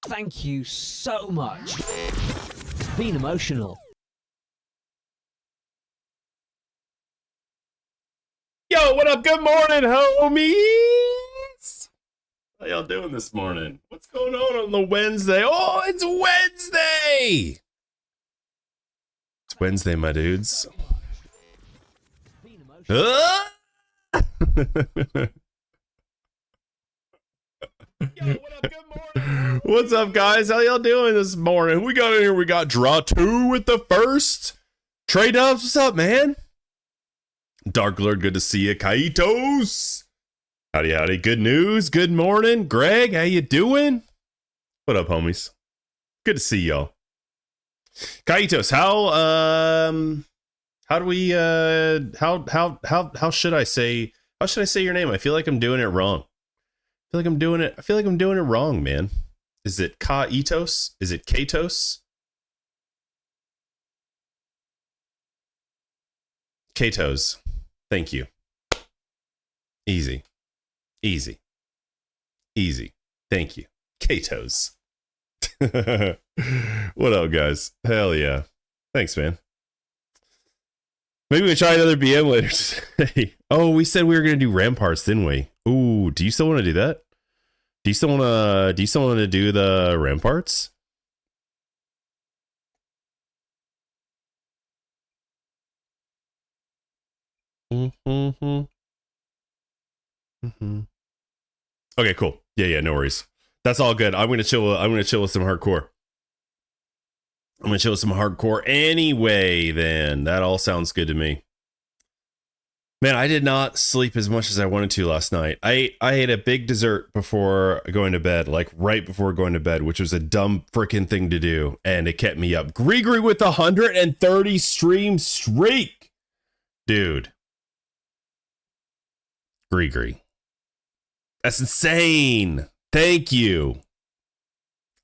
Thank you so much. It's been emotional. Yo, what up? Good morning, homies. How y'all doing this morning? What's going on the Wednesday? Oh, it's Wednesday. It's Wednesday, my dudes. Yo, what up? Good morning. What's up, guys? How y'all doing this morning? We got in here. We got draw 2 with the first. Trey Dubs, what's up, man? Dark Lord, good to see you. Kaitos. Howdy, howdy. Good news. Good morning. Greg, how you doing? What up, homies? Good to see y'all. Kaitos, how do we how should I say your name? I feel like I'm doing it wrong. I feel like I'm doing it wrong, man. Is it Kaitos? Is it Katos? Katos. Thank you. Easy. Easy. Easy. Thank you. Katos. What up, guys? Hell yeah. Thanks, man. Maybe we try another BM later today. Oh, we said we were gonna do ramparts, didn't we? Ooh, do you still want to do that? Do you still want to do the ramparts? Okay, cool. Yeah, no worries. That's all good. I'm gonna chill with some hardcore. Anyway, then. That all sounds good to me. Man, I did not sleep as much as I wanted to last night. I ate a big dessert before going to bed, like right before going to bed, which was a dumb freaking thing to do, and it kept me up. Gregory with 130 stream streak. Dude. Gregory. That's insane. Thank you.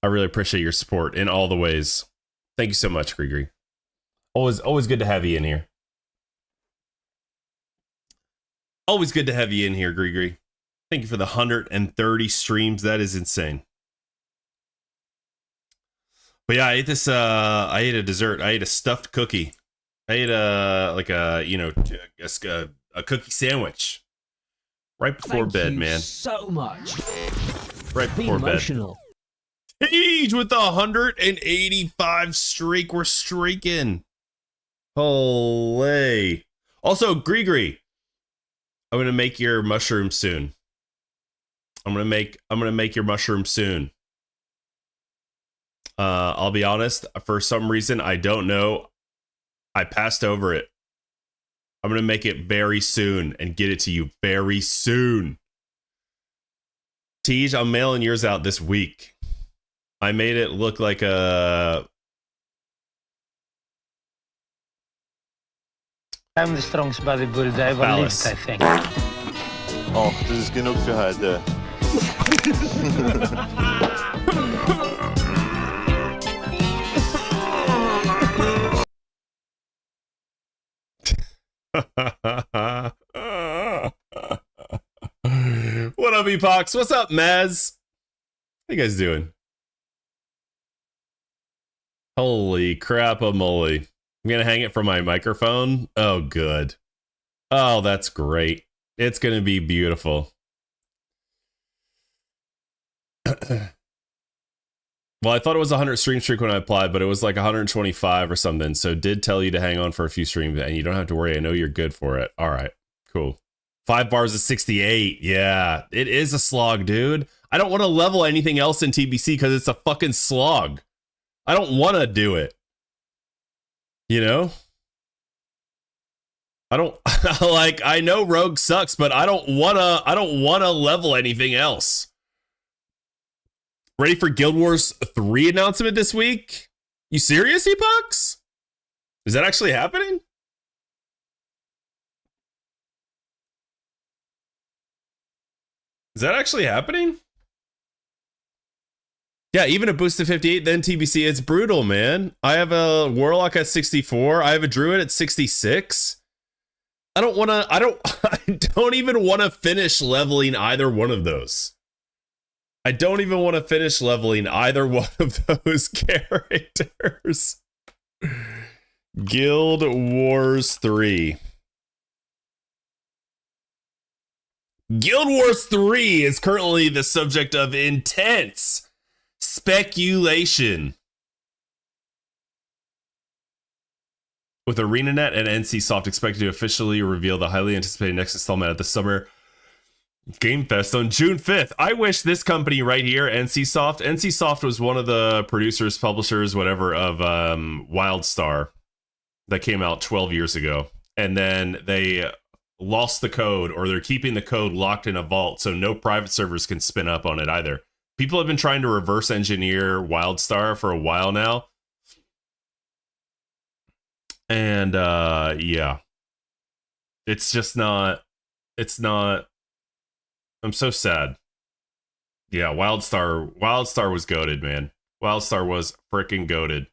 I really appreciate your support in all the ways. Thank you so much, Gregory. Always good to have you in here. Always good to have you in here, Gregory. Thank you for the 130 streams. That is insane. But yeah, I ate this. I ate a dessert. I ate a stuffed cookie. I ate a cookie sandwich right before bed, man. So much. Right before bed. Siege with the 185 streak. We're streaking. Holy. Also, Gregory, I'm gonna make your mushroom soon. I'm gonna make your mushroom soon. I'll be honest, for some reason I don't know, I passed over it. I'm gonna make it very soon and get it to you very soon. Tej, I'm mailing yours out this week. I made it look like a... I'm the strongest bodybuilder I ever lived, I think. Oh, das ist genug für heute. What up, Epox? What's up, Maz? How you guys doing? Holy crap-a-moly. I'm gonna hang it from my microphone. Oh, good. Oh, that's great. It's gonna be beautiful. Well, I thought it was 100 stream streak when I applied, but it was like 125 or something. So did tell you to hang on for a few streams, and you don't have to worry. I know you're good for it. All right, cool. 5 bars is 68. Yeah, it is a slog, dude. I don't want to level anything else in TBC because it's a fucking slog. I don't want to do it. You know? I don't like, I know Rogue sucks, but I don't wanna level anything else. Ready for Guild Wars 3 announcement this week? You serious, Epox? Is that actually happening? Is that actually happening? Yeah, even a boost to 58, then TBC. It's brutal, man. I have a Warlock at 64. I have a Druid at 66. I don't even want to finish leveling either one of those. I don't even want to finish leveling either one of those characters. Guild Wars 3. Guild Wars 3 is currently the subject of intense speculation. With ArenaNet and NCSoft expected to officially reveal the highly anticipated next installment at the Summer Game Fest on June 5th. I wish this company right here, NCSoft was one of the producers, publishers, whatever, of WildStar that came out 12 years ago. And then they lost the code, or they're keeping the code locked in a vault, so no private servers can spin up on it either. People have been trying to reverse engineer WildStar for a while now. And yeah. It's just not, I'm so sad. Yeah, WildStar was goated, man. WildStar was freaking goated.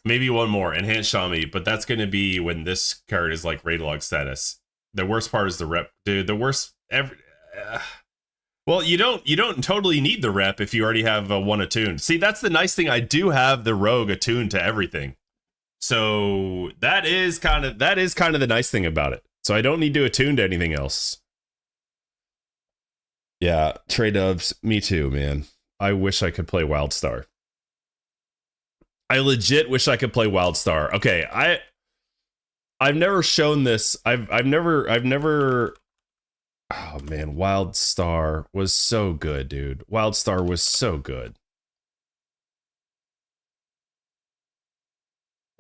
Maybe one more, Enhanced Shami, but that's going to be when this card is like raid log status. The worst part is the rep, dude. The worst well, you don't totally need the rep if you already have one attuned. See, that's the nice thing. I do have the rogue attuned to everything, so that is kind of the nice thing about it. So I don't need to attune to anything else. Yeah, Trey Dubs, me too, man. I wish I could play WildStar. I legit wish I could play WildStar. Okay, I've never shown this. I've never. Oh man, WildStar was so good, dude. WildStar was so good.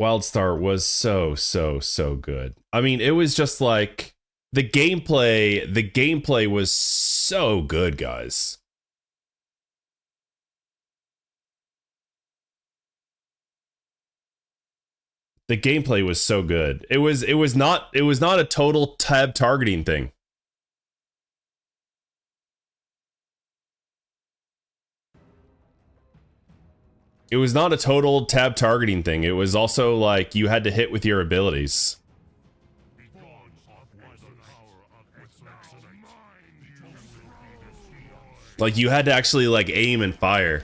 WildStar was so good. I mean, it was just like the gameplay was so good, guys. The gameplay was so good. It was not a total tab targeting thing. It was not a total tab targeting thing. It was also like you had to hit with your abilities. Like you had to actually like aim and fire.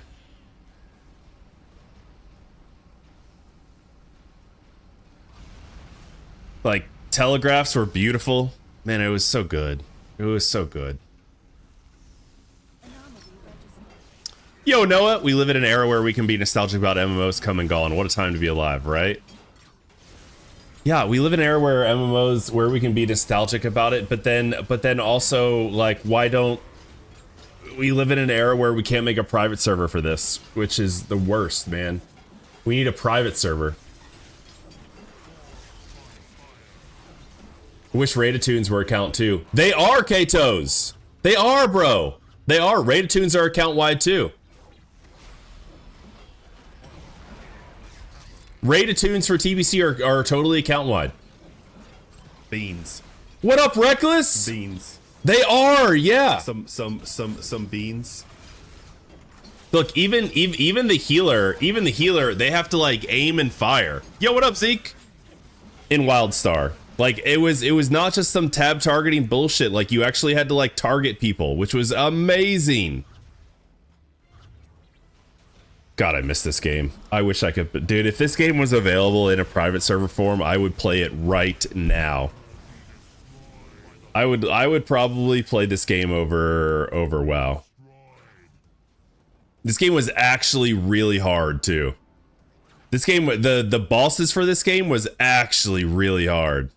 Like telegraphs were beautiful. Man, it was so good. It was so good. Yo, Noah, we live in an era where we can be nostalgic about MMOs come and gone. What a time to be alive, right? Yeah, we live in an era where MMOs, where we can be nostalgic about it, but then also, like, why don't we live in an era where we can't make a private server for this, which is the worst, man. We need a private server. Wish Raid-A-Tunes were account too. They are, Katos! They are, bro! They are. Raid-A-Tunes are account-wide too. Raid-A-Tunes for TBC are totally account-wide. Beans. What up, Reckless? Beans. They are, yeah. Some beans. Look, even the healer, they have to like aim and fire. Yo, what up, Zeke? In WildStar. Like it was not just some tab targeting bullshit. Like you actually had to like target people, which was amazing. God, I miss this game. I wish I could, dude, if this game was available in a private server form, I would play it right now. I would probably play this game over WoW. This game was actually really hard too. This game, the bosses for this game was actually really hard.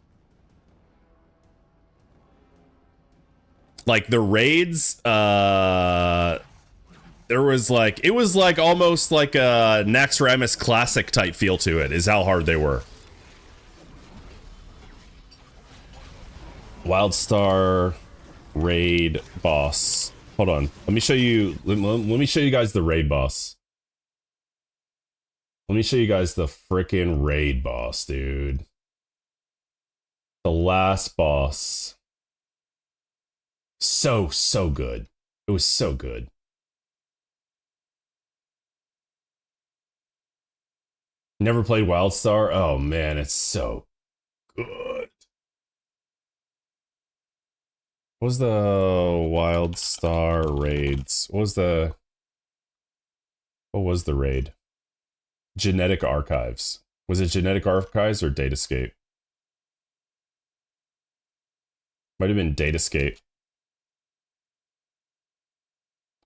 Like the raids, there was like, it was like almost like a Naxxramas classic type feel to it, is how hard they were. WildStar raid boss. Hold on, let me show you. Let me show you guys the raid boss. Let me show you guys the frickin' raid boss, dude. The last boss. So good. It was so good. Never played WildStar? Oh man, it's so good. What was the Wild Star raids? What was the raid? Genetic Archives. Was it Genetic Archives or Datascape? Might have been Datascape.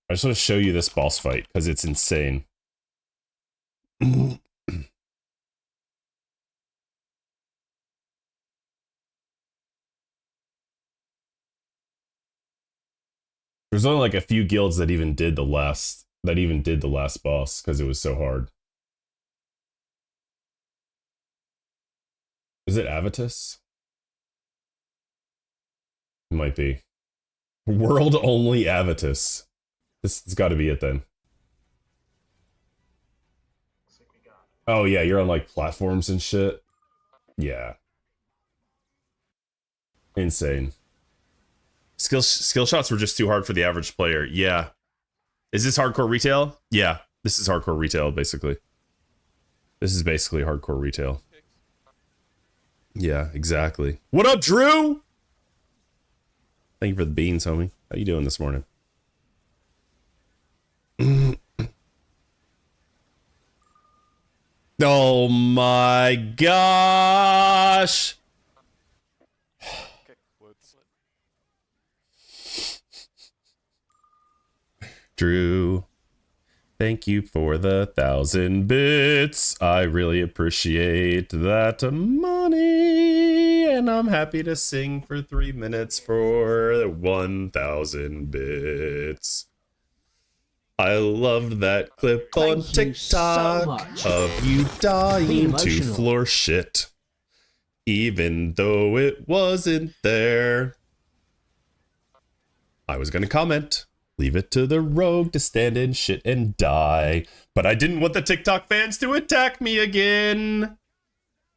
I just want to show you this boss fight because it's insane. There's only like a few guilds that even did the last boss because it was so hard. Is it Avitus? It might be. World only Avitus. This has got to be it then. Oh yeah, you're on like platforms and shit. Yeah. Insane. Skill shots were just too hard for the average player. Yeah. Is this hardcore retail? Yeah. This is hardcore retail, basically. This is basically hardcore retail. Yeah, exactly. What up, Drew? Thank you for the beans, homie. How you doing this morning? Oh my gosh! Drew, thank you for the 1,000 bits. I really appreciate that money. And I'm happy to sing for 3 minutes for 1,000 bits. I loved that clip on TikTok of you dying to floor shit. Even though it wasn't there. I was gonna comment. Leave it to the rogue to stand in shit and die. But I didn't want the TikTok fans to attack me again.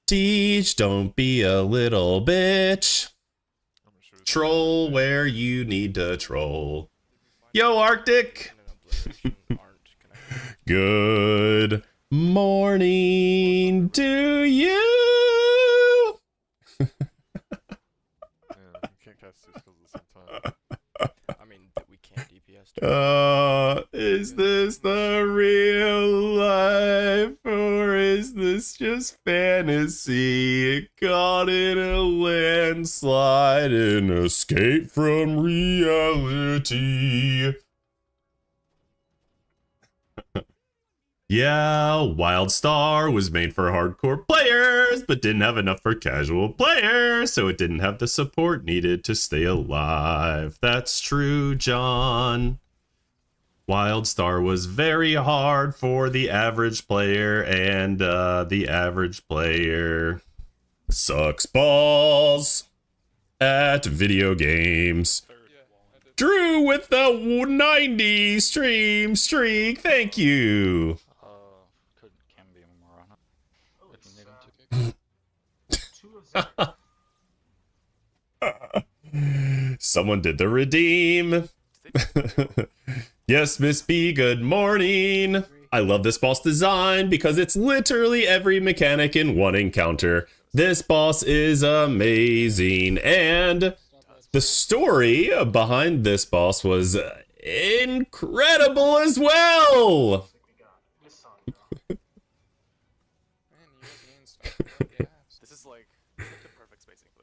Teach, don't be a little bitch. Troll where you need to troll. Yo, Arctic. Good morning to you. Yeah, you can't cast 2 skills at the same time. I mean, we can't DPS. Is this the real life or is this just fantasy? Caught in a landslide and escape from reality. Yeah, WildStar was made for hardcore players, but didn't have enough for casual players, so it didn't have the support needed to stay alive. That's true, John. WildStar was very hard for the average player, and the average player sucks balls at video games. Drew with the 90 stream streak, thank you. Can be more on it. Someone did the redeem. Yes, Miss B, good morning. I love this boss design because it's literally every mechanic in one encounter. This boss is amazing, and the story behind this boss was incredible as well.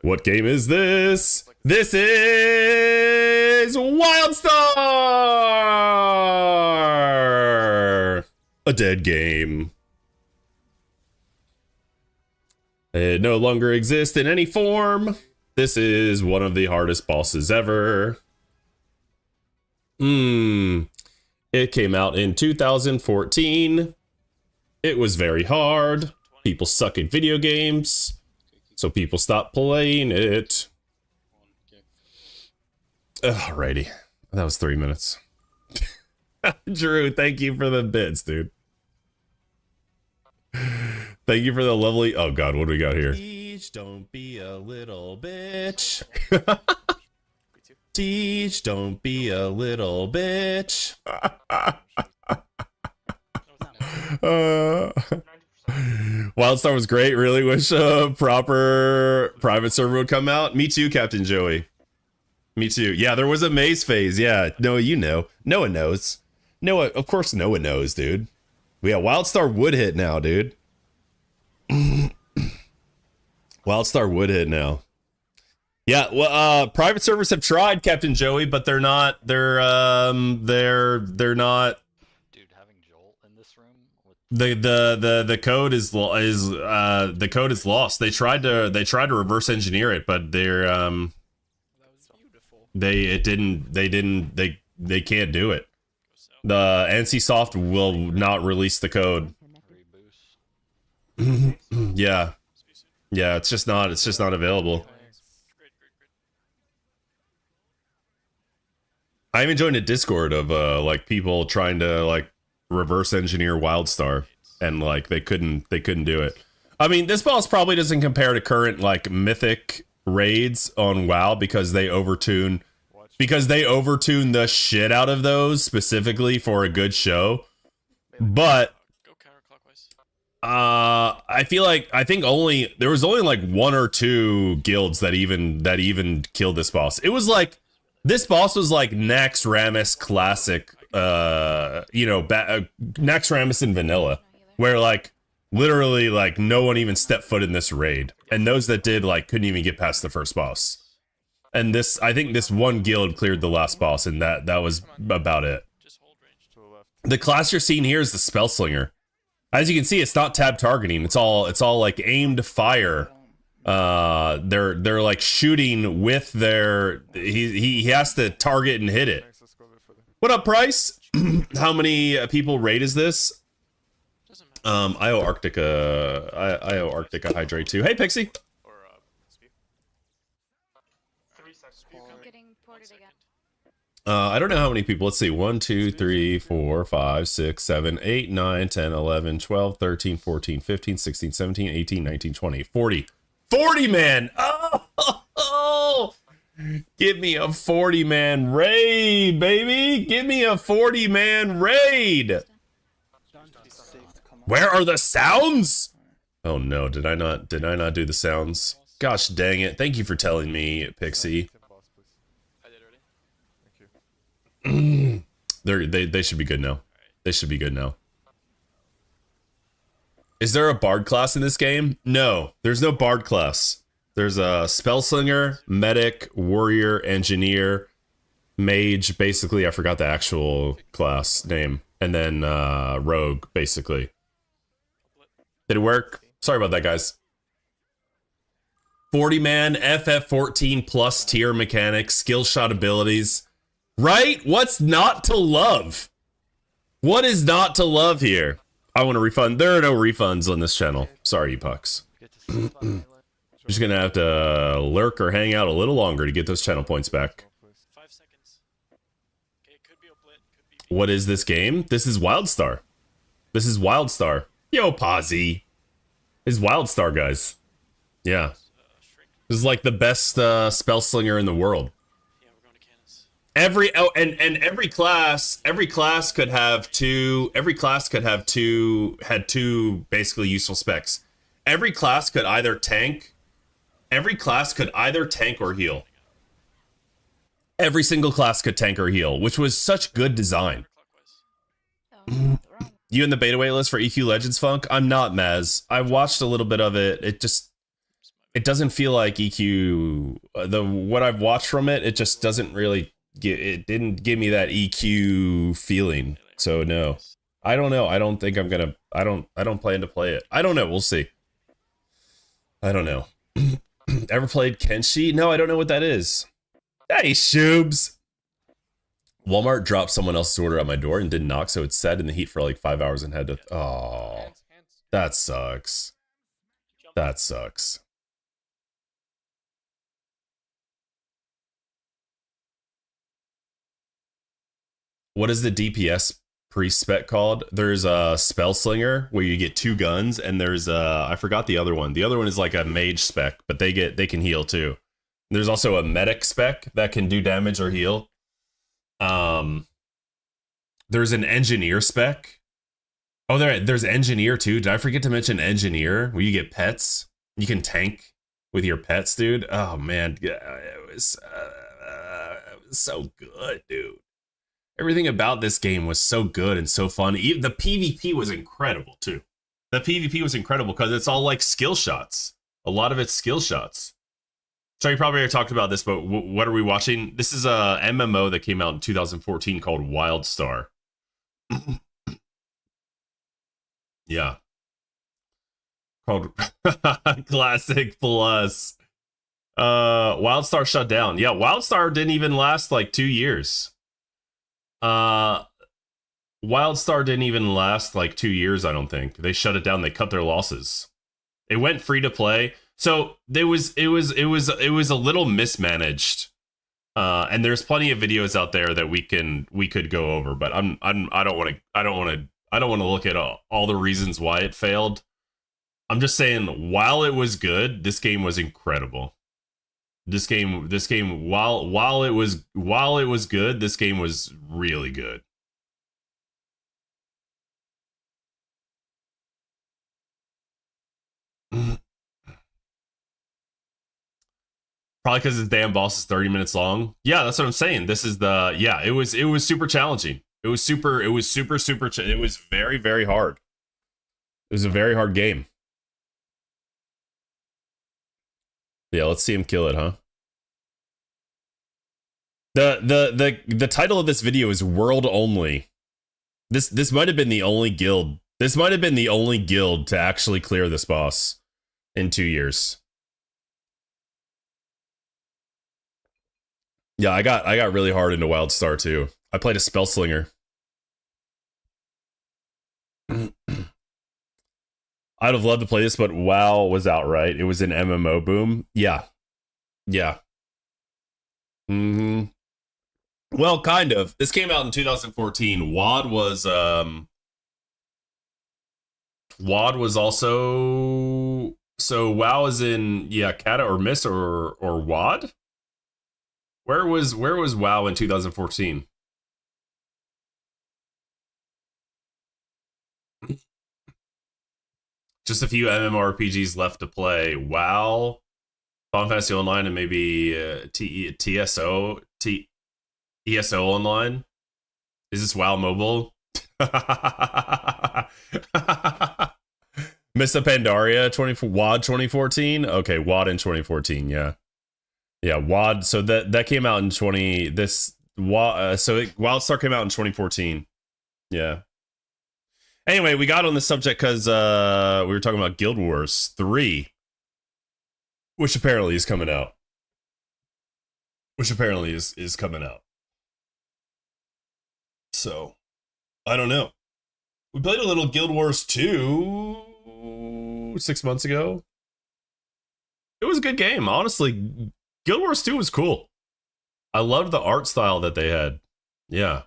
What game is this? This is WildStar! A dead game. It no longer exists in any form. This is one of the hardest bosses ever. It came out in 2014. It was very hard. People suck at video games, so people stopped playing it. Alrighty. That was 3 minutes. Drew, thank you for the bits, dude. Thank you for the lovely... Oh god, what do we got here? Teach, don't be a little bitch. Teach, don't be a little bitch. WildStar was great. Really wish a proper private server would come out. Me too, Captain Joey. Me too. Yeah, there was a maze phase. Yeah, no, you know. No one knows. No, of course no one knows, dude. We got Wildstar would hit now, dude. Wildstar would hit now. Yeah, well, private servers have tried, Captain Joey, but they're not. They're not. Dude, having Joel in this room with The code is the code is lost. They tried to reverse engineer it, but they're That was beautiful. they can't do it. The NCSoft will not release the code. reboost. Yeah, it's just not available. I even joined a Discord of like people trying to like reverse engineer Wildstar, and like they couldn't do it. I mean, this boss probably doesn't compare to current like mythic raids on WoW because they overtune the shit out of those specifically for a good show. But Go counterclockwise. I think there was only like 1 or 2 guilds that even killed this boss. It was like this boss was like Naxxramas classic, Naxxramas in vanilla, where like literally like no one even stepped foot in this raid, and those that did like couldn't even get past the first boss. And I think this one guild cleared the last boss, and that was about it. Just hold range. To the left. The class you're seeing here is the Spell Slinger. As you can see, it's not tab targeting. It's all like aimed fire. They're like shooting with their. He has to target and hit it. Thanks, let's go a bit further. What up, Price? How many people raid is this? Doesn't matter. IO Arctica Hydrate 2. Hey, Pixie. Or speed. Getting ported again. I don't know how many people. Let's see. 1, 2, 3, 4, 5, 6, 7, 8, 9, 10, 11, 12, 13, 14, 15, 16, 17, 18, 19, 20, 40. 40 man! Oh! Give me a 40 man raid, baby! Give me a 40 man raid! Where are the sounds? Oh no, did I not do the sounds? Gosh dang it. Thank you for telling me, Pixie. Tip boss, please. I did already. Thank you. They should be good now. They should be good now. Is there a bard class in this game? No, there's no bard class. There's a spellslinger, medic, warrior, engineer, mage. Basically, I forgot the actual class name, and then rogue. Basically, did it work? Sorry about that, guys. 40 man, FF14 plus tier mechanics, skill shot abilities. Right? What's not to love? What is not to love here? I want a refund. There are no refunds on this channel. Sorry, you pucks. Get to see I'm just gonna have to lurk or hang out a little longer to get those channel points back. 5 seconds. Okay, it could be a blit. Could be. What is this game? This is Wildstar. This is Wildstar. Yo, Posy. This is Wildstar, guys. Yeah. Shrink. This is like the best spell slinger in the world. Yeah, we're going to cannons. Every class could have two had two basically useful specs. Every class could either tank or heal. Every single class could tank or heal, which was such good design. Clockwise. Oh, wrong. You in the beta waitlist for EQ Legends Funk? I'm not, Maz. I watched a little bit of it. It doesn't feel like EQ. What I've watched from it, it just doesn't really it didn't give me that EQ feeling. So no, I don't know. I don't think I'm gonna. I don't plan to play it. I don't know. We'll see. I don't know. Ever played Kenshi? No, I don't know what that is. Hey, Shoobs. Walmart dropped someone else's order at my door and didn't knock, so it sat in the heat for like 5 hours and had to. Oh, Hands. that sucks. That sucks. What is the DPS pre-spec called? There's a spell slinger where you get 2 guns, and there's I forgot the other one. The other one is like a mage spec, but they can heal too. There's also a medic spec that can do damage or heal. There's an engineer spec. Oh, there's engineer too. Did I forget to mention engineer? Where you get pets, you can tank with your pets, dude. Oh man, yeah, it was. so good, dude. Everything about this game was so good and so fun. Even the PvP was incredible too. The PvP was incredible because it's all like skill shots. A lot of it's skill shots. So you probably already talked about this, but what are we watching? This is a MMO that came out in 2014 called WildStar. Yeah. Called Classic Plus. WildStar shut down. Yeah, WildStar didn't even last like 2 years. WildStar didn't even last like 2 years, I don't think. They shut it down. They cut their losses. It went free to play. So it was a little mismanaged. And there's plenty of videos out there that we could go over, but I don't want to look at all the reasons why it failed. I'm just saying, while it was good, this game was incredible. This game while it was good, this game was really good. Probably because its damn boss is 30 minutes long. Yeah, that's what I'm saying. This is it was super challenging. It was very, very hard. It was a very hard game. Yeah, let's see him kill it, huh? The title of this video is World Only. This might have been the only guild. This might have been the only guild to actually clear this boss in 2 years. Yeah, I got really hard into WildStar too. I played a spell slinger. I'd have loved to play this, but WoW was out, right? It was an MMO boom. Yeah. Yeah. Well, kind of. This came out in 2014. WoD was also, so WoW is in, yeah, Kata or Mist or WoD? Where was WoW in 2014? Just a few MMORPGs left to play. WoW, Final Fantasy Online, and maybe ESO Online. Is this WoW Mobile? Miss Pandaria WoD 2014. Okay, WoD in 2014. Yeah. Yeah, WoD. So that came out in WildStar came out in 2014. Yeah. Anyway, we got on the subject because we were talking about Guild Wars 3, which apparently is coming out. Which apparently is coming out. So, I don't know. We played a little Guild Wars 2 6 months ago. It was a good game, honestly. Guild Wars 2 was cool. I loved the art style that they had. Yeah.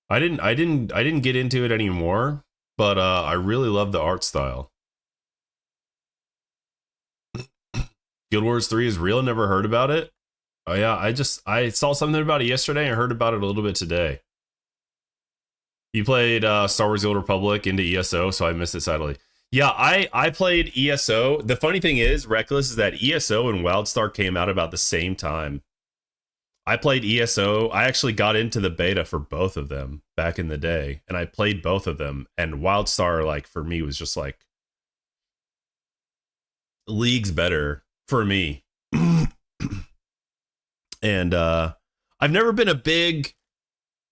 I didn't get into it anymore, but I really love the art style. Guild Wars 3 is real, never heard about it. Oh yeah, I saw something about it yesterday and heard about it a little bit today. You played Star Wars The Old Republic into ESO, so I missed it sadly. Yeah, I played ESO. The funny thing is, Reckless, is that ESO and WildStar came out about the same time. I played ESO. I actually got into the beta for both of them back in the day, and I played both of them. And WildStar, like, for me, was just like leagues better for me. And I've never been a big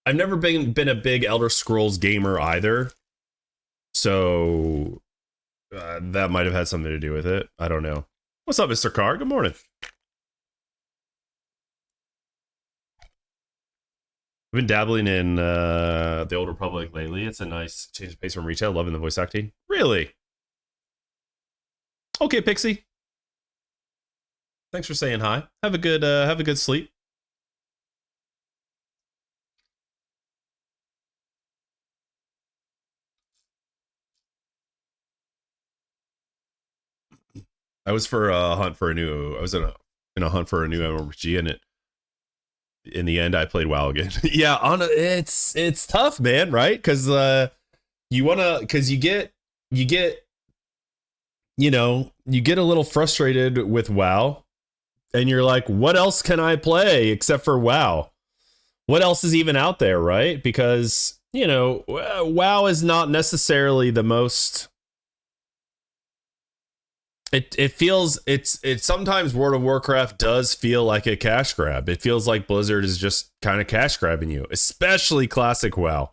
Elder Scrolls gamer either. So that might have had something to do with it. I don't know. What's up, Mr. Carr? Good morning. I've been dabbling in The Old Republic lately. It's a nice change of pace from retail. Loving the voice acting. Really? Okay, Pixie. Thanks for saying hi. Have a good sleep. I was in a hunt for a new MMORPG, and in the end I played WoW again. Yeah, it's tough, man, right? Because you get a little frustrated with WoW, and you're like, what else can I play except for WoW? what else is even out there, right? Because, you know, WoW is not necessarily the most... It feels... It's sometimes World of Warcraft does feel like a cash grab. It feels like Blizzard is just kind of cash grabbing you, especially classic WoW.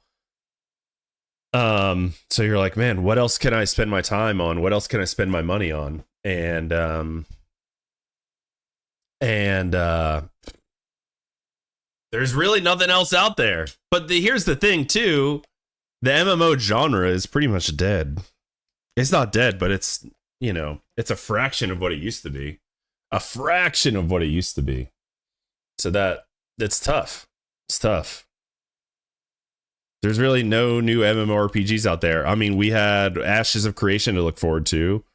So you're like, man, what else can I spend my time on? What else can I spend my money on? And there's really nothing else out there. But here's the thing too, the MMO genre is pretty much dead. It's not dead, but it's, you know, it's a fraction of what it used to be. A fraction of what it used to be. So that's tough. It's tough. There's really no new MMORPGs out there. I mean, we had Ashes of Creation to look forward to,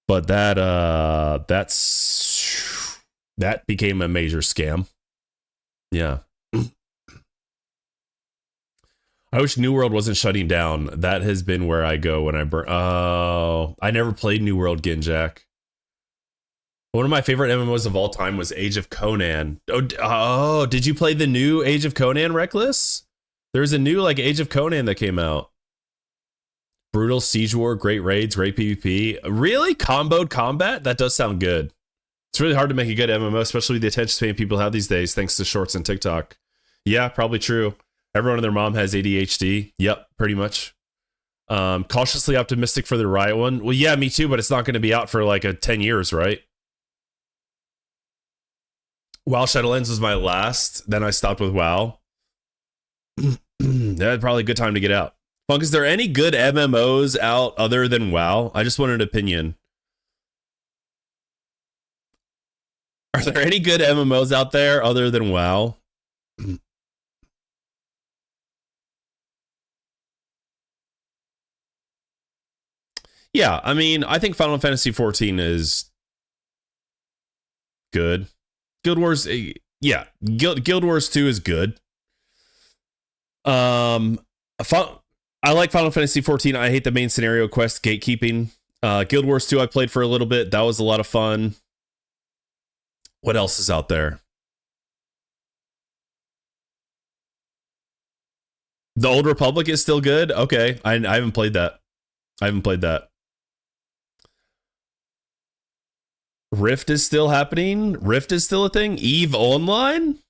but that became a major scam. Yeah. I wish New World wasn't shutting down. That has been where I go when I burn. Oh, I never played New World, Ginjak. One of my favorite MMOs of all time was Age of Conan. Oh, did you play the new Age of Conan, Reckless? There's a new like Age of Conan that came out. Brutal Siege War, great raids, great PvP. Really? Comboed combat? That does sound good. It's really hard to make a good MMO, especially with the attention span people have these days, thanks to shorts and TikTok. Yeah, probably true. Everyone and their mom has ADHD. Yep, pretty much. Cautiously optimistic for the Riot one. Well, yeah, me too, but it's not going to be out for like 10 years, right? WoW Shadowlands was my last. Then I stopped with WoW. That's probably a good time to get out. Funk, is there any good MMOs out other than WoW? I just want an opinion. Are there any good MMOs out there other than WoW? Yeah, I mean, I think Final Fantasy XIV is good. Guild Wars, yeah, Guild Wars 2 is good. I like Final Fantasy XIV. I hate the main scenario quest gatekeeping. Guild Wars 2 I played for a little bit. That was a lot of fun. What else is out there? The Old Republic is still good. Okay, I haven't played that. Rift is still happening. Rift is still a thing. Eve Online.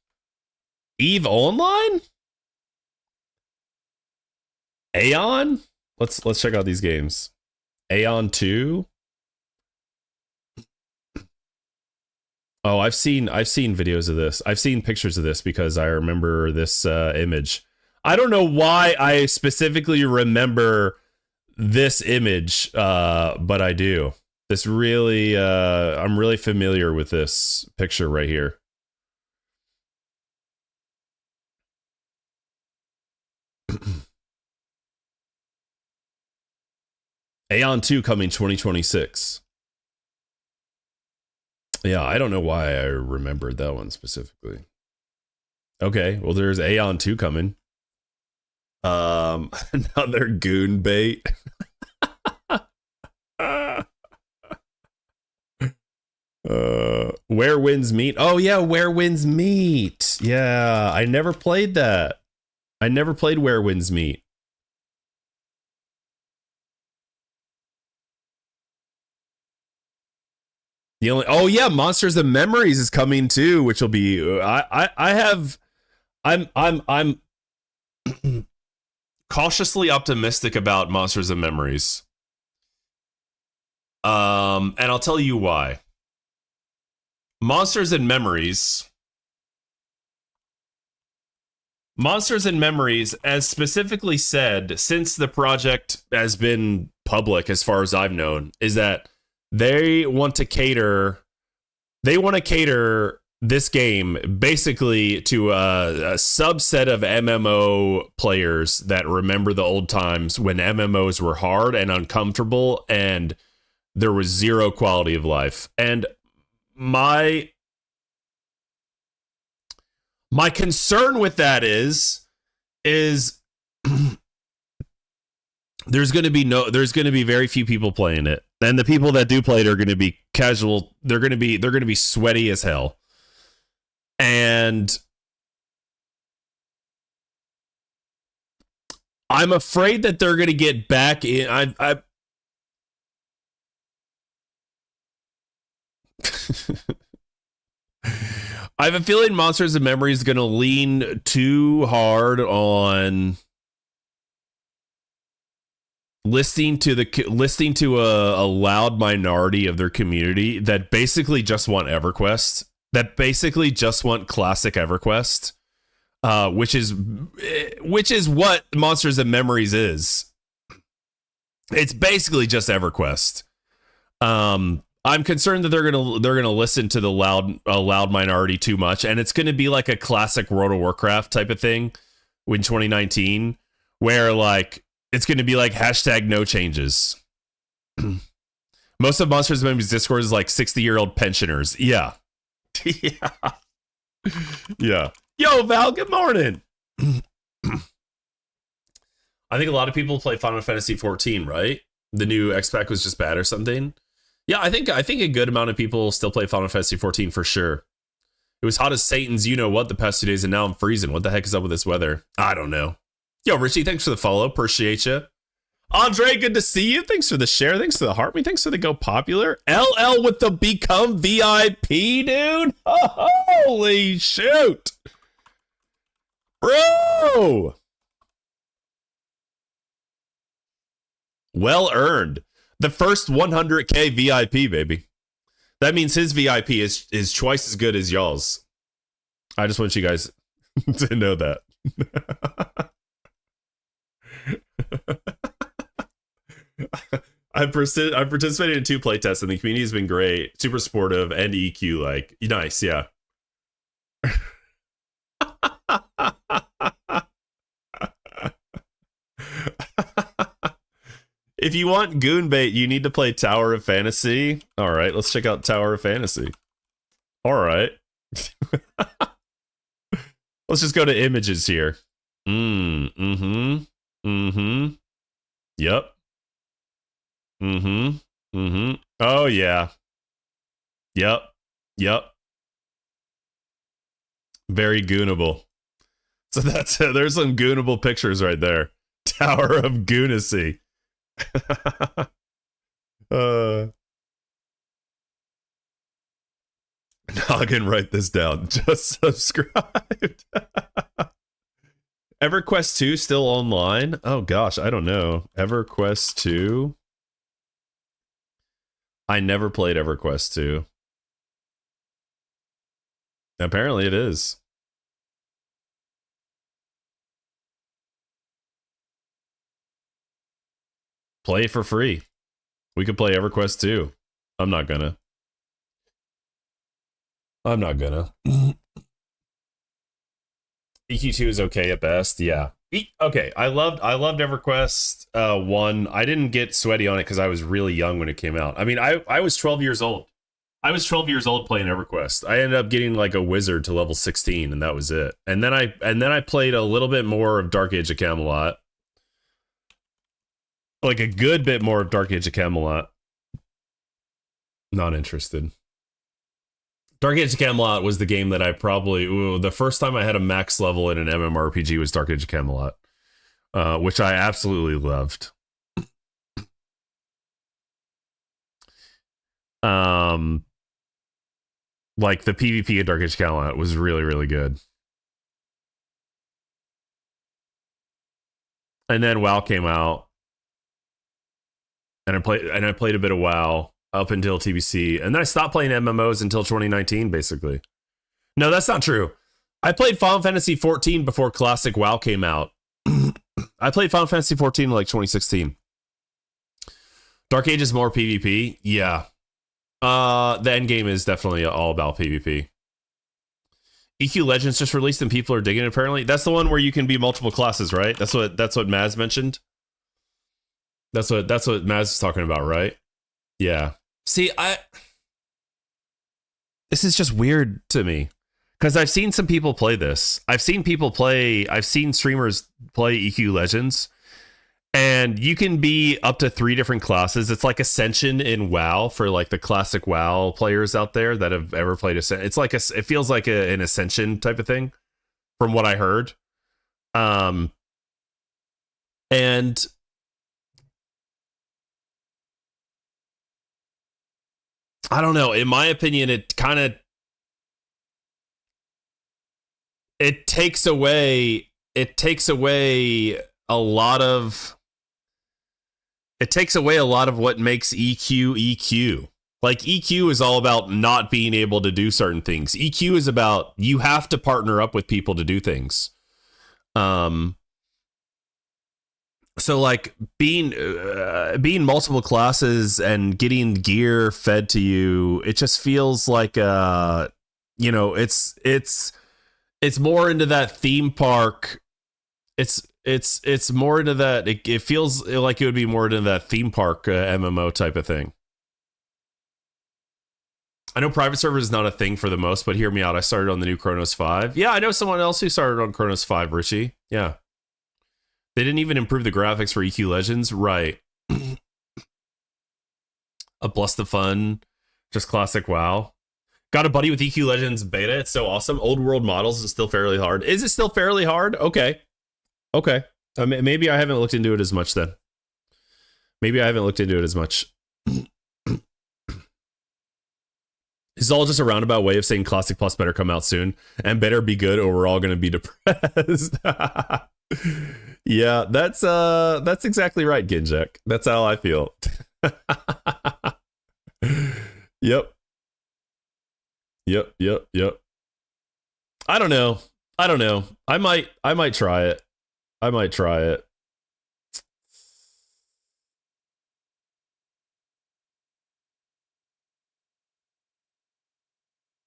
Aeon? Let's check out these games. Aeon 2. Oh, I've seen videos of this. I've seen pictures of this because I remember this image. I don't know why I specifically remember this image, but I do. This really, I'm really familiar with this picture right here. Aeon 2 coming 2026. Yeah, I don't know why I remembered that one specifically. Okay, well, there's Aeon 2 coming. Another goon bait. Where Winds Meet. Oh yeah, Where Winds Meet. Yeah, I never played that. I never played Where Winds Meet. The only, oh yeah, Monsters and Memories is coming too, which will be I'm cautiously optimistic about Monsters and Memories. And I'll tell you why. Monsters and Memories, as specifically said, since the project has been public as far as I've known, is that they want to cater this game basically to a subset of MMO players that remember the old times when MMOs were hard and uncomfortable and there was zero quality of life. And my concern with that is there's going to be very few people playing it. And the people that do play it are going to be casual. They're going to be sweaty as hell. And I'm afraid that they're going to get back in. I I have a feeling Monsters and Memories is going to lean too hard on listening to a loud minority of their community that basically just want EverQuest, that basically just want classic EverQuest, which is what Monsters and Memories is. It's basically just EverQuest. I'm concerned that they're gonna listen to the loud minority too much, and it's gonna be like a classic World of Warcraft type of thing in 2019, where like it's gonna be like hashtag no changes. Most of Monsters and Memories Discord is like 60-year-old pensioners. Yeah. Yeah. Yeah. Yo, Val, good morning. I think a lot of people play Final Fantasy 14, right? The new X-Pack was just bad or something. Yeah, I think a good amount of people still play Final Fantasy 14 for sure. It was hot as Satan's you know what the past 2 days, and now I'm freezing. What the heck is up with this weather? I don't know. Yo, Richie, thanks for the follow. Appreciate you. Andre, good to see you. Thanks for the share. Thanks for the heart me. Thanks for the go popular. LL with the become VIP, dude. Holy shoot. Bro. Well earned. The first 100K VIP, baby. That means his VIP is twice as good as y'all's. I just want you guys to know that. I've participated in 2 playtests, and the community has been great. Super supportive and EQ, like, nice, yeah. If you want goon bait, you need to play Tower of Fantasy. All right, let's check out Tower of Fantasy. All right. Let's just go to images here. Yep. Oh, yeah. Yep. Very goonable. So there's some goonable pictures right there. Tower of Goonacy. Noggin, write this down. Just subscribed. EverQuest 2 still online? Oh gosh, I don't know. EverQuest 2? I never played EverQuest 2. Apparently it is. Play for free. We could play EverQuest 2. I'm not gonna. EQ2 is okay at best. Yeah. Okay. I loved EverQuest 1. I didn't get sweaty on it because I was really young when it came out. I mean, I was 12 years old. I was 12 years old playing EverQuest. I ended up getting like a wizard to level 16, and that was it. And then I played a little bit more of Dark Age of Camelot. Like a good bit more of Dark Age of Camelot. Not interested. Dark Age of Camelot was the game that I the first time I had a max level in an MMORPG was Dark Age of Camelot, which I absolutely loved. Like the PvP of Dark Age of Camelot was really, really good. And then WoW came out. And I played a bit of WoW up until TBC, and then I stopped playing MMOs until 2019, basically. No, that's not true. I played Final Fantasy 14 before Classic WoW came out. I played Final Fantasy 14 in like 2016. Dark Age is more PvP, yeah. The end game is definitely all about PvP. EQ Legends just released and people are digging it, apparently. That's the one where you can be multiple classes, right? That's what Maz mentioned. That's what Maz is talking about, right? Yeah. See, this is just weird to me because I've seen some people play this. I've seen streamers play EQ Legends, and you can be up to 3 different classes. It's like Ascension in WoW for like the classic WoW players out there that have ever played Ascension. It's like it feels like an Ascension type of thing from what I heard. And I don't know, in my opinion, it takes away a lot of what makes EQ. Like, EQ is all about not being able to do certain things. EQ is about you have to partner up with people to do things. So like being multiple classes and getting gear fed to you, it just feels like it's more into that theme park. It's more into that. It feels like it would be more into that theme park MMO type of thing. I know private server is not a thing for the most, but hear me out. I started on the new Chronos 5. Yeah, I know someone else who started on Chronos 5, Richie. Yeah. They didn't even improve the graphics for EQ Legends. Right. A bless the fun. Just classic WoW. Got a buddy with EQ Legends beta. It's so awesome. Old world models is still fairly hard. Is it still fairly hard? Okay. Maybe I haven't looked into it as much then. It's all just a roundabout way of saying Classic Plus better come out soon and better be good or we're all going to be depressed. Yeah, that's exactly right, Ginjek. That's how I feel. Yep. I don't know. I might try it.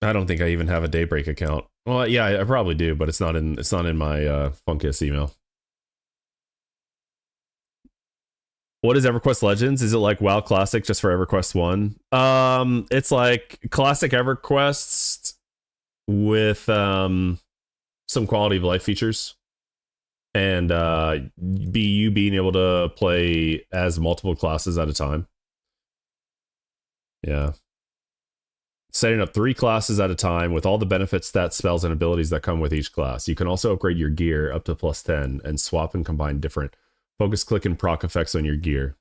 I don't think I even have a Daybreak account. Well, yeah, I probably do, but it's not in my Funkus email. What is EverQuest Legends? Is it like WoW Classic just for EverQuest 1? It's like classic EverQuest with some quality of life features. And being able to play as multiple classes at a time. Yeah. Setting up 3 classes at a time with all the benefits, stats, spells, and abilities that come with each class. You can also upgrade your gear up to +10 and swap and combine different focus, click, and proc effects on your gear.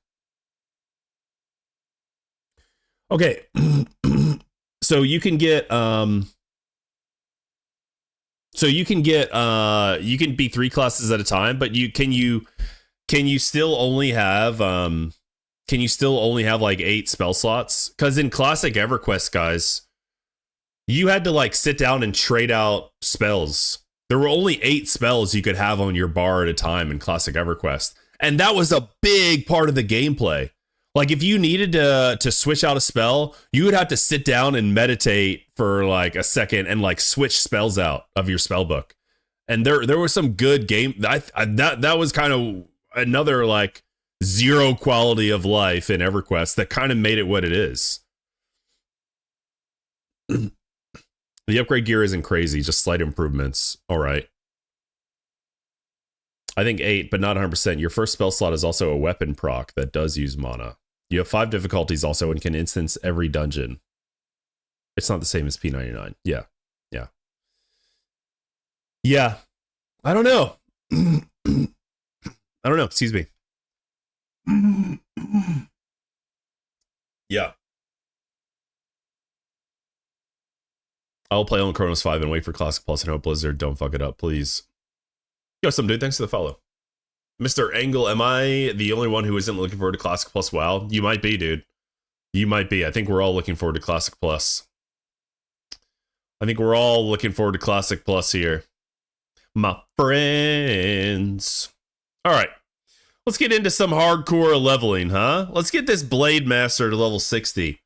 Okay. So you can get you can be 3 classes at a time, but can you still only have like 8 spell slots? Because in classic EverQuest, guys, you had to like sit down and trade out spells. There were only 8 spells you could have on your bar at a time in classic EverQuest. And that was a big part of the gameplay. Like if you needed to switch out a spell, you would have to sit down and meditate for like a second and like switch spells out of your spell book. And there was some good game. That was kind of another like 0 quality of life in EverQuest that kind of made it what it is. The upgrade gear isn't crazy, just slight improvements. All right. I think 8, but not 100%. Your first spell slot is also a weapon proc that does use mana. You have 5 difficulties also and can instance every dungeon. It's not the same as P99. Yeah. I don't know. Excuse me. Yeah. I'll play on Chronos 5 and wait for Classic Plus and hope Blizzard don't fuck it up, please. Yo, some dude, thanks for the follow. Mr. Angle, am I the only one who isn't looking forward to Classic Plus WoW? You might be, dude. You might be. I think we're all looking forward to Classic Plus. Here. My friends. All right. Let's get into some hardcore leveling, huh? Let's get this Blademaster to level 60.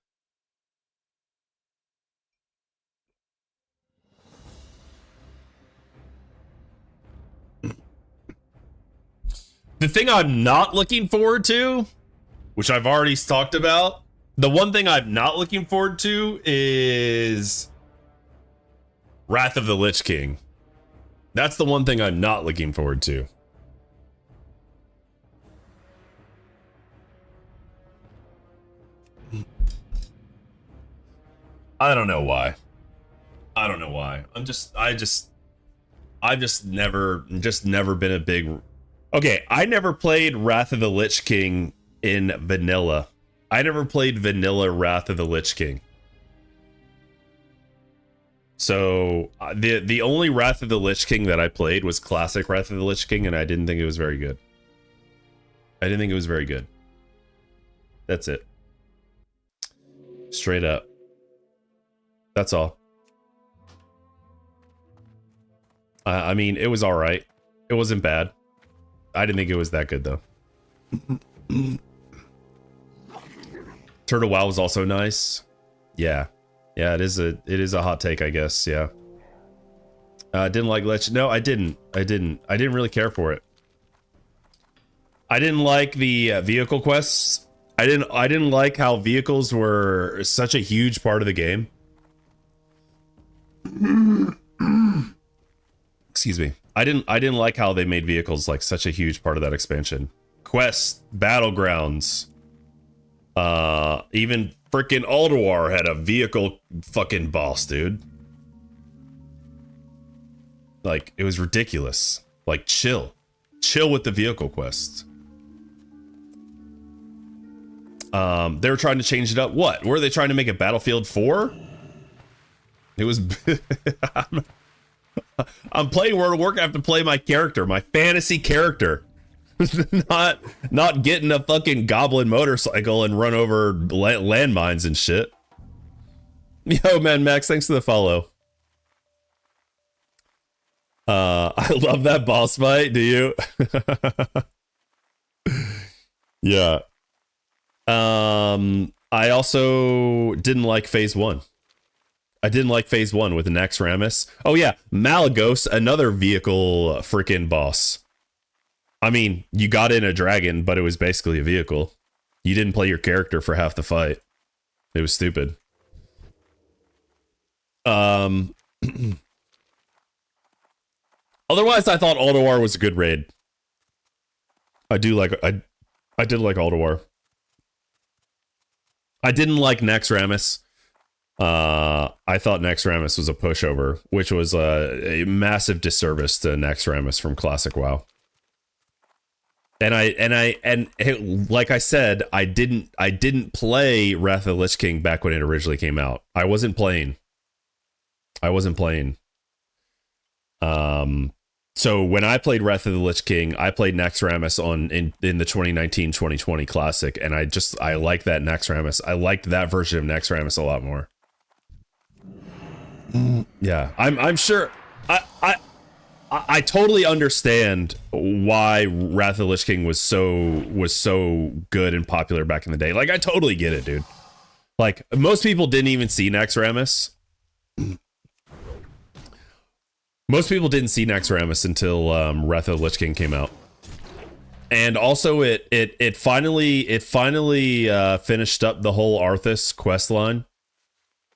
The thing I'm not looking forward to, which I've already talked about, the one thing I'm not looking forward to is Wrath of the Lich King. That's the one thing I'm not looking forward to. I don't know why. I've just never been a big Okay, I never played Wrath of the Lich King in vanilla. I never played vanilla Wrath of the Lich King. So the only Wrath of the Lich King that I played was classic Wrath of the Lich King, and I didn't think it was very good. I didn't think it was very good. That's it. Straight up. That's all. I mean, it was all right. It wasn't bad. I didn't think it was that good though. Turtle WoW was also nice. Yeah. Yeah, it is a hot take, I guess. Yeah. Didn't like Lich. No, I didn't really care for it. I didn't like the vehicle quests. I didn't like how vehicles were such a huge part of the game. Excuse me. I didn't like how they made vehicles like such a huge part of that expansion. Quests, battlegrounds, even freaking Ulduar had a vehicle fucking boss, dude. Like, it was ridiculous. Like, chill with the vehicle quests. They were trying to change it up. What? Were they trying to make a Battlefield 4? It was I'm playing World of Warcraft to play my character, my fantasy character. not getting a fucking goblin motorcycle and run over landmines and shit. Yo, man, Max, thanks for the follow. I love that boss fight. Do you? Yeah. I also didn't like phase 1. I didn't like phase 1 with Naxxramas. Oh yeah, Malagos, another vehicle freaking boss. I mean, you got in a dragon, but it was basically a vehicle. You didn't play your character for half the fight. It was stupid. Otherwise, I thought Ulduar was a good raid. I did like Ulduar. I didn't like Naxxramas. I thought Naxxramas was a pushover, which was a massive disservice to Naxxramas from Classic WoW. And like I said, I didn't play Wrath of the Lich King back when it originally came out. I wasn't playing. So when I played Wrath of the Lich King, I played Naxxramas in the 2019-2020 Classic, and I like that Naxxramas. I liked that version of Naxxramas a lot more. Yeah, I'm sure. I totally understand why Wrath of the Lich King was so good and popular back in the day. Like, I totally get it, dude. Like, most people didn't even see Naxxramas. Most people didn't see Naxxramas until Wrath of the Lich King came out. And also it finally finished up the whole Arthas quest line.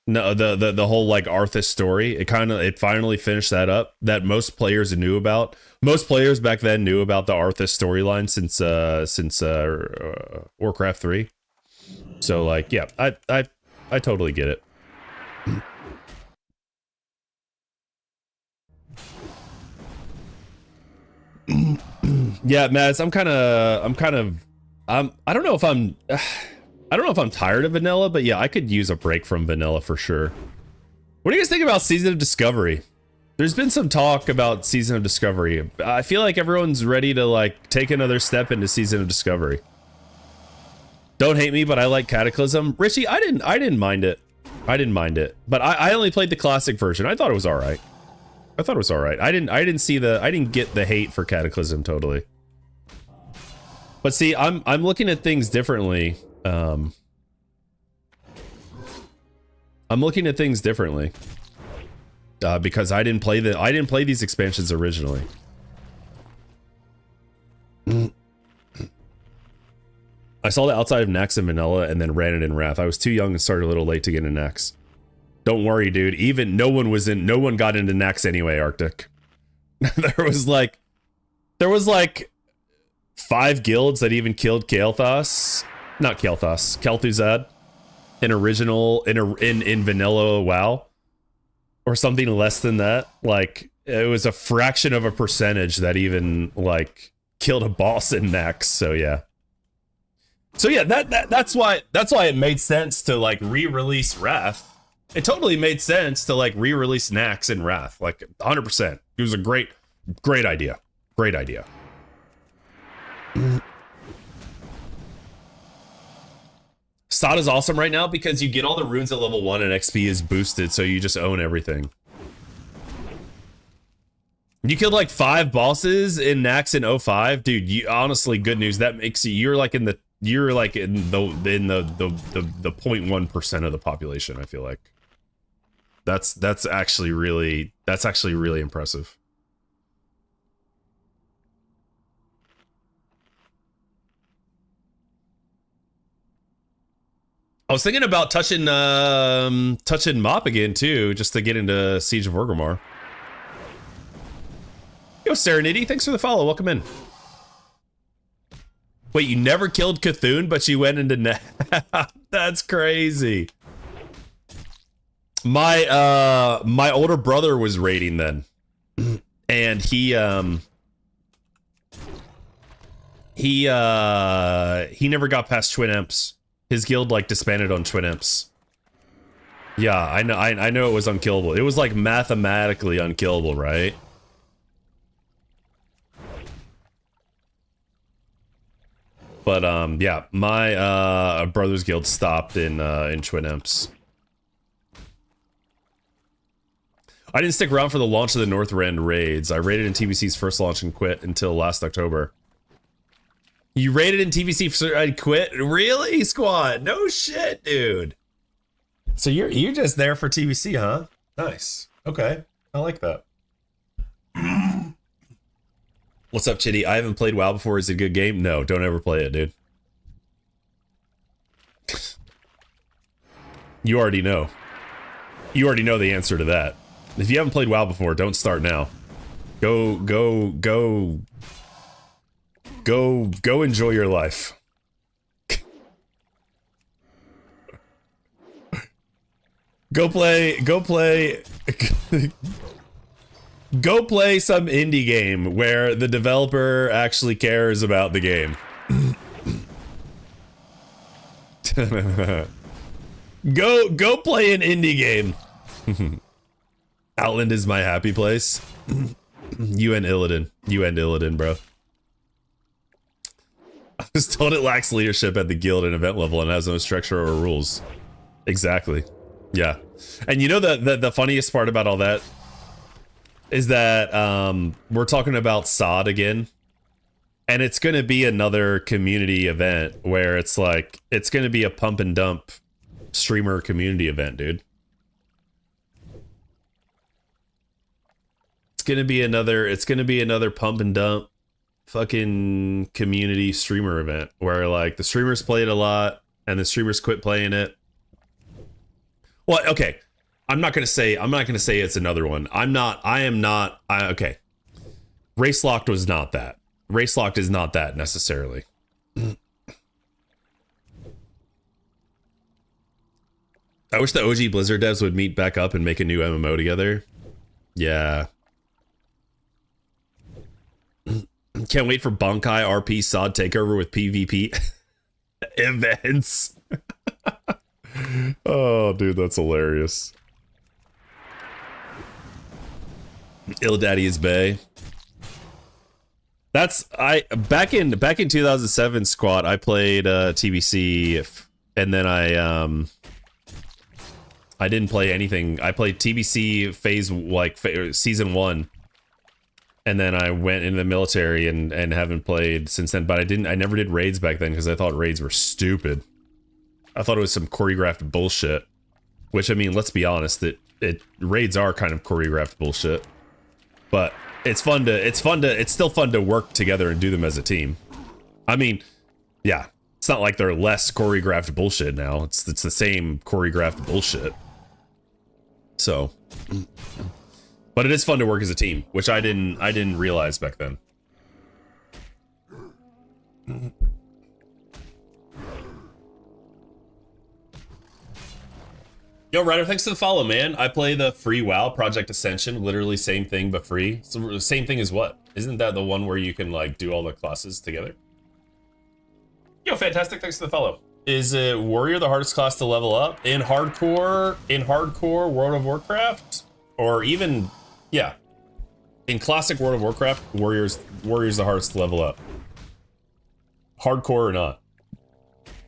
No, the whole like Arthas story. It finally finished that up that most players knew about. Most players back then knew about the Arthas storyline since Warcraft 3. So like, yeah, I totally get it. Yeah, Mads, I don't know if I'm tired of vanilla, but yeah, I could use a break from vanilla for sure. What do you guys think about Season of Discovery? There's been some talk about Season of Discovery. I feel like everyone's ready to like take another step into Season of Discovery. Don't hate me, but I like Cataclysm. Richie, I didn't mind it. But I only played the classic version. I thought it was all right. I didn't get the hate for Cataclysm totally. But see, I'm looking at things differently. I'm looking at things differently. Because I didn't play these expansions originally. I saw the outside of Nax and Vanilla and then ran it in Wrath. I was too young and started a little late to get into Nax. Don't worry, dude. Even no one got into Nax anyway, Arctic. there was like 5 guilds that even killed Kael'thas. Not Kael'thas, Kel'Thuzad. In vanilla WoW. Or something less than that. Like, it was a fraction of a percentage that even like killed a boss in Nax, so yeah. So yeah, that's why it made sense to like re-release Wrath. It totally made sense to like re-release Nax in Wrath, like 100%. It was a great idea. Great idea. SOD is awesome right now because you get all the runes at level 1 and XP is boosted, so you just own everything. You killed like 5 bosses in Nax in 05, dude. You honestly, good news. That makes you you're like in the 0.1% of the population. I feel like that's actually really impressive. I was thinking about touching Mop again too, just to get into Siege of Orgrimmar. Yo, Serenity, thanks for the follow. Welcome in. Wait, you never killed Cthulhu, but you went into That's crazy. My older brother was raiding then, and he never got past Twin Imps. His guild like disbanded on Twin Imps. Yeah, I know it was unkillable. It was like mathematically unkillable, right? But yeah, my brother's guild stopped in Twin Imps. I didn't stick around for the launch of the Northrend raids. I raided in TBC's first launch and quit until last October. You raided in TBC and quit? Really, Squad? No shit, dude. So you're just there for TBC, huh? Nice. Okay, I like that. What's up, Chitty? I haven't played WoW before. Is it a good game? No, don't ever play it, dude. You already know. You already know the answer to that. If you haven't played WoW before, don't start now. Go enjoy your life. Go play some indie game where the developer actually cares about the game. Go play an indie game. Outland is my happy place. You and Illidan, bro. I was told it lacks leadership at the guild and event level and has no structure or rules. Exactly. Yeah. And you know the funniest part about all that is that we're talking about SOD again. And it's going to be another community event where it's like, it's going to be a pump and dump streamer community event, dude. It's going to be another pump and dump fucking community streamer event where like the streamers play it a lot and the streamers quit playing it. Well, okay. I'm not gonna say it's another one. Okay. Race Locked was not that. Race Locked is not that necessarily. I wish the OG Blizzard devs would meet back up and make a new MMO together. Yeah. Can't wait for Bankai RP SOD takeover with PvP events. Oh, dude, that's hilarious. Ill Daddy is Bay. Back in 2007 Squad, I played TBC, and then I didn't play anything. I played TBC season 1. And then I went into the military and haven't played since then. But I never did raids back then because I thought raids were stupid. I thought it was some choreographed bullshit. Which, I mean, let's be honest, raids are kind of choreographed bullshit. But it's still fun to work together and do them as a team. I mean, yeah, it's not like they're less choreographed bullshit now. It's the same choreographed bullshit. So, but it is fun to work as a team, which I didn't realize back then. Yo, Ryder, thanks for the follow, man. I play the free WoW Project Ascension, literally same thing but free. So same thing as what? Isn't that the one where you can like do all the classes together? Yo, fantastic, thanks for the follow. Is it Warrior the hardest class to level up in hardcore World of Warcraft, or even in classic World of Warcraft? Warrior's the hardest to level up. Hardcore or not?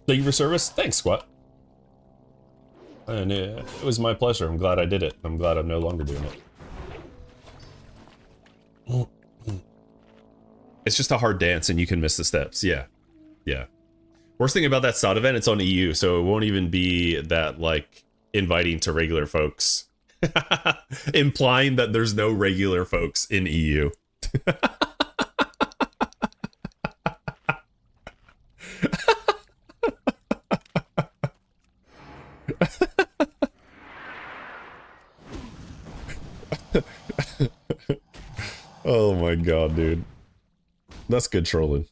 Thank you for service. Thanks, Squat. And it was my pleasure. I'm glad I did it. I'm glad I'm no longer doing it. It's just a hard dance and you can miss the steps. Yeah. Yeah. Worst thing about that SOD event, it's on EU, so it won't even be that, like, inviting to regular folks. Implying that there's no regular folks in EU. Oh my god, dude. That's good trolling.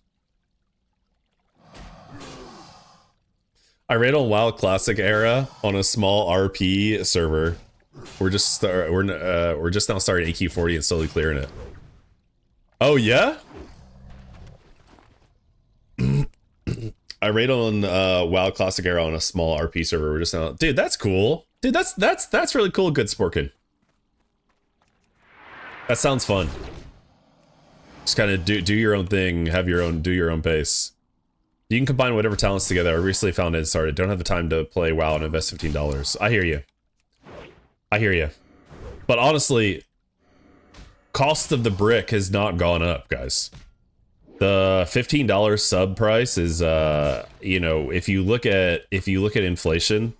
I raid on WoW Classic era on a small RP server. We're just now starting AQ40 and slowly clearing it. Oh yeah? I raid on WoW Classic era on a small RP server. We're just now, dude. That's cool, dude. That's really cool. Good Sporkin. That sounds fun. Just kind of do your own thing, do your own pace. You can combine whatever talents together. I recently found it started. Don't have the time to play WoW and invest $15. I hear you. I hear you. But honestly, cost of the brick has not gone up, guys. The $15 sub price is, you know, if you look at inflation,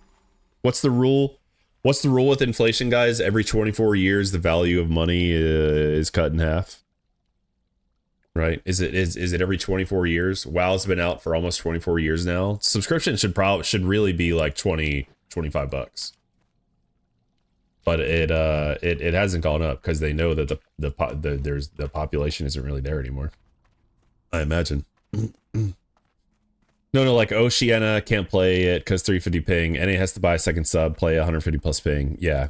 what's the rule? What's the rule with inflation, guys? Every 24 years, the value of money is cut in half. Right? Is it every 24 years? WoW's been out for almost 24 years now. Subscription should really be like 25 bucks. But it hasn't gone up because they know that the population isn't really there anymore. I imagine. No, like Oceania can't play it because 350 ping. NA has to buy a second sub, play 150 plus ping. Yeah.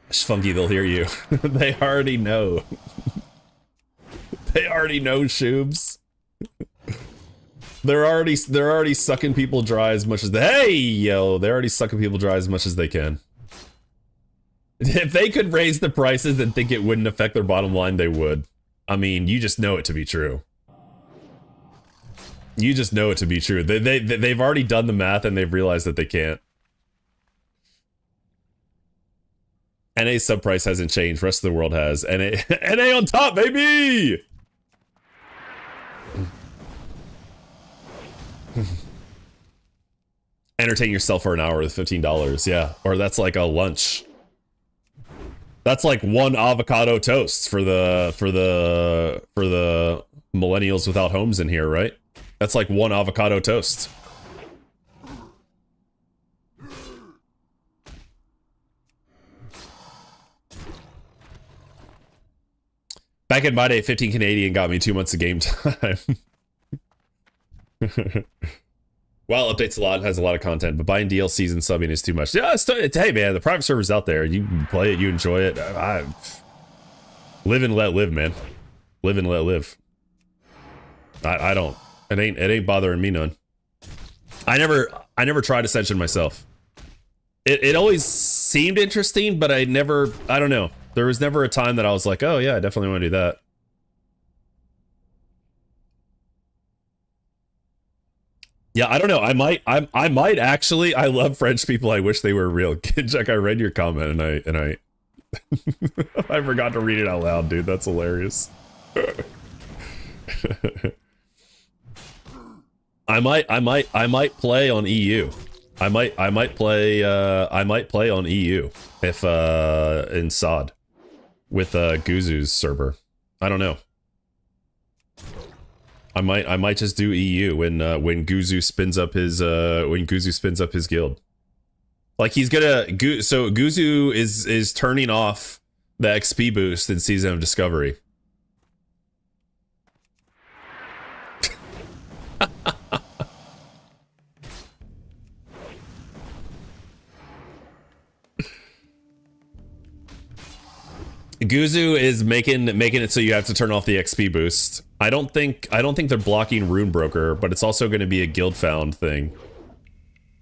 Funky, they'll hear you. They already know. They already know, Shoobs. They're already sucking people dry as much as they're already sucking people dry as much as they can. If they could raise the prices and think it wouldn't affect their bottom line, they would. I mean, you just know it to be true. You just know it to be true. They've already done the math and they've realized that they can't. NA sub price hasn't changed. Rest of the world has. NA on top, baby! Entertain yourself for an hour with $15. Yeah. Or that's like a lunch. That's like one avocado toast for the millennials without homes in here, right? That's like one avocado toast. Back in my day, 15 Canadian got me 2 months of game time. WoW updates a lot, has a lot of content, but buying DLCs and subbing is too much. Yeah, hey man, the private server's out there. You play it, you enjoy it. Live and let live, man. Live and let live. I don't. It ain't bothering me none. I never tried Ascension myself. It always seemed interesting, but I don't know. There was never a time that I was like, oh yeah, I definitely want to do that. Yeah, I don't know. I might actually. I love French people. I wish they were real. Jack, I read your comment and I I forgot to read it out loud, dude. That's hilarious. I might play on EU. I might play on EU if in SOD with Guzu's server. I don't know. I might just do EU when Guzu spins up his guild. Like he's gonna so Guzu is turning off the XP boost in Season of Discovery. Guzu is making it so you have to turn off the XP boost. I don't think they're blocking Rune Broker, but it's also going to be a guild found thing.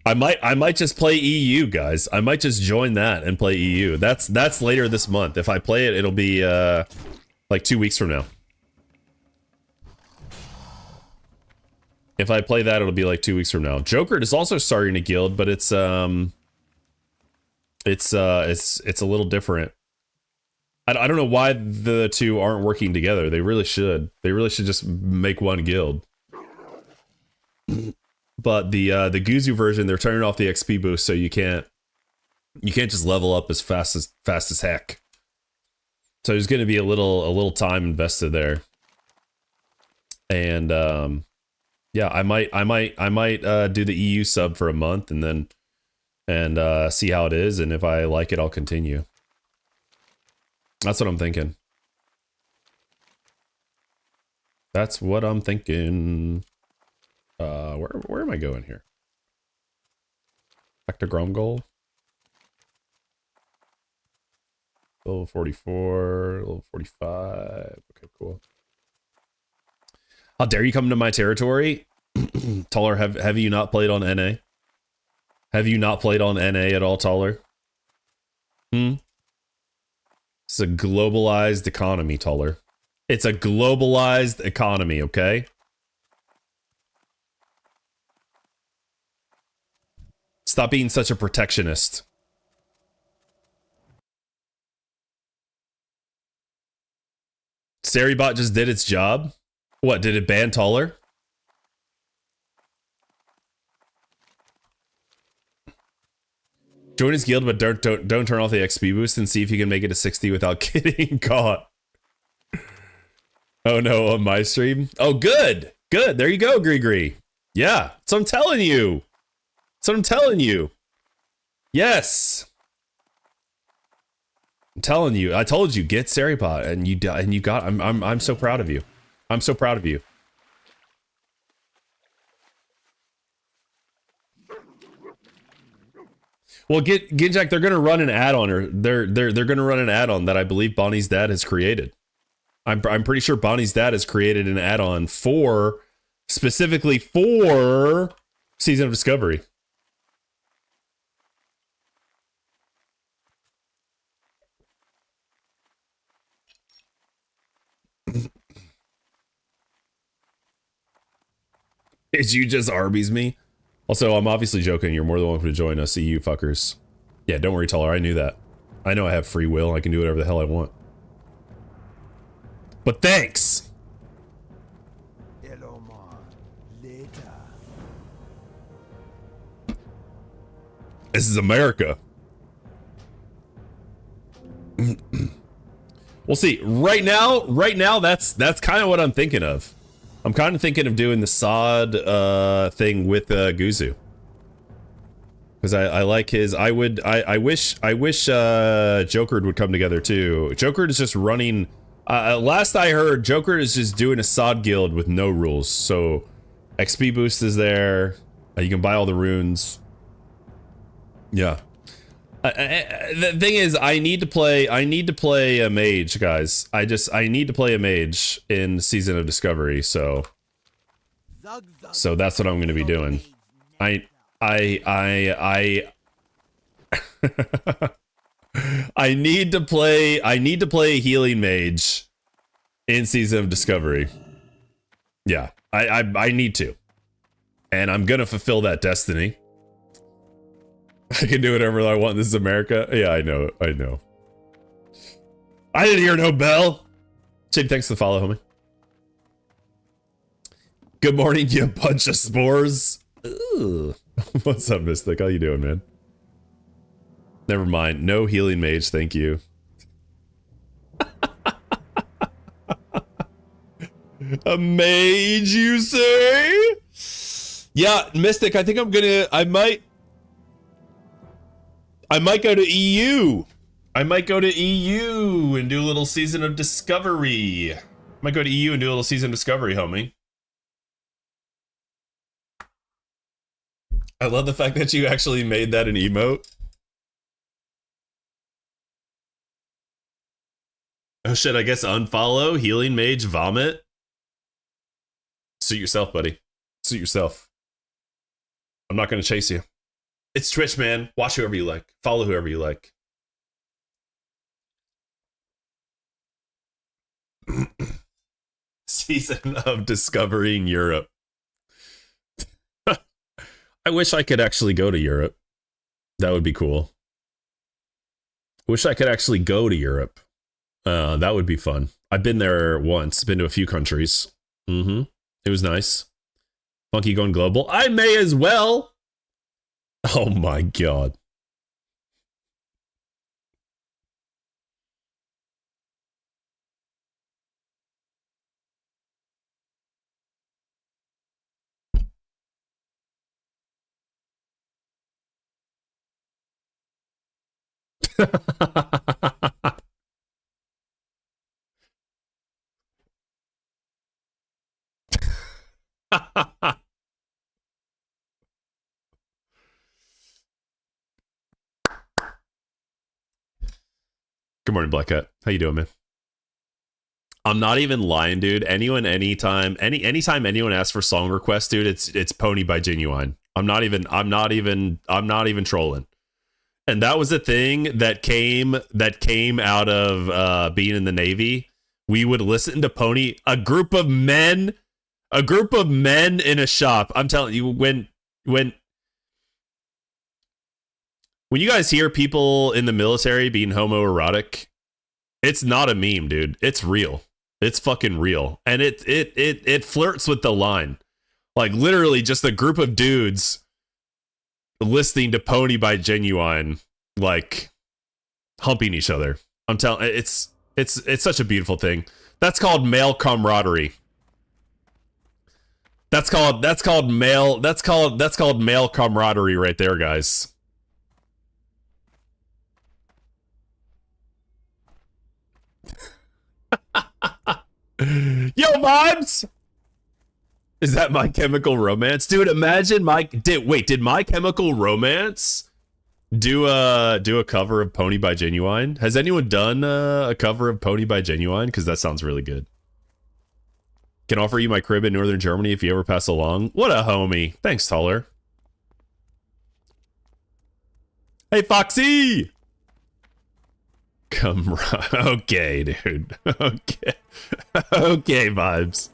I might just play EU, guys. I might just join that and play EU. That's later this month. If I play it, it'll be like 2 weeks from now. If I play that, it'll be like 2 weeks from now. Joker is also starting a guild, but it's a little different. I don't know why the two aren't working together. They really should. They really should just make one guild. But the Guzu version, they're turning off the XP boost, so you can't just level up as fast as heck. So there's going to be a little time invested there. And yeah, I might do the EU sub for a month and then see how it is, and if I like it, I'll continue. That's what I'm thinking. That's what I'm thinking. Where am I going here? Back to Gromgol. Level 44, level 45. Okay, cool. How dare you come to my territory? Taller, have you not played on NA? Have you not played on NA at all, Taller? It's a globalized economy, Taller. It's a globalized economy, okay? Stop being such a protectionist. Seribot just did its job. What, did it ban Taller? Join his guild, but don't turn off the XP boost and see if you can make it to 60 without getting caught. Oh no, on my stream? Oh, good. Good. There you go, Gree. Yeah, so I'm telling you. So I'm telling you. Yes. I'm telling you. I told you, get Seripot, and you got. I'm so proud of you. I'm so proud of you. Well, Ginjak, they're gonna run an add-on, or they're gonna run an add-on that I believe Bonnie's dad has created. I'm pretty sure Bonnie's dad has created an add-on specifically for Season of Discovery. Is you just Arby's me? Also, I'm obviously joking. You're more than welcome to join us, you fuckers. Yeah, don't worry, Taller. I knew that. I know I have free will. I can do whatever the hell I want. But thanks! This is America. We'll see. Right now, that's kind of what I'm thinking of. I'm kind of thinking of doing the sod thing with Guzu, because I like his. I wish Joker would come together too. Joker is just running. Last I heard, Joker is just doing a sod guild with no rules. So XP boost is there. You can buy all the runes. Yeah. The thing is, I need to play a mage, guys. I need to play a mage in Season of Discovery, so that's what I'm going to be doing. I need to play a healing mage in Season of Discovery. Yeah, I need to. And I'm going to fulfill that destiny. I can do whatever I want. This is America. Yeah, I know. I didn't hear no bell. Chip, thanks for the follow, homie. Good morning, you bunch of spores. Ooh. What's up, Mystic? How you doing, man? Never mind. No healing mage, thank you. A mage, you say? Yeah, Mystic, I think I might go to EU. I might go to EU and do a little Season of Discovery. I might go to EU and do a little Season of Discovery, homie. I love the fact that you actually made that an emote. Oh shit, I guess unfollow, healing mage, vomit. Suit yourself, buddy. Suit yourself. I'm not gonna chase you. It's Twitch, man. Watch whoever you like. Follow whoever you like. Season of discovering Europe. I wish I could actually go to Europe. That would be cool. Wish I could actually go to Europe. That would be fun. I've been there once. Been to a few countries. It was nice. Funky going global. I may as well. Oh my god. Good morning, Black Cat. How you doing, man? I'm not even lying, dude. Anytime anyone asks for song requests, dude, it's Pony by Genuine. I'm not even trolling. And that was a thing that came out of being in the Navy. We would listen to Pony, a group of men in a shop. I'm telling you, when you guys hear people in the military being homoerotic, it's not a meme, dude. It's real. It's fucking real. And it flirts with the line. Like literally just a group of dudes listening to Pony by Genuine, like humping each other. I'm telling it's such a beautiful thing. That's called male camaraderie. That's called male camaraderie right there, guys. Yo, vibes! Is that My Chemical Romance? Dude, imagine did My Chemical Romance do a cover of Pony by Genuine? Has anyone done a cover of Pony by Genuine? Because that sounds really good. Can offer you my crib in northern Germany if you ever pass along. What a homie. Thanks, Taller. Hey, Foxy! Come okay, dude. Okay, vibes.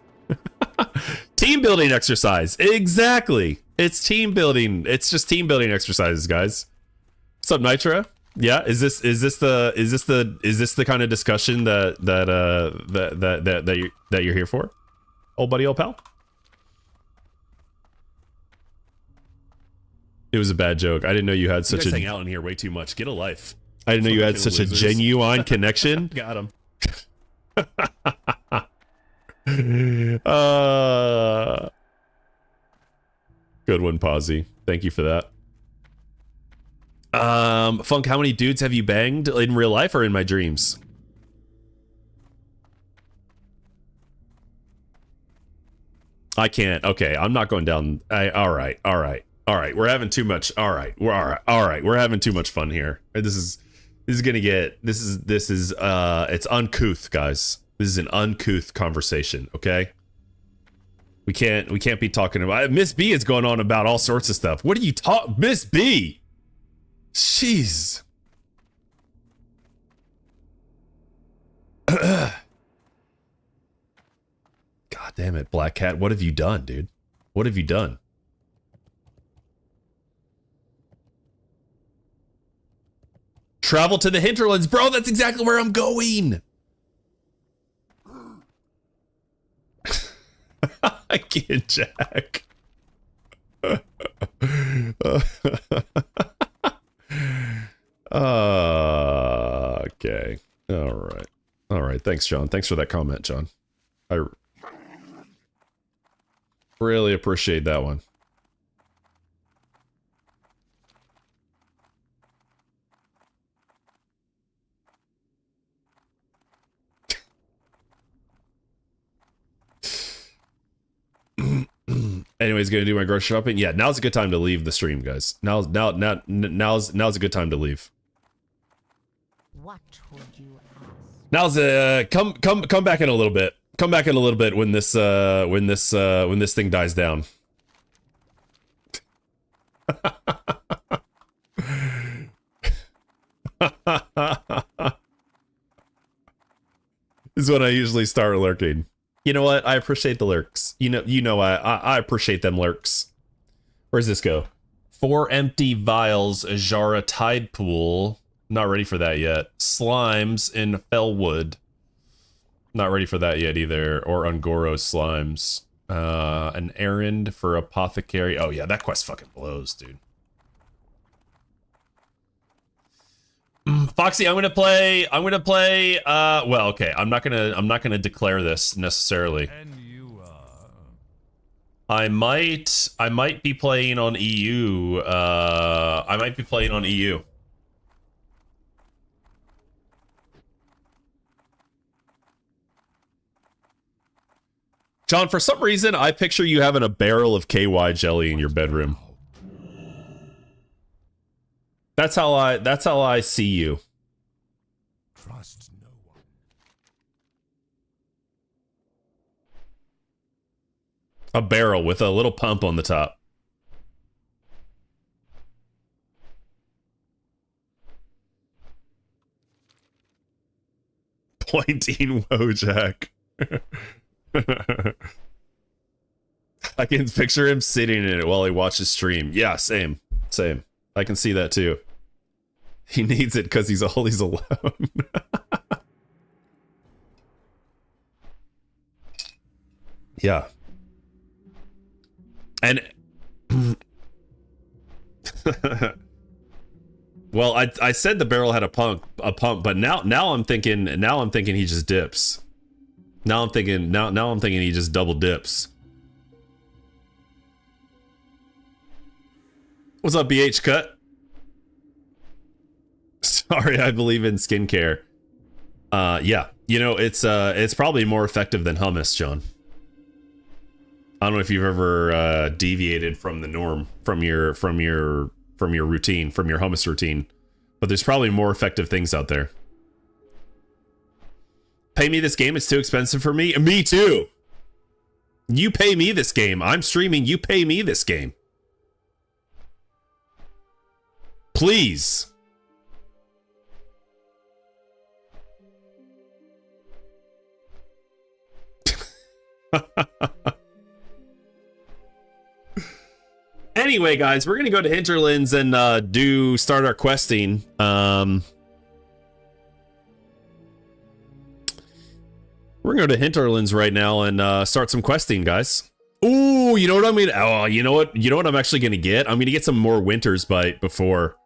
Team building exercise. Exactly. It's team building. It's just team building exercises, guys. What's up, Nitra? Yeah, is this the kind of discussion that you're here for? Old buddy, old pal? It was a bad joke. I didn't know you had such a hang out in here way too much. Get a life. I didn't know you had such a genuine connection. Got him. Good one, Posy. Thank you for that. Funk, how many dudes have you banged in real life or in my dreams? I can't. Okay, I'm not going down. All right. We're having too much. All right. We're having too much fun here. This is gonna get. It's uncouth, guys. This is an uncouth conversation. Okay. We can't be talking about. Miss B is going on about all sorts of stuff. What are you talking, Miss B? Jeez. God damn it, Black Cat. What have you done, dude? What have you done? Travel to the hinterlands, bro. That's exactly where I'm going. I can't, Jack. Okay. All right. Thanks, John. Thanks for that comment, John. I really appreciate that one. Anyways, gonna do my grocery shopping. Yeah, now's a good time to leave the stream, guys. Now's a good time to leave. What would you ask? Now's come back in a little bit. Come back in a little bit when this thing dies down. This is when I usually start lurking. You know what? I appreciate the lurks. You know I appreciate them lurks. Where's this go? 4 empty vials, Ajara Tide Pool. Not ready for that yet. Slimes in Fellwood. Not ready for that yet either. Or Ungoro Slimes. An errand for Apothecary. Oh yeah, that quest fucking blows, dude. Foxy, I'm gonna play well, okay, I'm not gonna declare this necessarily. I might be playing on EU. I might be playing on EU. John, for some reason, I picture you having a barrel of KY jelly in your bedroom. That's how I see you. Trust no one. A barrel with a little pump on the top. Pointing Wojak. I can picture him sitting in it while he watches stream. Yeah, same. I can see that too. He needs it because he's always alone. Yeah. And well, I said the barrel had a pump, but now I'm thinking he just dips. Now I'm thinking he just double dips. What's up, BH Cut? Sorry, I believe in skincare. Yeah, you know, it's probably more effective than hummus, John. I don't know if you've ever deviated from the norm, from your routine, from your hummus routine, but there's probably more effective things out there. Pay me this game, it's too expensive for me. Me too. You pay me this game. I'm streaming, you pay me this game. Please. Anyway, guys, we're gonna go to Hinterlands and start our questing. We're gonna go to Hinterlands right now and start some questing, guys. Ooh, you know what I mean? Oh, you know what I'm actually gonna get? I'm gonna get some more Winter's Bite before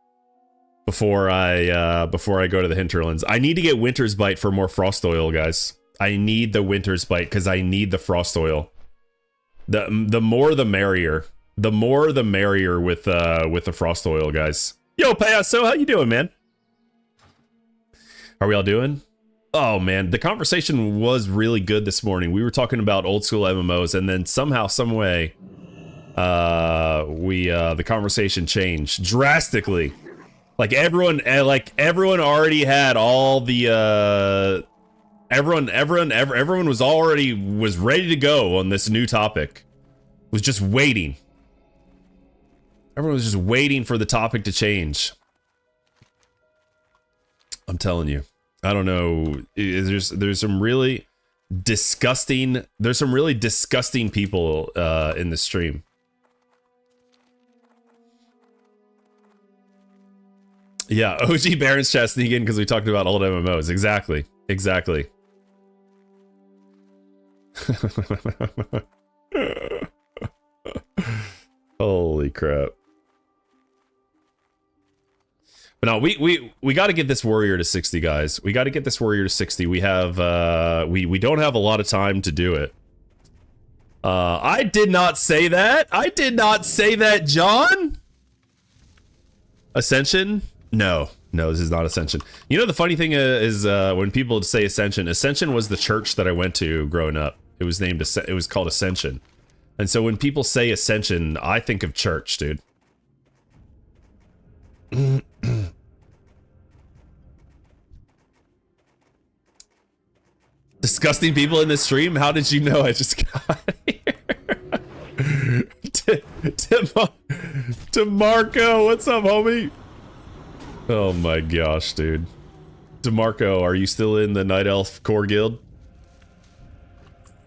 I go to the Hinterlands. I need to get Winter's Bite for more Frost Oil, guys. I need the Winter's Bite because I need the Frost Oil. The more the merrier. The more the merrier with the Frost Oil, guys. Yo, Payaso, how you doing, man? Are we all doing? Oh man, the conversation was really good this morning. We were talking about old school MMOs, and then somehow, some way, the conversation changed drastically. Like everyone already had all the everyone was ready to go on this new topic. Was just waiting. Everyone was just waiting for the topic to change. I'm telling you. I don't know. There's some really disgusting people in the stream. Yeah, OG Baron's chat sneak in because we talked about old MMOs. Exactly. Holy crap. But no, we got to get this warrior to 60, guys. We got to get this warrior to 60. We have we don't have a lot of time to do it. I did not say that. I did not say that, John. Ascension? No, this is not Ascension. You know, the funny thing is when people say Ascension was the church that I went to growing up. It was called Ascension. And so when people say Ascension, I think of church, dude. Disgusting people in the stream? How did you know I just got here? DeMarco, what's up, homie? Oh my gosh, dude. DeMarco, are you still in the Night Elf Core Guild?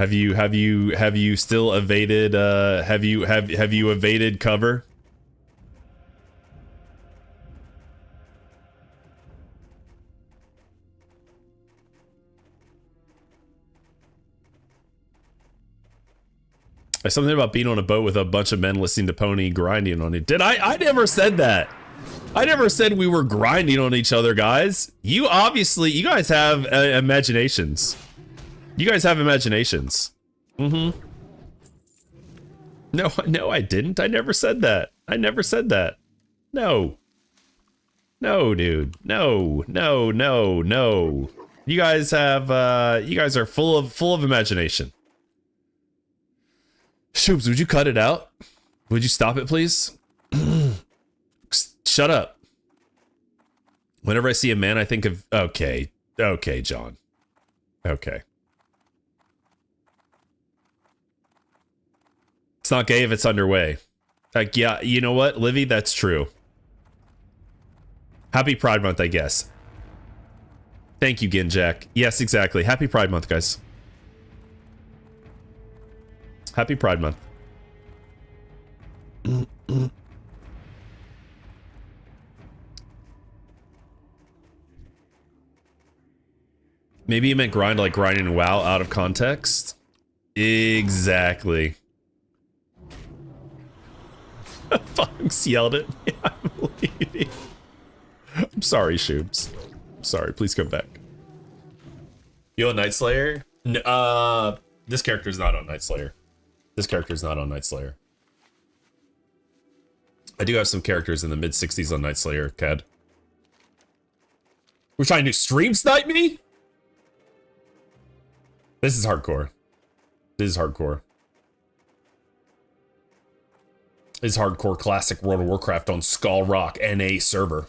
Have you still evaded have you evaded cover? There's something about being on a boat with a bunch of men listening to Pony grinding on it. Did I never said that. I never said we were grinding on each other, guys. You guys have imaginations. You guys have imaginations. Mm-hmm. No, I didn't. I never said that. I never said that. No. No, dude. No. You guys have, you guys are full of imagination. Shoobs, would you cut it out? Would you stop it, please? Shut up. Whenever I see a man, I think of... Okay, John. Okay. It's not gay if it's underway. Like, yeah, you know what, Livy? That's true. Happy Pride Month, I guess. Thank you, Ginjack. Yes, exactly. Happy Pride Month, guys. Happy Pride Month. Maybe you meant grind like grinding WoW out of context? Exactly. Fox yelled at me. I'm leaving. I'm sorry, Shoobs. I'm sorry. Please come back. You on Night Slayer? This character's not on Night Slayer. This character's not on Night Slayer. I do have some characters in the mid-60s on Night Slayer, Cad. We're trying to stream snipe me? This is hardcore. This is hardcore. This is hardcore classic World of Warcraft on Skull Rock NA server.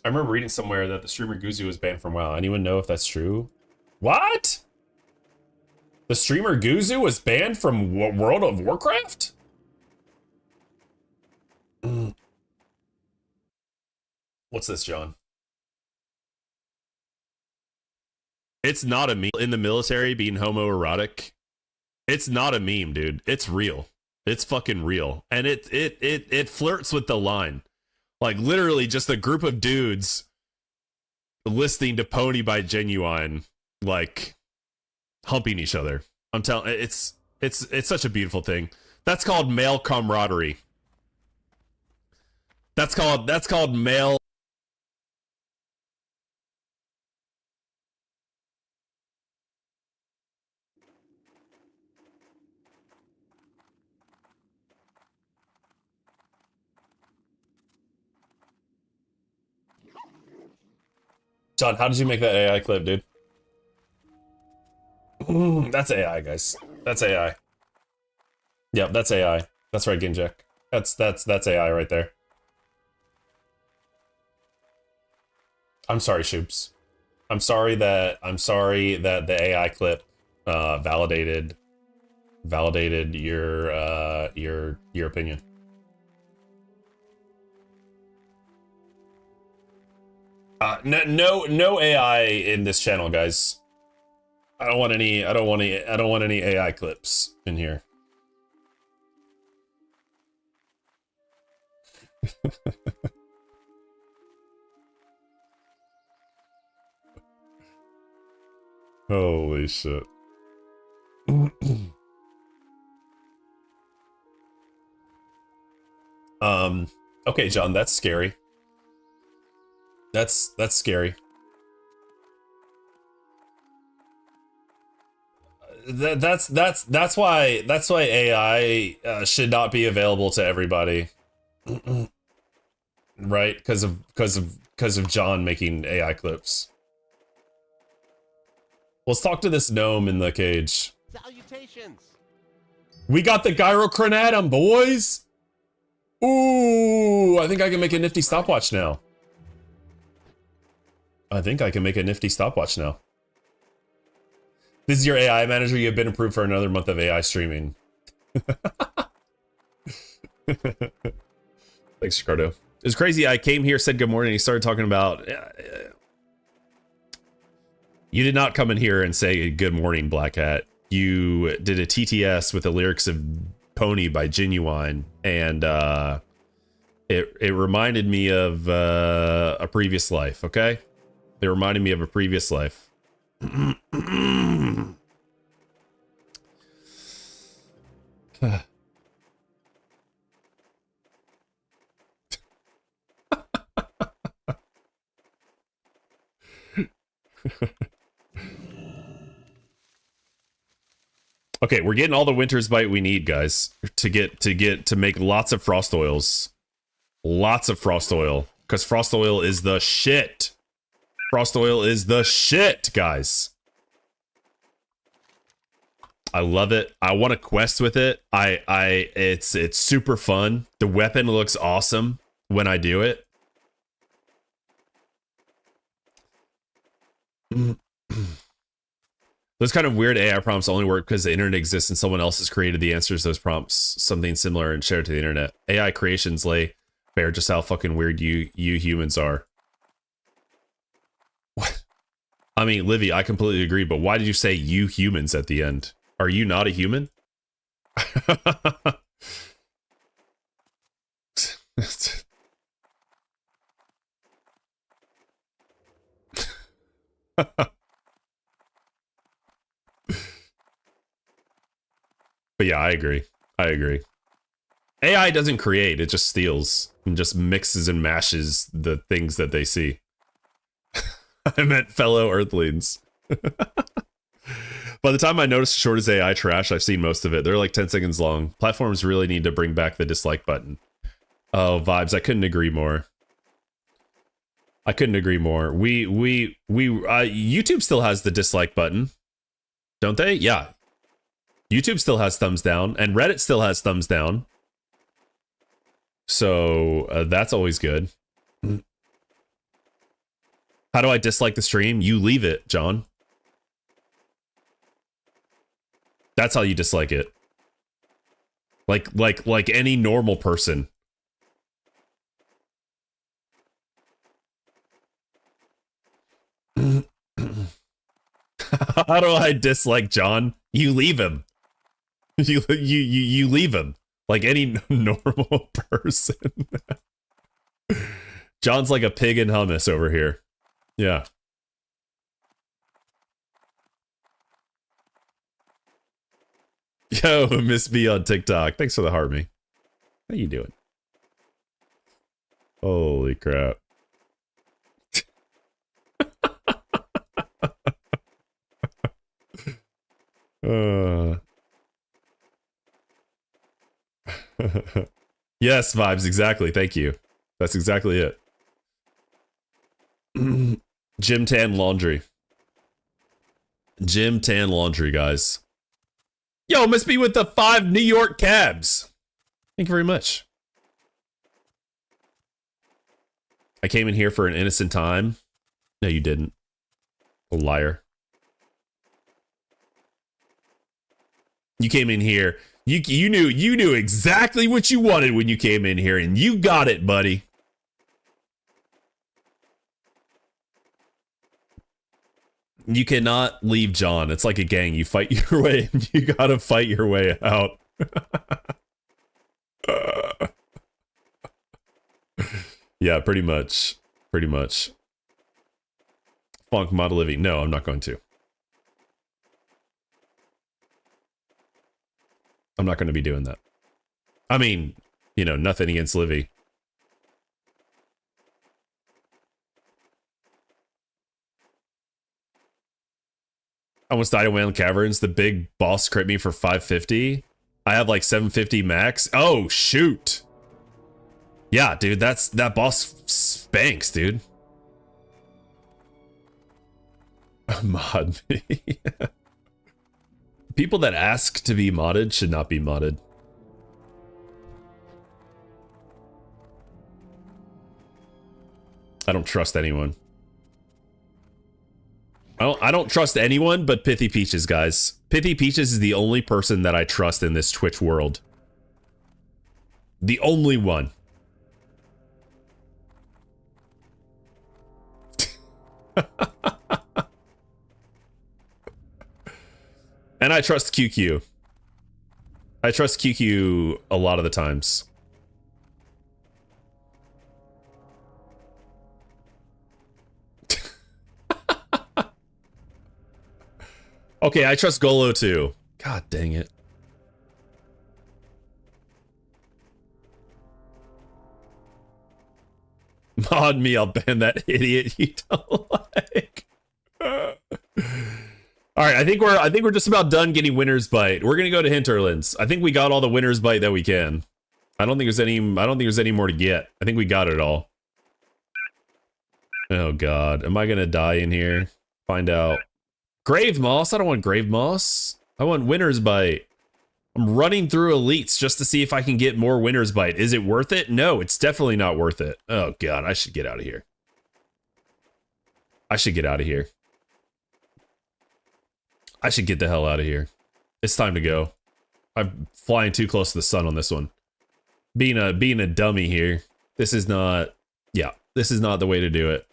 I remember reading somewhere that the streamer Guzu was banned from WoW. Anyone know if that's true? What? The streamer Guzu was banned from World of Warcraft? What's this, John? It's not a meme. In the military, being homoerotic. It's not a meme, dude. It's real. It's fucking real. And it flirts with the line. Like, literally just a group of dudes listening to Pony by Genuine, like, humping each other. I'm telling, it's such a beautiful thing. That's called male camaraderie. That's called male. John, how did you make that AI clip, dude? That's AI, guys. That's AI. Yep, that's AI. That's right, Ginjack. That's AI right there. I'm sorry, Shoobs. I'm sorry that the AI clip validated your opinion. No AI in this channel, guys. I don't want any AI clips in here. Holy shit. Okay, John, that's scary. That's scary. That's why AI should not be available to everybody. Right? Because of John making AI clips. Let's talk to this gnome in the cage. Salutations. We got the gyrochronatum, boys. Ooh, I think I can make a nifty stopwatch now. This is your AI manager. You have been approved for another month of AI streaming. Thanks, Ricardo. It's crazy. I came here, said good morning. He started talking about. You did not come in here and say good morning, Black Hat. You did a TTS with the lyrics of Pony by Genuine, and it reminded me of a previous life. Okay, it reminded me of a previous life. Okay, we're getting all the winter's bite we need, guys, to make lots of frost oils. Lots of frost oil, because frost oil is the shit. Frost oil is the shit, guys. I love it. I want to quest with it. It's super fun. The weapon looks awesome when I do it. Those kind of weird AI prompts only work because the internet exists and someone else has created the answers to those prompts, something similar, and shared to the internet. AI creations lay bare just how fucking weird you humans are. What? I mean, Livy, I completely agree, but why did you say you humans at the end? Are you not a human? But yeah, I agree. AI doesn't create, it just steals and just mixes and mashes the things that they see. I meant fellow Earthlings. By the time I noticed Short's AI trash, I've seen most of it. They're like 10 seconds long. Platforms really need to bring back the dislike button. Oh, vibes. I couldn't agree more. YouTube still has the dislike button. Don't they? Yeah. YouTube still has thumbs down, and Reddit still has thumbs down. So that's always good. How do I dislike the stream? You leave it, John. That's how you dislike it. Like any normal person. How do I dislike John? You leave him. You leave him like any normal person. John's like a pig in hummus over here. Yeah. Yo, Miss B on TikTok. Thanks for the heart, me. How you doing? Holy crap. Yes, vibes, exactly. Thank you. That's exactly it. Gym Tan Laundry. Gym Tan Laundry, guys. Yo, must be with the 5 New York cabs. Thank you very much. I came in here for an innocent time. No, you didn't. A liar. You came in here. You knew exactly what you wanted when you came in here, and you got it, buddy. You cannot leave John. It's like a gang. You fight your way, and you gotta fight your way out. Yeah, pretty much. Pretty much. Funk Mod Livy. No, I'm not going to. I'm not going to be doing that. I mean, you know, nothing against Livy. I almost died in Whalen Caverns. The big boss crit me for 550. I have like 750 max. Oh, shoot. Yeah, dude, that boss spanks, dude. Mod me. People that ask to be modded should not be modded. I don't trust anyone. I don't trust anyone but Pithy Peaches, guys. Pithy Peaches is the only person that I trust in this Twitch world. The only one. And I trust QQ. I trust QQ a lot of the times. Okay, I trust Golo too. God dang it. Mod me, I'll ban that idiot you don't like. All right, I think we're just about done getting winner's bite. We're gonna go to Hinterlands. I think we got all the winner's bite that we can. I don't think there's any more to get. I think we got it all. Oh god, am I gonna die in here? Find out. Grave moss? I don't want grave moss. I want winner's bite. I'm running through elites just to see if I can get more winner's bite. Is it worth it? No, it's definitely not worth it. Oh god, I should get out of here. I should get out of here. I should get the hell out of here. It's time to go. I'm flying too close to the sun on this one. Being a dummy here. This is not, yeah, this is not the way to do it.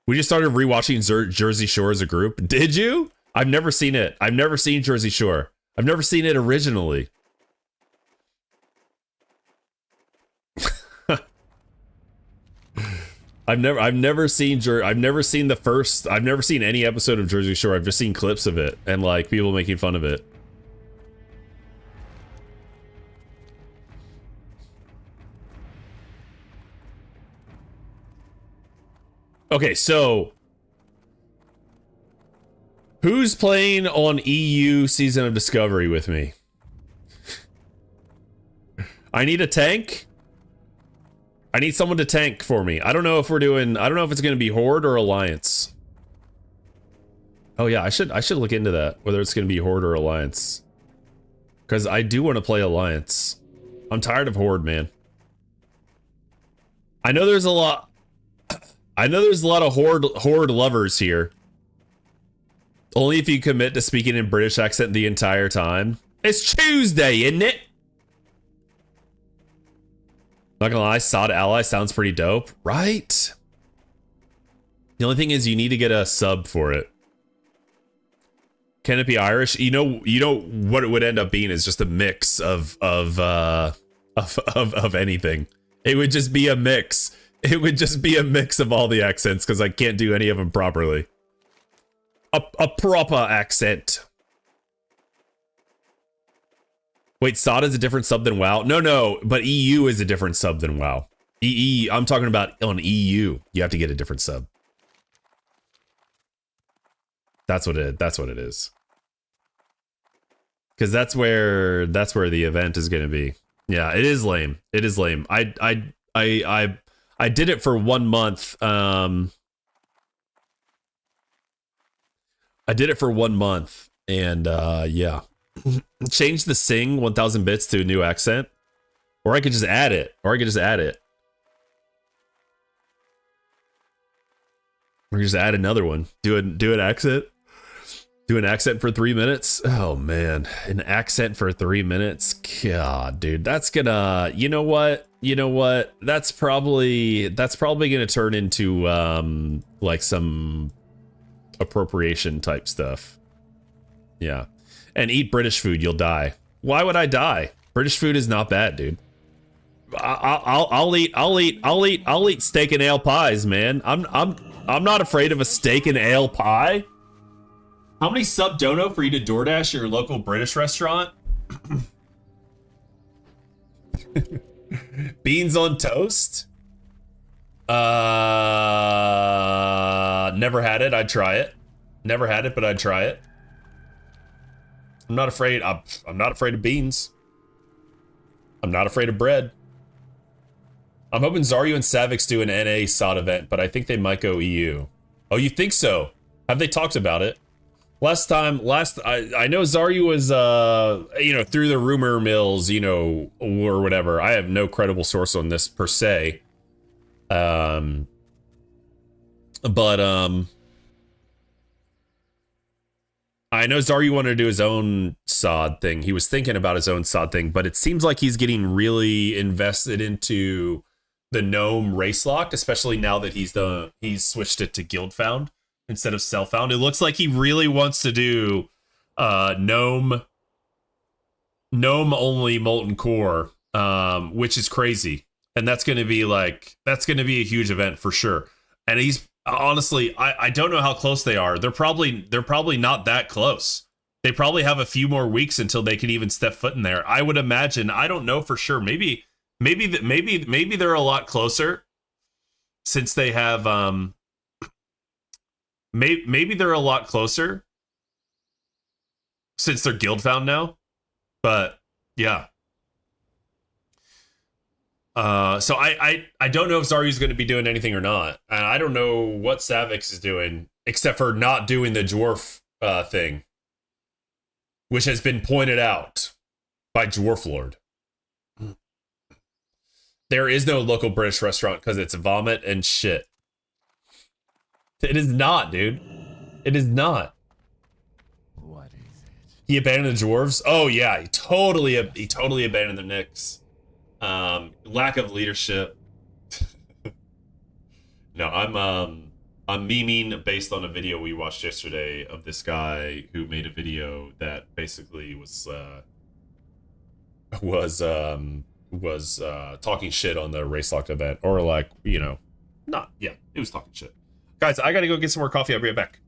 We just started rewatching Jersey Shore as a group. Did you? I've never seen it. I've never seen Jersey Shore. I've never seen it originally. I've never seen any episode of Jersey Shore. I've just seen clips of it and like people making fun of it. Okay, so who's playing on EU Season of Discovery with me? I need a tank. I need someone to tank for me. I don't know if we're doing, I don't know if it's going to be Horde or Alliance. Oh yeah, I should look into that, whether it's going to be Horde or Alliance. Because I do want to play Alliance. I'm tired of Horde, man. I know there's a lot of Horde lovers here. Only if you commit to speaking in British accent the entire time. It's Tuesday, isn't it? Not gonna lie, Sod Ally sounds pretty dope, right? The only thing is you need to get a sub for it. Can it be Irish? You know what it would end up being is just a mix of anything. It would just be a mix. It would just be a mix of all the accents because I can't do any of them properly. A proper accent. Wait, SOD is a different sub than WoW? No, but EU is a different sub than WoW. I'm talking about on EU. You have to get a different sub. That's what it is. Because that's where the event is going to be. Yeah, it is lame. It is lame. I did it for 1 month. I did it for 1 month, and yeah. Change the sing 1000 bits to a new accent, or I could just add it, or just add another one. Do an accent. Do an accent for 3 minutes. Oh man, an accent for 3 minutes. God, dude, that's gonna. You know what? That's probably gonna turn into like some appropriation type stuff. Yeah. And eat British food, you'll die. Why would I die? British food is not bad, dude. I'll eat steak and ale pies, man. I'm not afraid of a steak and ale pie. How many sub dono for you to DoorDash your local British restaurant? Beans on toast? Never had it. I'd try it. Never had it, but I'd try it. I'm not afraid. I'm not afraid of beans. I'm not afraid of bread. I'm hoping Zaryu and Savix do an NA SOD event, but I think they might go EU. Oh, you think so? Have they talked about it? I know Zarya was through the rumor mills, or whatever. I have no credible source on this per se. But I know Zarya wanted to do his own sod thing. He was thinking about his own sod thing, but it seems like he's getting really invested into the gnome race lock, especially now that he's switched it to guild found instead of self found. It looks like he really wants to do gnome only molten core, which is crazy. And that's going to be a huge event for sure. And he's honestly, I don't know how close they are. They're probably not that close. They probably have a few more weeks until they can even step foot in there. I would imagine. I don't know for sure. Maybe they're a lot closer since they have maybe they're a lot closer since they're guild found now. But yeah. So I don't know if Zarya's going to be doing anything or not. And I don't know what Savix is doing except for not doing the dwarf thing, which has been pointed out by Dwarf Lord. There is no local British restaurant because it's vomit and shit. It is not, dude. It is not. What is it? He abandoned the dwarves? Oh yeah, he totally abandoned the Knicks. Lack of leadership. No, I'm memeing based on a video we watched yesterday of this guy who made a video that basically was talking shit on the race locked event, or it was talking shit. Guys, I gotta go get some more coffee. I'll be right back.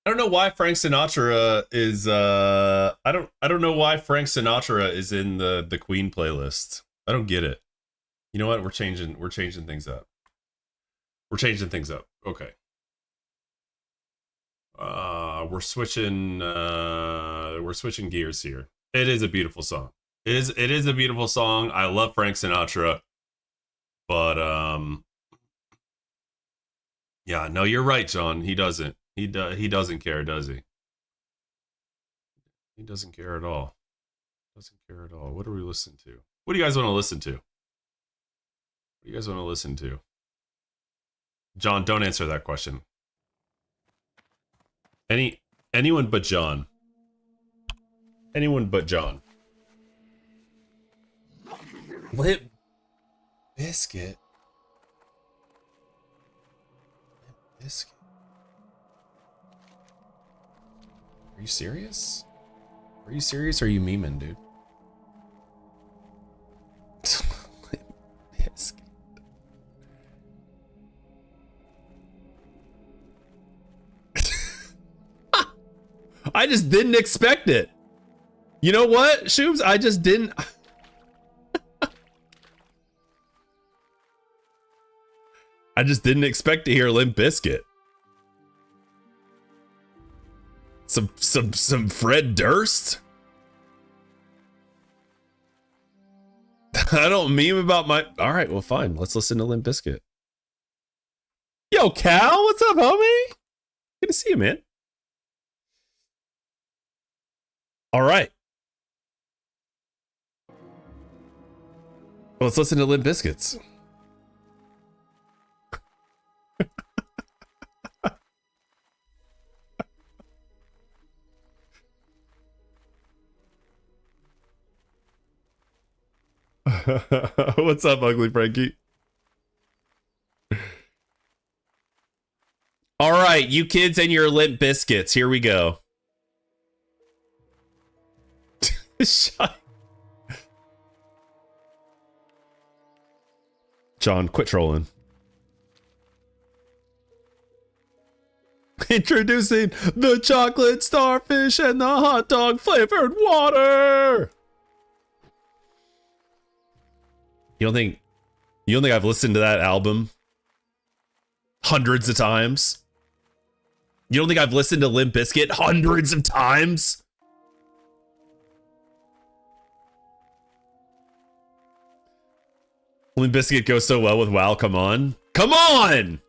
don't know why Frank Sinatra is I don't know why Frank Sinatra is in the Queen playlist. I don't get it. You know what? We're changing things up. We're changing things up. Okay. We're switching gears here. It is a beautiful song. It is a beautiful song. I love Frank Sinatra. But yeah, no, you're right, John. He doesn't. He doesn't care, does he? He doesn't care at all. Doesn't care at all. What do we listen to? What do you guys want to listen to? What do you guys want to listen to? John, don't answer that question. Anyone but John. Anyone but John. Limp Biscuit. Limp Biscuit. Are you serious? Are you serious or are you memeing, dude? Limp Biscuit. I just didn't expect it. You know what, Shoobs? I just didn't. I just didn't expect to hear Limp Bizkit. Some Fred Durst. I don't meme about my. All right, well, fine. Let's listen to Limp Bizkit. Yo, Cal, what's up, homie? Good to see you, man. All right. Let's listen to Limp Bizkits. What's up, Ugly Frankie? All right, you kids and your Limp Bizkits. Here we go. John, quit trolling. Introducing the chocolate starfish and the hot dog flavored water. You don't think I've listened to that album hundreds of times? You don't think I've listened to Limp Bizkit hundreds of times? Limp Bizkit goes so well with WoW, come on. Come on!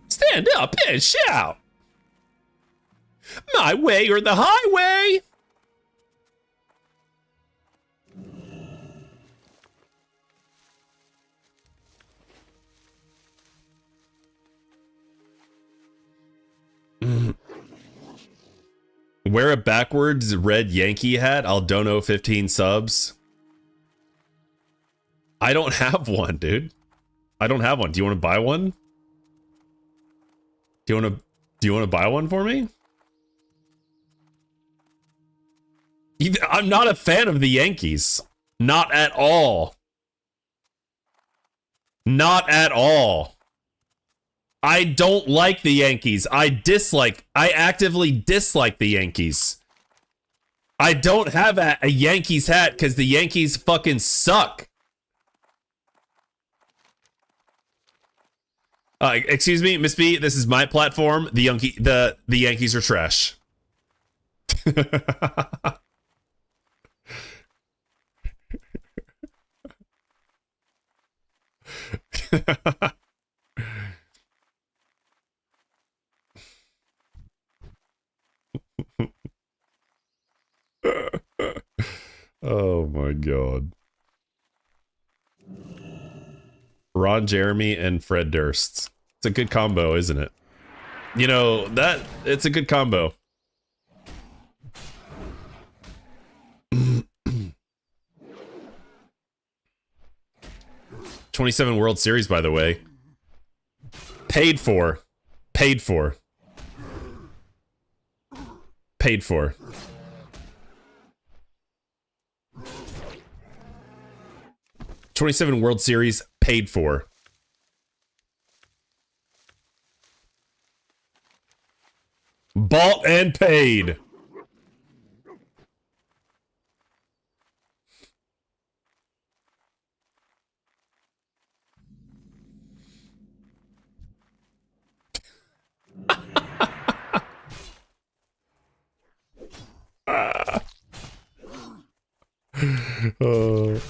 Stand up and shout! My way or the highway! Wear a backwards red Yankee hat. I'll dono 15 subs. I don't have one, dude. I don't have one. Do you want to buy one? Do you want to buy one for me? I'm not a fan of the Yankees. Not at all. Not at all. I don't like the Yankees. I actively dislike the Yankees. I don't have a Yankees hat because the Yankees fucking suck. Excuse me, Miss B, this is my platform. The Yankees are trash. Oh my god. Ron Jeremy and Fred Durst. It's a good combo, isn't it? You know, it's a good combo. '27 World Series, by the way. Paid for. 27 World Series paid for. Bought and paid. Oh.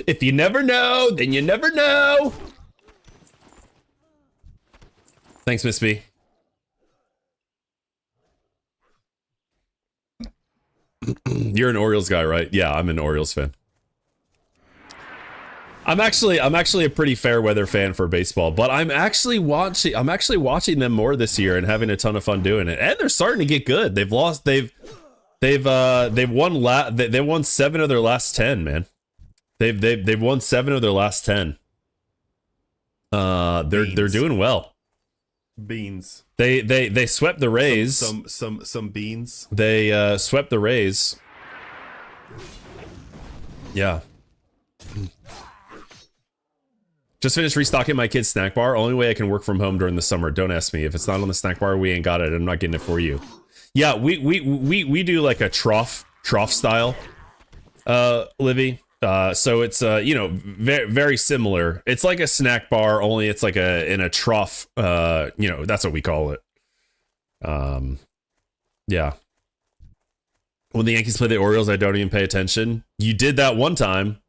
If you never know, then you never know. Thanks, Miss B. You're an Orioles guy, right? Yeah, I'm an Orioles fan. I'm actually a pretty fair weather fan for baseball, but I'm actually watching them more this year and having a ton of fun doing it. And they're starting to get good. They've won 7 of their last 10, man. They've won 7 of their last 10. They're doing well. Beans. They swept the Rays. Some beans. They swept the Rays. Yeah. Just finished restocking my kid's snack bar. Only way I can work from home during the summer. Don't ask me. If it's not on the snack bar, we ain't got it. I'm not getting it for you. Yeah, we do like a trough style, Livy. So it's you know, very similar. It's like a snack bar, only it's like in a trough. You know, that's what we call it. Yeah. When the Yankees play the Orioles, I don't even pay attention. You did that one time.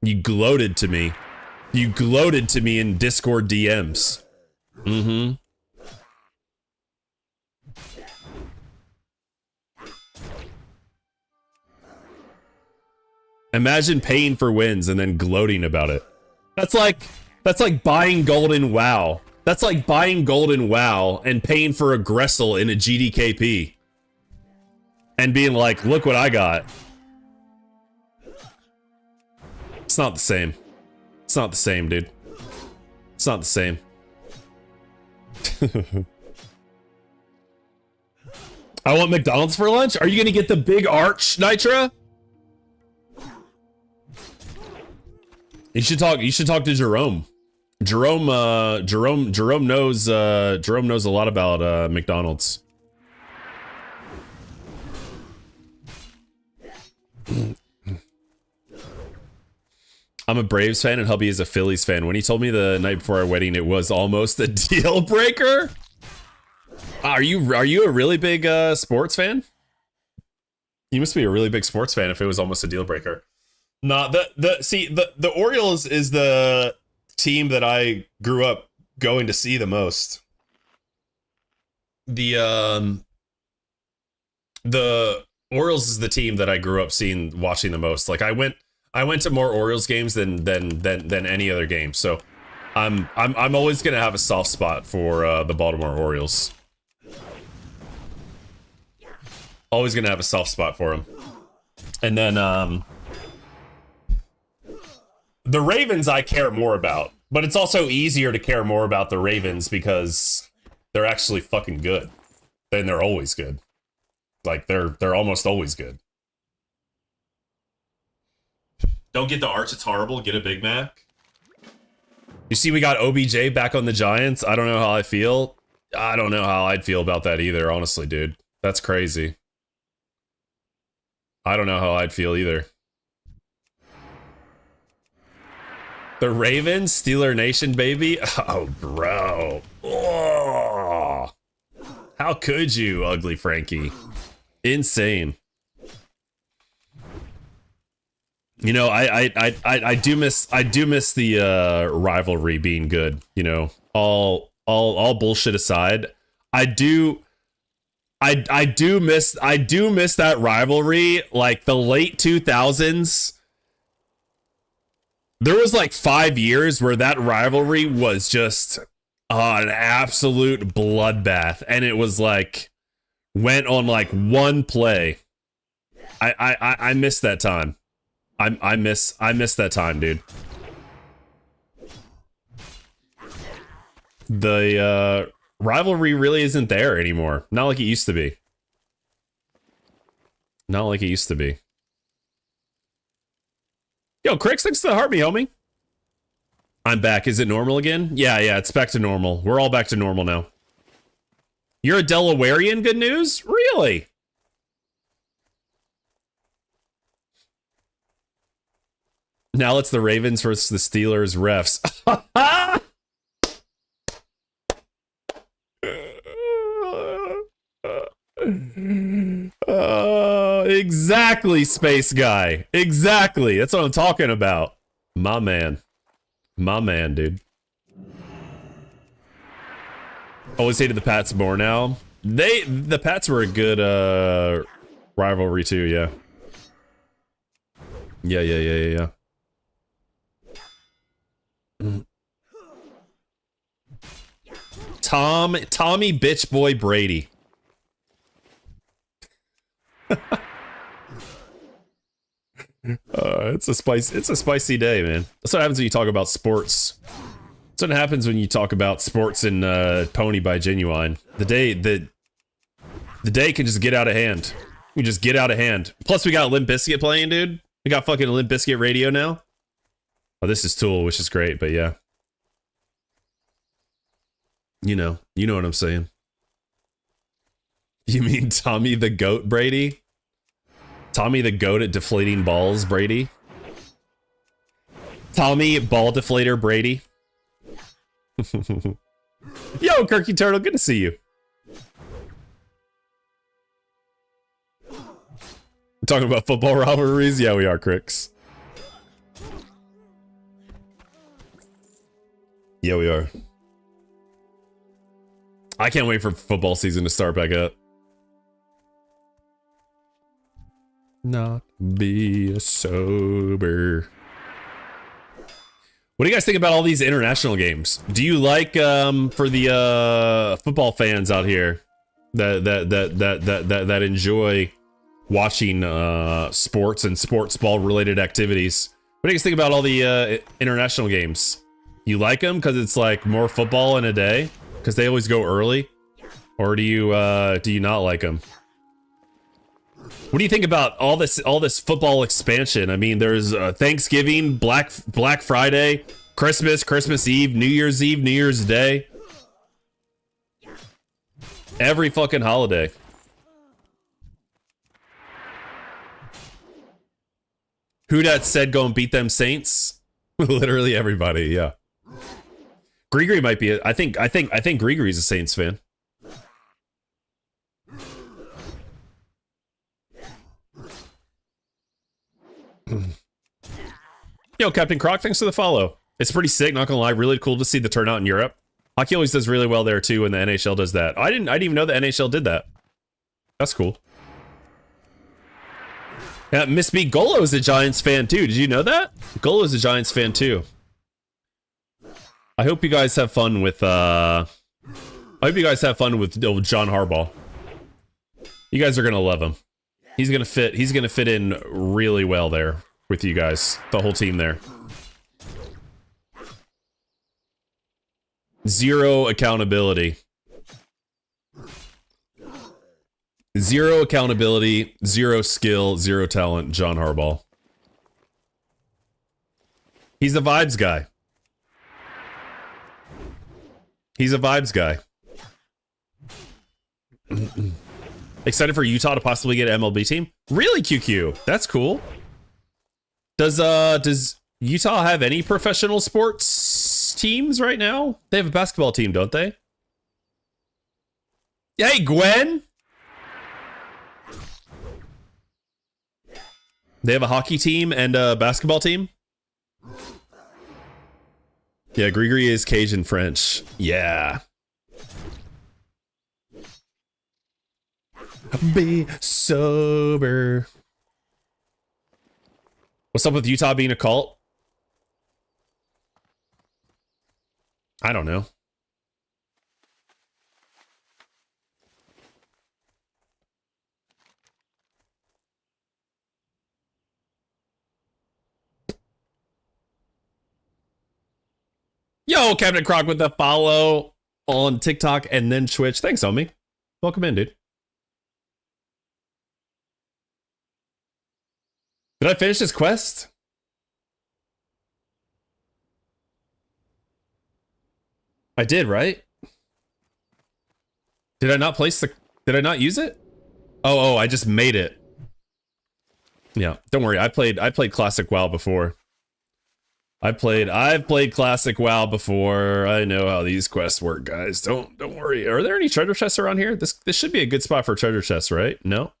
You gloated to me. You gloated to me in Discord DMs. Mm-hmm. Imagine paying for wins and then gloating about it. That's like buying gold in WoW. That's like buying gold in WoW and paying for a Gressel in a GDKP. And being like, look what I got. It's not the same. It's not the same, dude. It's not the same. I want McDonald's for lunch? Are you gonna get the big arch, Nitra? You should talk to Jerome. Jerome knows a lot about McDonald's. I'm a Braves fan and hubby is a Phillies fan. When he told me the night before our wedding it was almost a deal breaker. Are you a really big sports fan? You must be a really big sports fan if it was almost a deal breaker. No, the Orioles is the team that I grew up going to see the most. The Orioles is the team that I grew up watching the most. Like I went to more Orioles games than any other game. So I'm always gonna have a soft spot for the Baltimore Orioles. Always gonna have a soft spot for them. And then the Ravens I care more about, but it's also easier to care more about the Ravens because they're actually fucking good. And they're always good. Like they're almost always good. Don't get the arch, it's horrible. Get a Big Mac. You see we got OBJ back on the Giants. I don't know how I feel. I don't know how I'd feel about that either, honestly, dude. That's crazy. I don't know how I'd feel either. The Ravens, Steeler Nation, baby. Oh, bro. Oh. How could you, ugly Frankie? Insane. You know, I do miss the rivalry being good. You know, all bullshit aside, I do miss that rivalry. Like the late 2000s, there was like 5 years where that rivalry was just an absolute bloodbath, and it was like went on like one play. I miss that time. I miss that time, dude. The rivalry really isn't there anymore. Not like it used to be. Not like it used to be. Yo, Crix, thanks to the heart me, homie. I'm back. Is it normal again? Yeah, it's back to normal. We're all back to normal now. You're a Delawarean, good news? Really? Now it's the Ravens versus the Steelers refs. Exactly, space guy. Exactly. That's what I'm talking about. My man. My man, dude. Always hated the Pats more now. The Pats were a good rivalry too, yeah. Yeah. Tommy bitch boy Brady. It's a spicy day, man. That's what happens when you talk about sports. That's what happens when you talk about sports and Pony by Genuine. The day can just get out of hand. We just get out of hand. Plus we got Limp Bizkit playing, dude. We got fucking Limp Bizkit radio now. Oh, this is Tool, which is great, but yeah. You know what I'm saying. You mean Tommy the Goat Brady? Tommy the Goat at deflating balls Brady? Tommy Ball Deflator Brady? Yo, Kirky Turtle, good to see you. We're talking about football rivalries? Yeah, we are, Crix. Yeah, we are. I can't wait for football season to start back up. Not be sober. What do you guys think about all these international games? Do you like for the football fans out here that enjoy watching sports and sports ball related activities? What do you guys think about all the international games? You like them because it's like more football in a day because they always go early, or do you not like them? What do you think about all this football expansion? I mean, there's Thanksgiving, Black Friday, Christmas Eve, New Year's Day. Every fucking holiday. Who that said go and beat them Saints? Literally everybody, yeah. Grigri might be I think Grigri's a Saints fan. Yo, Captain Croc, thanks for the follow. It's pretty sick, not gonna lie. Really cool to see the turnout in Europe. Hockey always does really well there too, and the NHL does that. I didn't even know the NHL did that. That's cool. Yeah, Miss B Golo's a Giants fan too. Did you know that? Golo's a Giants fan too. I hope you guys have fun with John Harbaugh. You guys are gonna love him. He's gonna fit in really well there with you guys, the whole team there. Zero accountability. Zero accountability, zero skill, zero talent, John Harbaugh. He's a vibes guy. He's a vibes guy. Excited for Utah to possibly get an MLB team? Really, QQ? That's cool. Does Utah have any professional sports teams right now? They have a basketball team, don't they? Hey, Gwen! They have a hockey team and a basketball team? Yeah, Grigri is Cajun French. Yeah. Be sober. What's up with Utah being a cult? I don't know. Yo, Captain Croc with the follow on TikTok and then Twitch. Thanks, homie. Welcome in, dude. Did I finish this quest? I did, right? Did I not place the... Did I not use it? Oh, I just made it. Yeah, don't worry. I played Classic WoW before. I've played Classic WoW before. I know how these quests work, guys. Don't worry. Are there any treasure chests around here? This should be a good spot for treasure chests, right? No?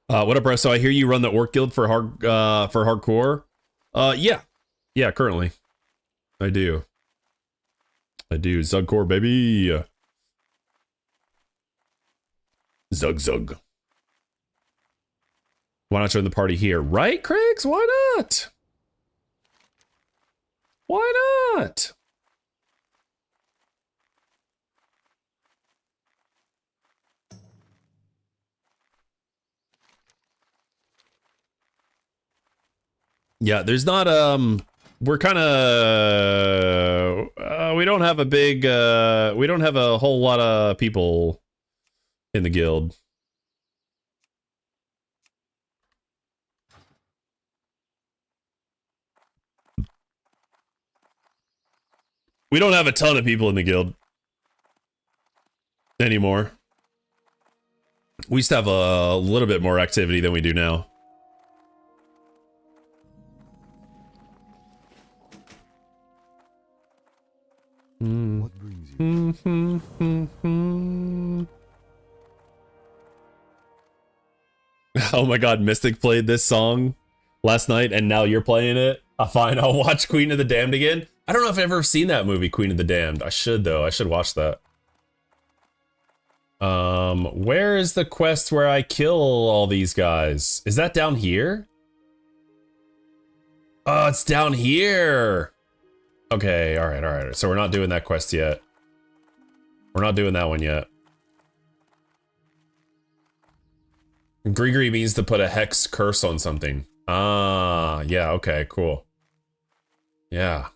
What up, bro? So I hear you run the Orc Guild for hardcore. Yeah, currently. I do. ZUGCORE, baby. Zug. Why not join the party here? Right, Craigs? Why not? Why not? Yeah, there's not, we're kind of, we don't have a big, we don't have a whole lot of people in the guild. We don't have a ton of people in the guild anymore. We used to have a little bit more activity than we do now. What brings you? Oh my god, Mystic played this song last night and now you're playing it? Fine, I'll watch Queen of the Damned again. I don't know if I've ever seen that movie, Queen of the Damned. I should though, I should watch that. Where is the quest where I kill all these guys? Is that down here? Oh, it's down here. Okay, alright. So we're not doing that quest yet. We're not doing that one yet. Gree means to put a hex curse on something. Ah, yeah, okay, cool. Yeah.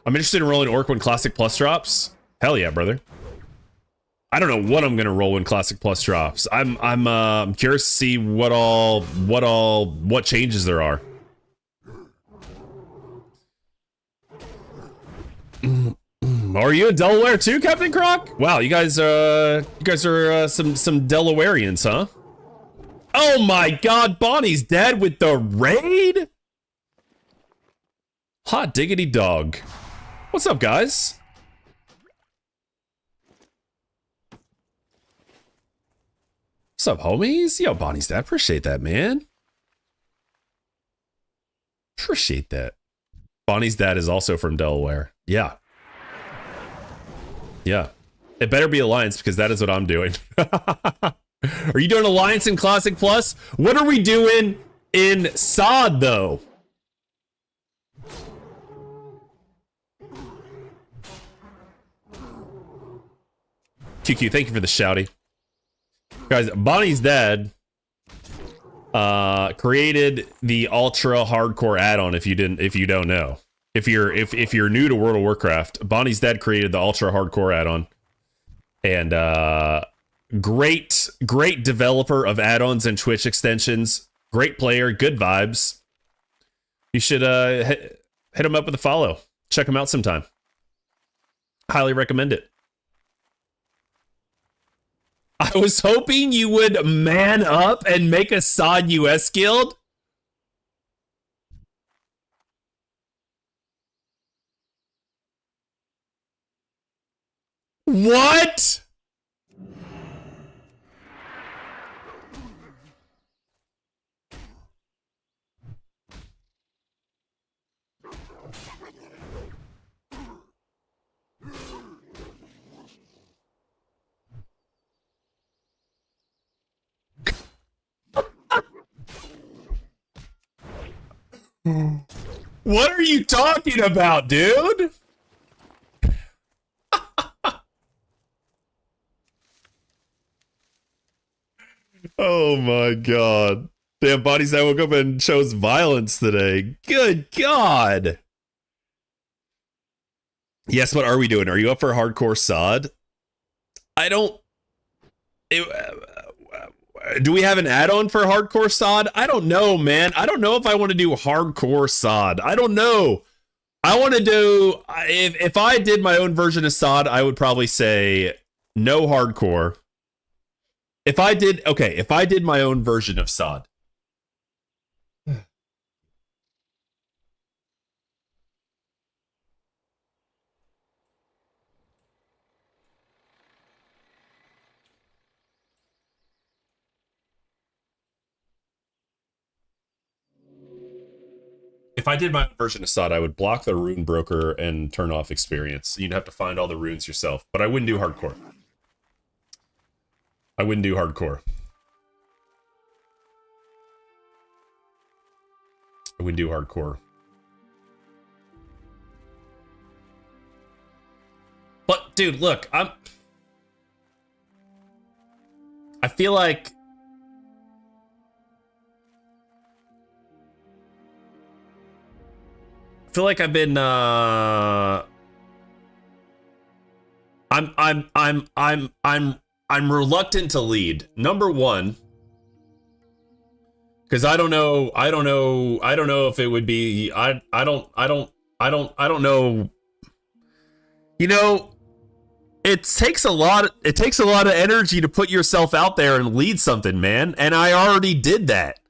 I'm interested in rolling Orc when Classic Plus drops. Hell yeah, brother. I don't know what I'm gonna roll when Classic Plus drops. I'm curious to see what changes there are. Are you in Delaware too, Captain Croc? Wow, you guys are some Delawareans, huh? Oh my God, Bonnie's dead with the raid. Hot diggity dog. What's up, guys? What's up, homies? Yo, Bonnie's dad. Appreciate that, man. Appreciate that. Bonnie's dad is also from Delaware. Yeah. Yeah. It better be Alliance because that is what I'm doing. Are you doing Alliance in Classic Plus? What are we doing in SOD, though? QQ, thank you for the shouty. Guys, Bonnie's dad created the ultra hardcore add-on if you don't know. If you're new to World of Warcraft, Bonnie's dad created the ultra hardcore add-on. And great developer of add-ons and Twitch extensions. Great player, good vibes. You should hit him up with a follow. Check him out sometime. Highly recommend it. I was hoping you would man up and make a SOD US guild. What? What are you talking about, dude? Oh my God. Damn, Bonnie's I woke up and chose violence today. Good God. Yes, what are we doing? Are you up for hardcore SOD? I don't... do we have an add-on for hardcore SOD? I don't know, man. I don't know if I want to do hardcore SOD. I don't know. I want to do, if I did my own version of SOD, I would probably say no hardcore. If I did my own version of SOD. If I did my own version of SOD, I would block the rune broker and turn off experience. You'd have to find all the runes yourself, but I wouldn't do hardcore. I wouldn't do hardcore. I wouldn't do hardcore. But dude, look, I feel like I've been I'm reluctant to lead. Number one, because I don't know if it would be I don't know. You know, it takes a lot of energy to put yourself out there and lead something, man. And I already did that.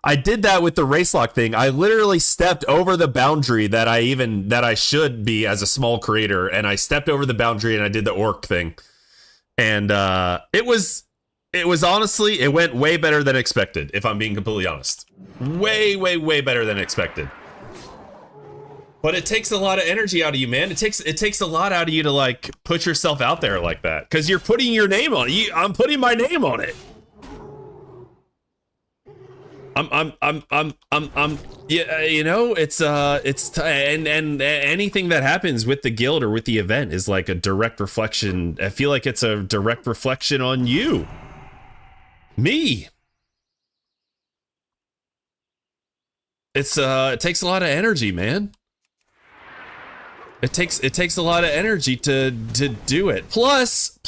I did that with the race lock thing. I literally stepped over the boundary that I should be as a small creator, and I stepped over the boundary and I did the orc thing. And it was honestly, it went way better than expected, if I'm being completely honest. Way better than expected. But it takes a lot of energy out of you, man. It takes a lot out of you to like put yourself out there like that, because you're putting your name on it. I'm putting my name on it. Yeah, you know, and anything that happens with the guild or with the event is like a direct reflection. I feel like it's a direct reflection on you. Me. It takes a lot of energy, man. It takes a lot of energy to do it. Plus,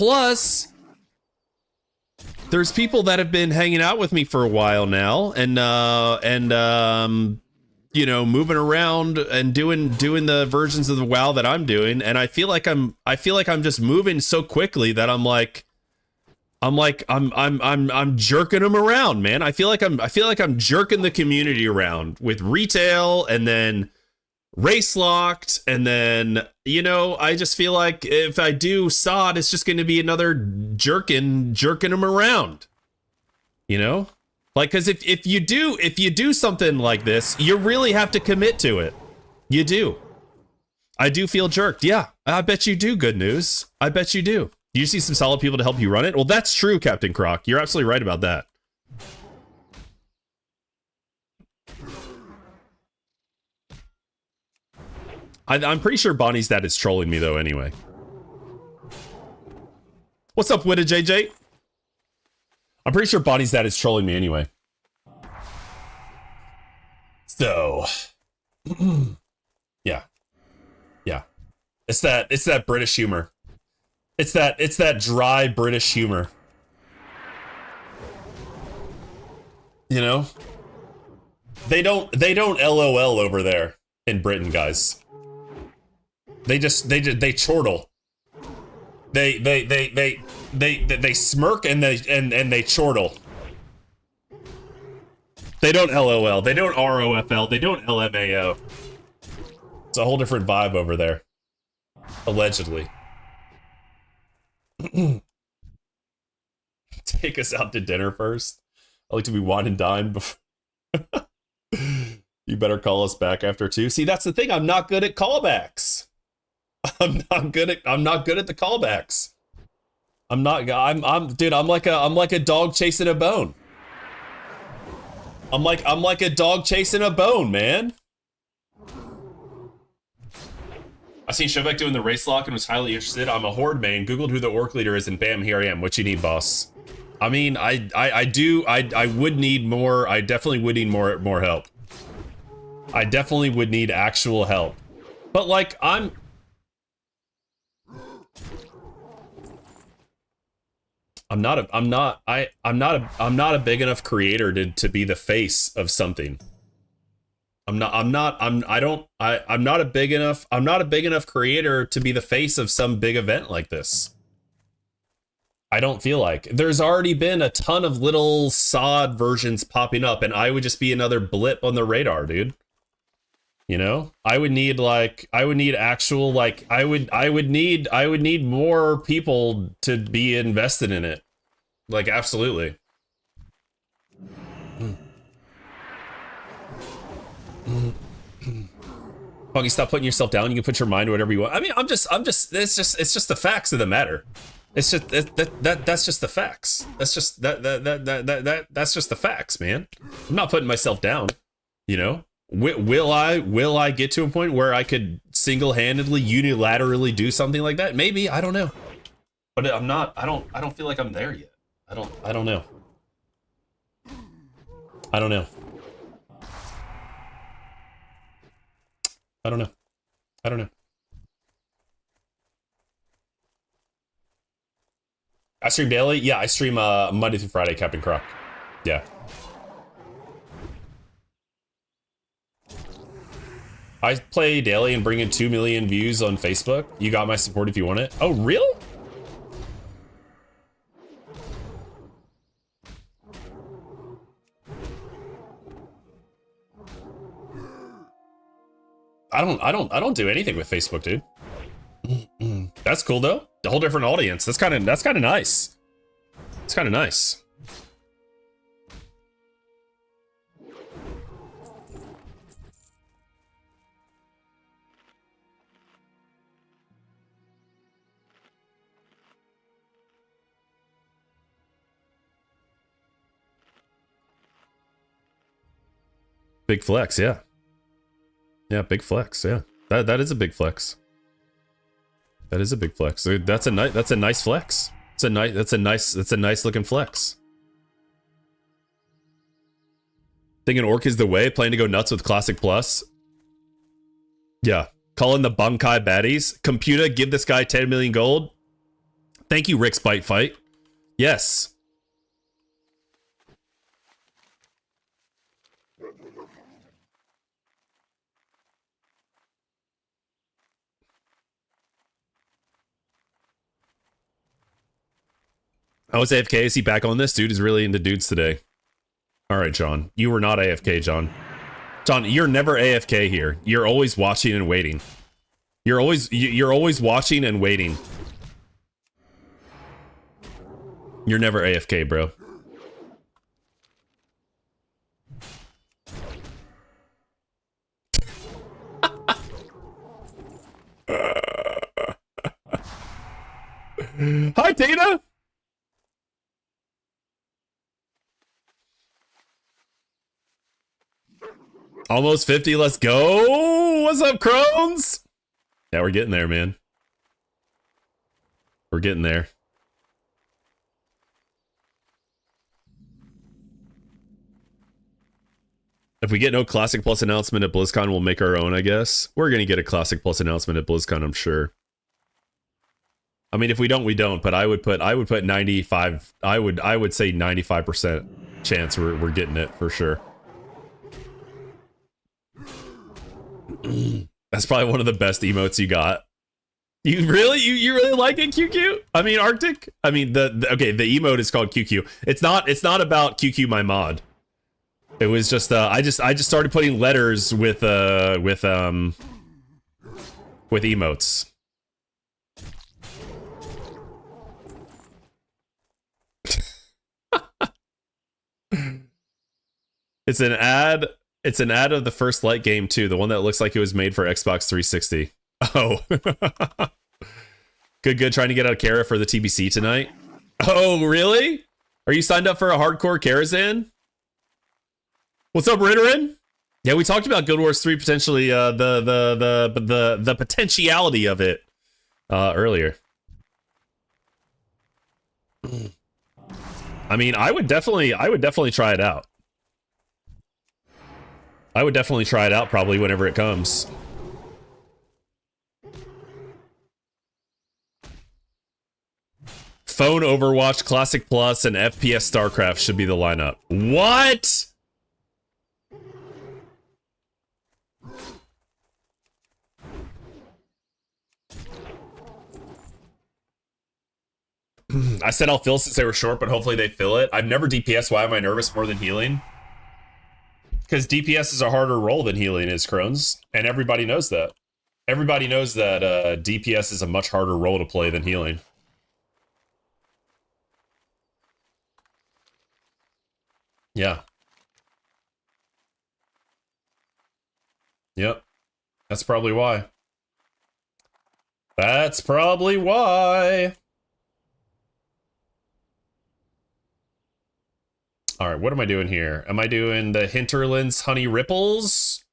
there's people that have been hanging out with me for a while now, and you know, moving around and doing the versions of the WoW that I'm doing, and I feel like I'm just moving so quickly that I'm jerking them around, man. I feel like I'm jerking the community around with retail, and then race locked, and then, you know, I just feel like if I do SOD, it's just going to be another jerking them around, you know, like, because if you do something like this, you really have to commit to it. You do. I do feel jerked. Yeah, I bet you do. Good news. I bet you do. You see some solid people to help you run it. Well, that's true, Captain Croc. You're absolutely right about that. I'm pretty sure Bonnie's dad is trolling me, though, anyway. What's up, Witta JJ? I'm pretty sure Bonnie's dad is trolling me anyway. So, yeah. It's that British humor. It's that dry British humor. You know? They don't LOL over there in Britain, guys. They chortle. They smirk and they chortle. They don't LOL. They don't ROFL. They don't LMAO. It's a whole different vibe over there. Allegedly. Take us out to dinner first. I like to be wine and dine before. You better call us back after 2. See, that's the thing. I'm not good at callbacks. I'm not good at the callbacks. I'm like a dog chasing a bone. I'm like a dog chasing a bone, man. I seen Shobek doing the race lock and was highly interested. I'm a horde main, googled who the orc leader is, and bam, here I am. What you need, boss? I mean, I would need more. I definitely would need more help. I definitely would need actual help. But like, I'm not a big enough creator to be the face of something. I'm not a big enough creator to be the face of some big event like this. I don't feel like there's already been a ton of little sod versions popping up, and I would just be another blip on the radar, dude. You know, I would need actual, like, I would need more people to be invested in it. Like, absolutely. Funky, stop putting yourself down. You can put your mind to whatever you want. I mean, it's just the facts of the matter. It's just that's just the facts. That's just that's just the facts, man. I'm not putting myself down, you know? Will I get to a point where I could single-handedly, unilaterally do something like that? Maybe, I don't know. But I'm not, I don't feel like I'm there yet. I don't know. I don't know. I don't know. I don't know. I stream daily? Yeah, I stream Monday through Friday, Captain Croc. Yeah. I play daily and bring in 2 million views on Facebook. You got my support if you want it. Oh, real? I don't do anything with Facebook, dude. That's cool though. A whole different audience. That's kind of nice. It's kind of nice. Big flex, yeah. Yeah, big flex, yeah. That is a big flex. That is a big flex. That's a nice flex. That's a nice looking flex. Thinking Orc is the way, planning to go nuts with Classic Plus. Yeah. Call in the Bunkai baddies. Computer, give this guy 10 million gold. Thank you, Rick's Bite Fight. Yes. I was AFK. Is he back on this? Dude is really into dudes today. All right, John. You were not AFK, John. John, you're never AFK here. You're always watching and waiting. You're always watching and waiting. You're never AFK, bro. Hi, Tina. Almost 50, let's go! What's up, Crones? Yeah, we're getting there, man. We're getting there. If we get no Classic Plus announcement at BlizzCon, we'll make our own, I guess. We're gonna get a Classic Plus announcement at BlizzCon, I'm sure. I mean, if we don't, we don't, but I would put 95, I would say 95% chance we're getting it for sure. That's probably one of the best emotes you got. You really like it, QQ? I mean, Arctic? I mean, the emote is called QQ. It's not about QQ my mod. It was just I just started putting letters with emotes. It's an ad. It's an ad of the First Light game too, the one that looks like it was made for Xbox 360. Oh. Good, trying to get out of Kara for the TBC tonight. Oh, really? Are you signed up for a hardcore Karazhan? What's up, Ritterin? Yeah, we talked about Guild Wars 3 potentially, the potentiality of it earlier. I mean, I would definitely try it out. I would definitely try it out probably whenever it comes. Phone Overwatch, Classic Plus, and FPS StarCraft should be the lineup. What? I said I'll fill since they were short, but hopefully they fill it. I've never DPS. Why am I nervous more than healing? Because DPS is a harder role than healing is, Crohn's. And everybody knows that. Everybody knows that DPS is a much harder role to play than healing. Yeah. Yep. That's probably why. That's probably why. All right, what am I doing here? Am I doing the Hinterlands Honey Ripples?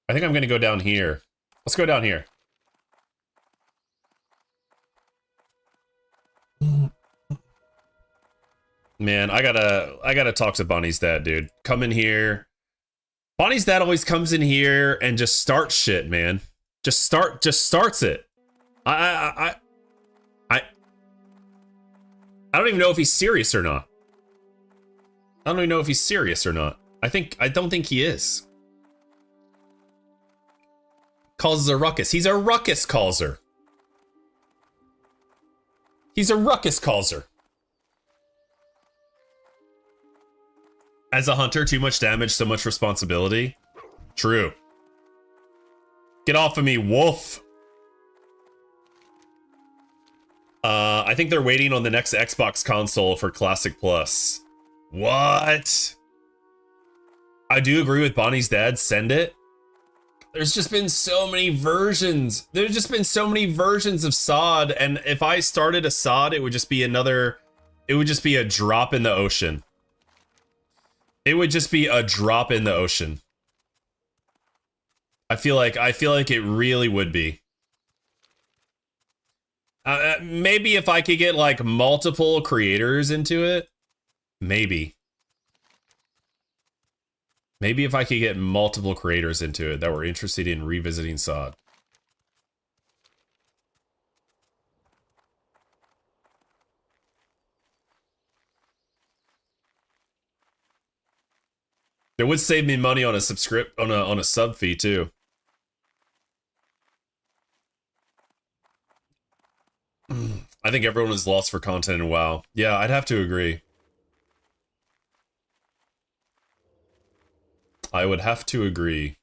I think I'm going to go down here. Let's go down here. Man, I gotta talk to Bonnie's dad, dude. Come in here. Bonnie's dad always comes in here and just starts shit, man. Just starts it. I don't even know if he's serious or not. I don't even know if he's serious or not. I don't think he is. Causes a ruckus. He's a ruckus causer. He's a ruckus causer. As a hunter, too much damage, so much responsibility. True. Get off of me, wolf. I think they're waiting on the next Xbox console for Classic Plus. What? I do agree with Bonnie's dad. Send it. There's just been so many versions. There's just been so many versions of SOD, and if I started a SOD, it would just be another. It would just be a drop in the ocean. It would just be a drop in the ocean. I feel like it really would be. Maybe if I could get like multiple creators into it, maybe. Maybe if I could get multiple creators into it that were interested in revisiting SOD. It would save me money on a on a sub fee too. I think everyone is lost for content in WoW. Yeah, I'd have to agree. I would have to agree.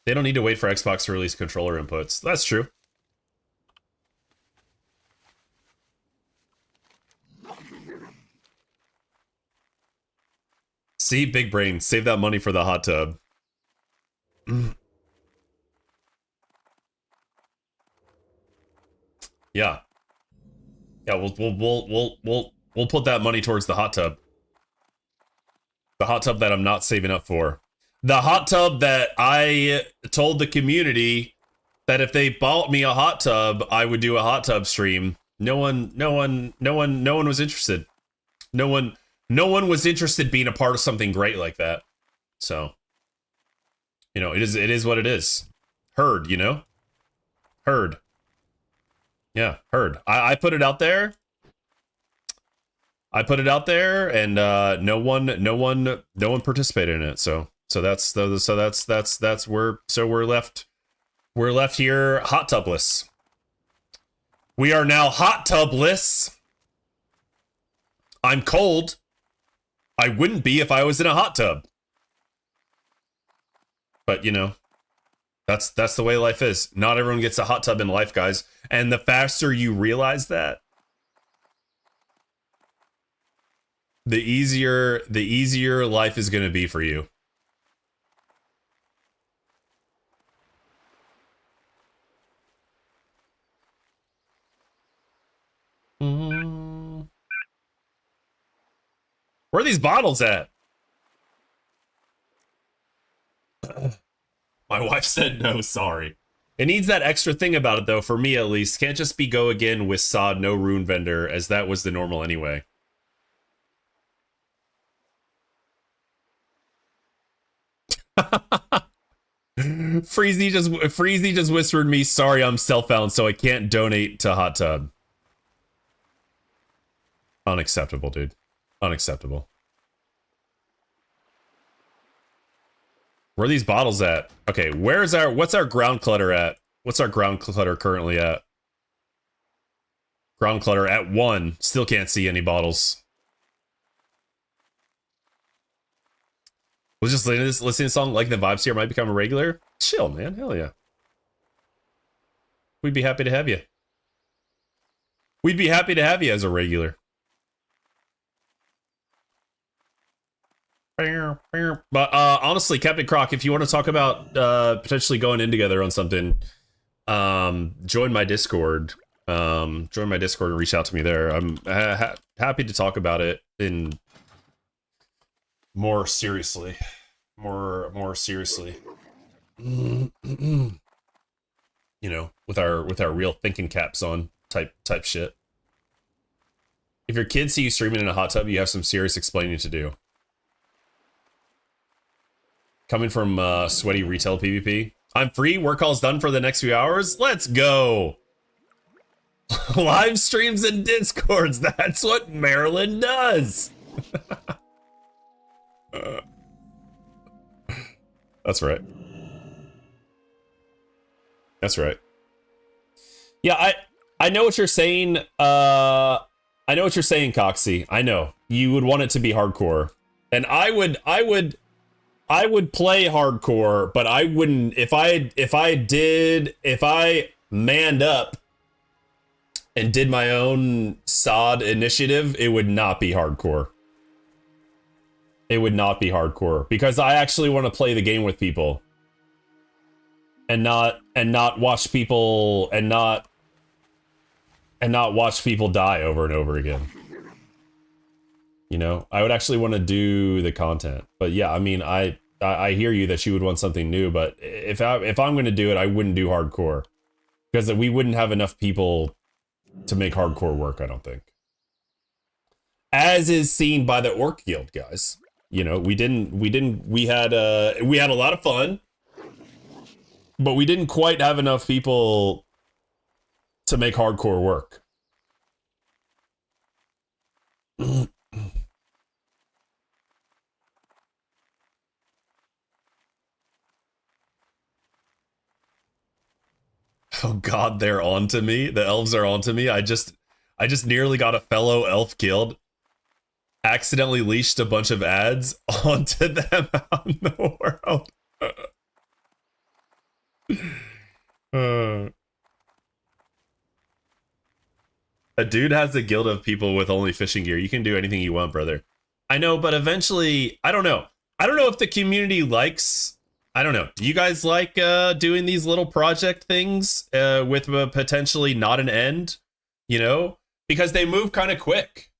They don't need to wait for Xbox to release controller inputs. That's true. See, big brain, save that money for the hot tub. Yeah. Yeah, we'll put that money towards the hot tub. The hot tub that I'm not saving up for. The hot tub that I told the community that if they bought me a hot tub, I would do a hot tub stream. No one was interested. No one was interested being a part of something great like that. So, you know, it is what it is. Heard, you know? Heard. Yeah, heard. I put it out there. I put it out there, and no one participated in it. So we're left here hot tubless. We are now hot tubless. I'm cold. I wouldn't be if I was in a hot tub. But you know, that's the way life is. Not everyone gets a hot tub in life, guys. And the faster you realize that, the easier life is going to be for you. Where are these bottles at? My wife said no, sorry. It needs that extra thing about it, though, for me at least. Can't just be go again with SOD, no rune vendor, as that was the normal anyway. Freezy just whispered me, sorry, I'm self-found, so I can't donate to Hot Tub. Unacceptable, dude. Unacceptable. Where are these bottles at? Okay, what's our ground clutter at? What's our ground clutter currently at? Ground clutter at 1. Still can't see any bottles. Was just listening to this song, like the vibes here might become a regular. Chill, man. Hell yeah. We'd be happy to have you. We'd be happy to have you as a regular. But honestly, Captain Croc, if you want to talk about potentially going in together on something, join my Discord. Join my Discord and reach out to me there. I'm happy to talk about it in more seriously. More seriously. You know, with our real thinking caps on type shit. If your kids see you streaming in a hot tub, you have some serious explaining to do. Coming from sweaty retail PvP. I'm free, work all's done for the next few hours. Let's go. Live streams and Discords. That's what Maryland does. That's right. That's right. Yeah, I know what you're saying. I know what you're saying, Coxie. I know. You would want it to be hardcore. And I would play hardcore, but I wouldn't if I manned up and did my own SOD initiative, it would not be hardcore. It would not be hardcore because I actually want to play the game with people and not watch people and not watch people die over and over again. You know, I would actually want to do the content. But yeah, I mean, I hear you that you would want something new, but if I'm going to do it, I wouldn't do hardcore because we wouldn't have enough people to make hardcore work, I don't think. As is seen by the Orc Guild guys. You know, we had a lot of fun, but we didn't quite have enough people to make hardcore work. Oh god, they're on to me. The elves are on to me. I just nearly got a fellow elf killed. Accidentally leashed a bunch of ads onto them out in the world. A dude has a guild of people with only fishing gear. You can do anything you want, brother. I know, but eventually, I don't know. I don't know if the community likes... I don't know. Do you guys like doing these little project things with potentially not an end? You know? Because they move kind of quick.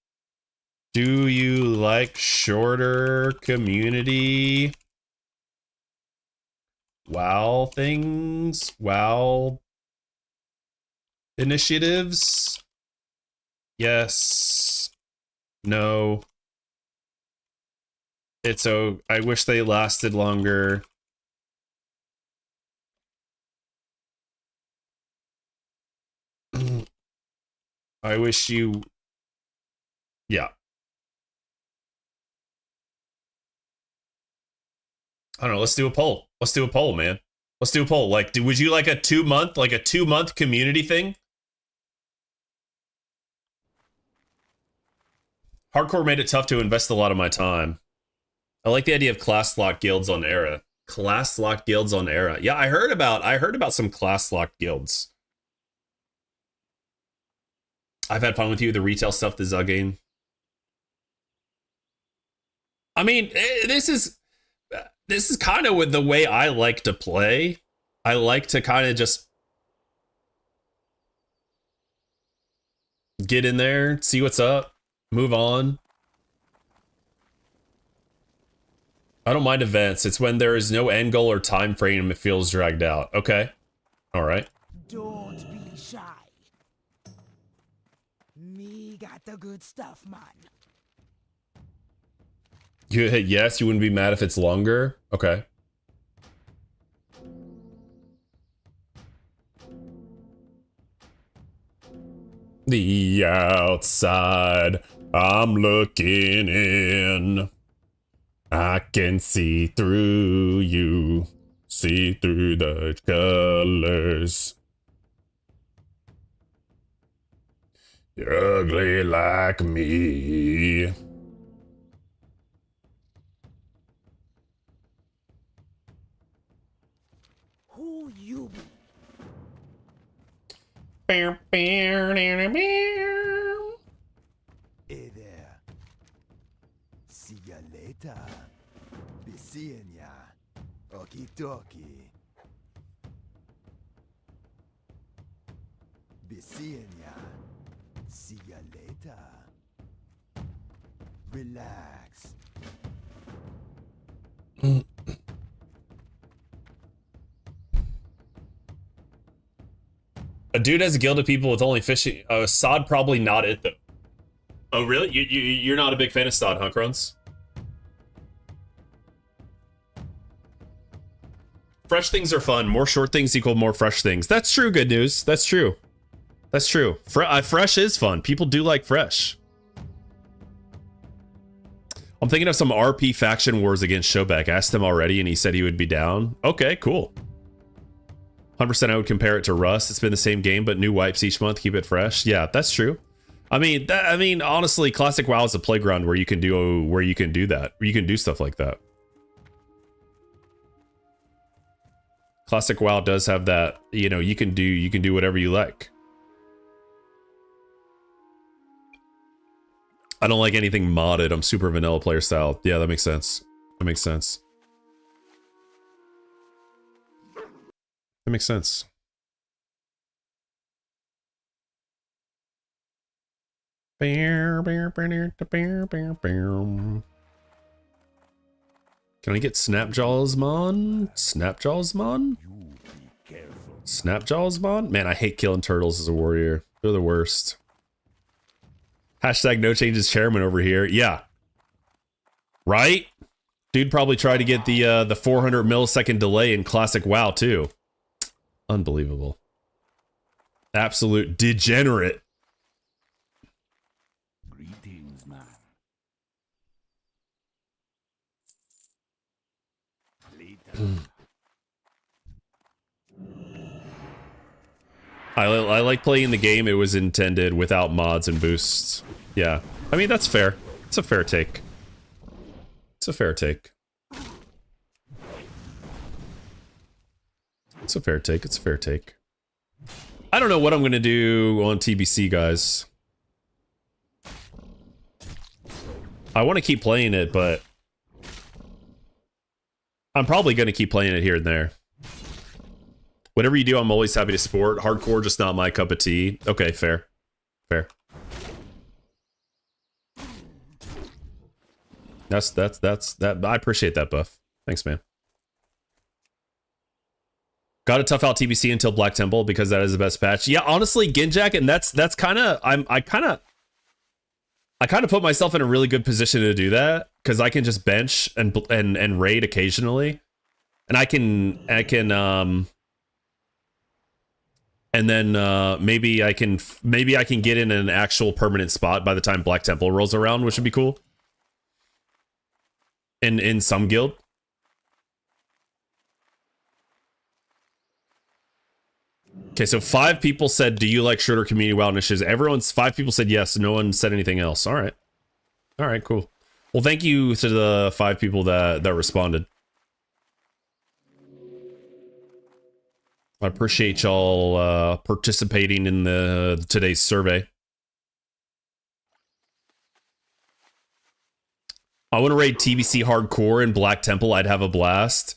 Do you like shorter community WoW things? WoW initiatives? Yes. No. It's I wish they lasted longer. I wish you... Yeah. I don't know, let's do a poll. Let's do a poll, man. Let's do a poll. Like, would you like a 2-month community thing? Hardcore made it tough to invest a lot of my time. I like the idea of class lock guilds on Era. Class lock guilds on Era. Yeah, I heard about some class lock guilds. I've had fun with you, the retail stuff, the Zug game. I mean, this is kind of with the way I like to play. I like to kind of just get in there, see what's up, move on. I don't mind events. It's when there is no end goal or time frame it feels dragged out. Okay. All right. Don't be shy. Me got the good stuff, man. Yes, you wouldn't be mad if it's longer? Okay. The outside, I'm looking in. I can see through you, see through the colors. You're ugly like me. Who you be? Hey there. See ya later. Be seeing ya. Okie dokie. Be seeing ya. See ya later. Relax. A dude has a guild of people with only fishing. Sod probably not it though. Oh really? You're not a big fan of Sod, huh, Crones? Fresh things are fun. More short things equal more fresh things. That's true. Good news. That's true. That's true. Fresh is fun. People do like fresh. I'm thinking of some RP faction wars against Showback. Asked him already, and he said he would be down. Okay, cool. 100% I would compare it to Rust. It's been the same game, but new wipes each month. Keep it fresh. Yeah, that's true. I mean, honestly, Classic WoW is a playground where you can do that. Where you can do stuff like that. Classic WoW does have that. You know, you can do whatever you like. I don't like anything modded. I'm super vanilla player style. Yeah, that makes sense. That makes sense. That makes sense. Can I get Snapjawsmon? Snapjawsmon? Snapjawsmon? Man, I hate killing turtles as a warrior. They're the worst. Hashtag no changes chairman over here. Yeah. Right? Dude probably tried to get the 400 millisecond delay in Classic WoW too. Unbelievable. Absolute degenerate. Greetings, man. Later. I like playing the game it was intended without mods and boosts. Yeah. I mean, that's fair. It's a fair take. It's a fair take. It's a fair take. It's a fair take. I don't know what I'm going to do on TBC, guys. I want to keep playing it, but I'm probably going to keep playing it here and there. Whatever you do, I'm always happy to support. Hardcore, just not my cup of tea. Okay, fair. Fair. That. I appreciate that, Buff. Thanks, man. Got to tough out TBC until Black Temple because that is the best patch. Yeah, honestly, Ginjak, and that's kind of I kind of put myself in a really good position to do that because I can just bench and raid occasionally, and I can and then maybe I can get in an actual permanent spot by the time Black Temple rolls around, which would be cool. In some guild. Okay, so 5 people said, "Do you like shorter community WoW initiatives?" 5 people said yes. No one said anything else. All right, cool. Well, thank you to the 5 people that responded. I appreciate y'all participating in today's survey. I want to raid TBC Hardcore and Black Temple. I'd have a blast.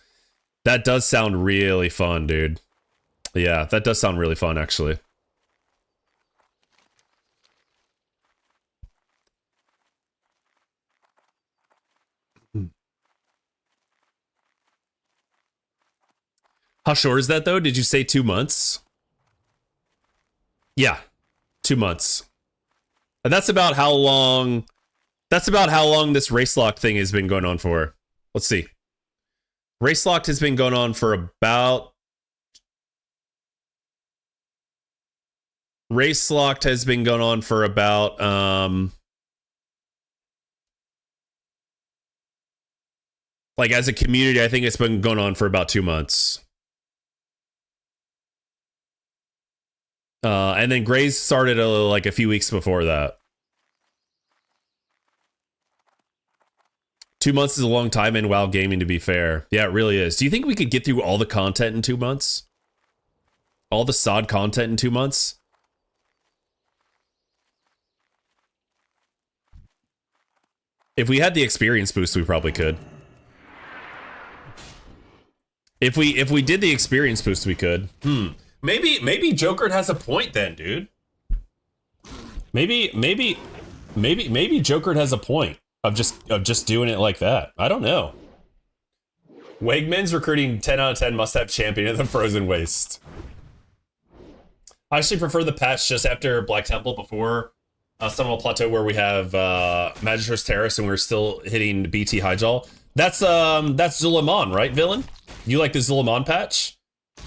That does sound really fun, dude. Yeah, that does sound really fun, actually. How short is that, though? Did you say 2 months? Yeah, 2 months. And that's about how long... this race lock thing has been going on for. Let's see. Race locked has been going on for about Race Locked has been going on for about like as a community, I think it's been going on for about 2 months. And then Graze started like a few weeks before that. 2 months is a long time in WoW gaming, to be fair. Yeah, it really is. Do you think we could get through all the content in 2 months? All the SOD content in 2 months? If we had the experience boost, we probably could. If we did the experience boost, we could. Maybe Joker has a point then, dude. Maybe Joker has a point of just doing it like that. I don't know. Wegman's recruiting 10 out of 10 must have champion of the Frozen Waste. I actually prefer the patch just after Black Temple before Stonewall Plateau, where we have Magistrate's Terrace and we're still hitting BT Highjaw. That's Zulamon, right, villain? You like the Zulamon patch?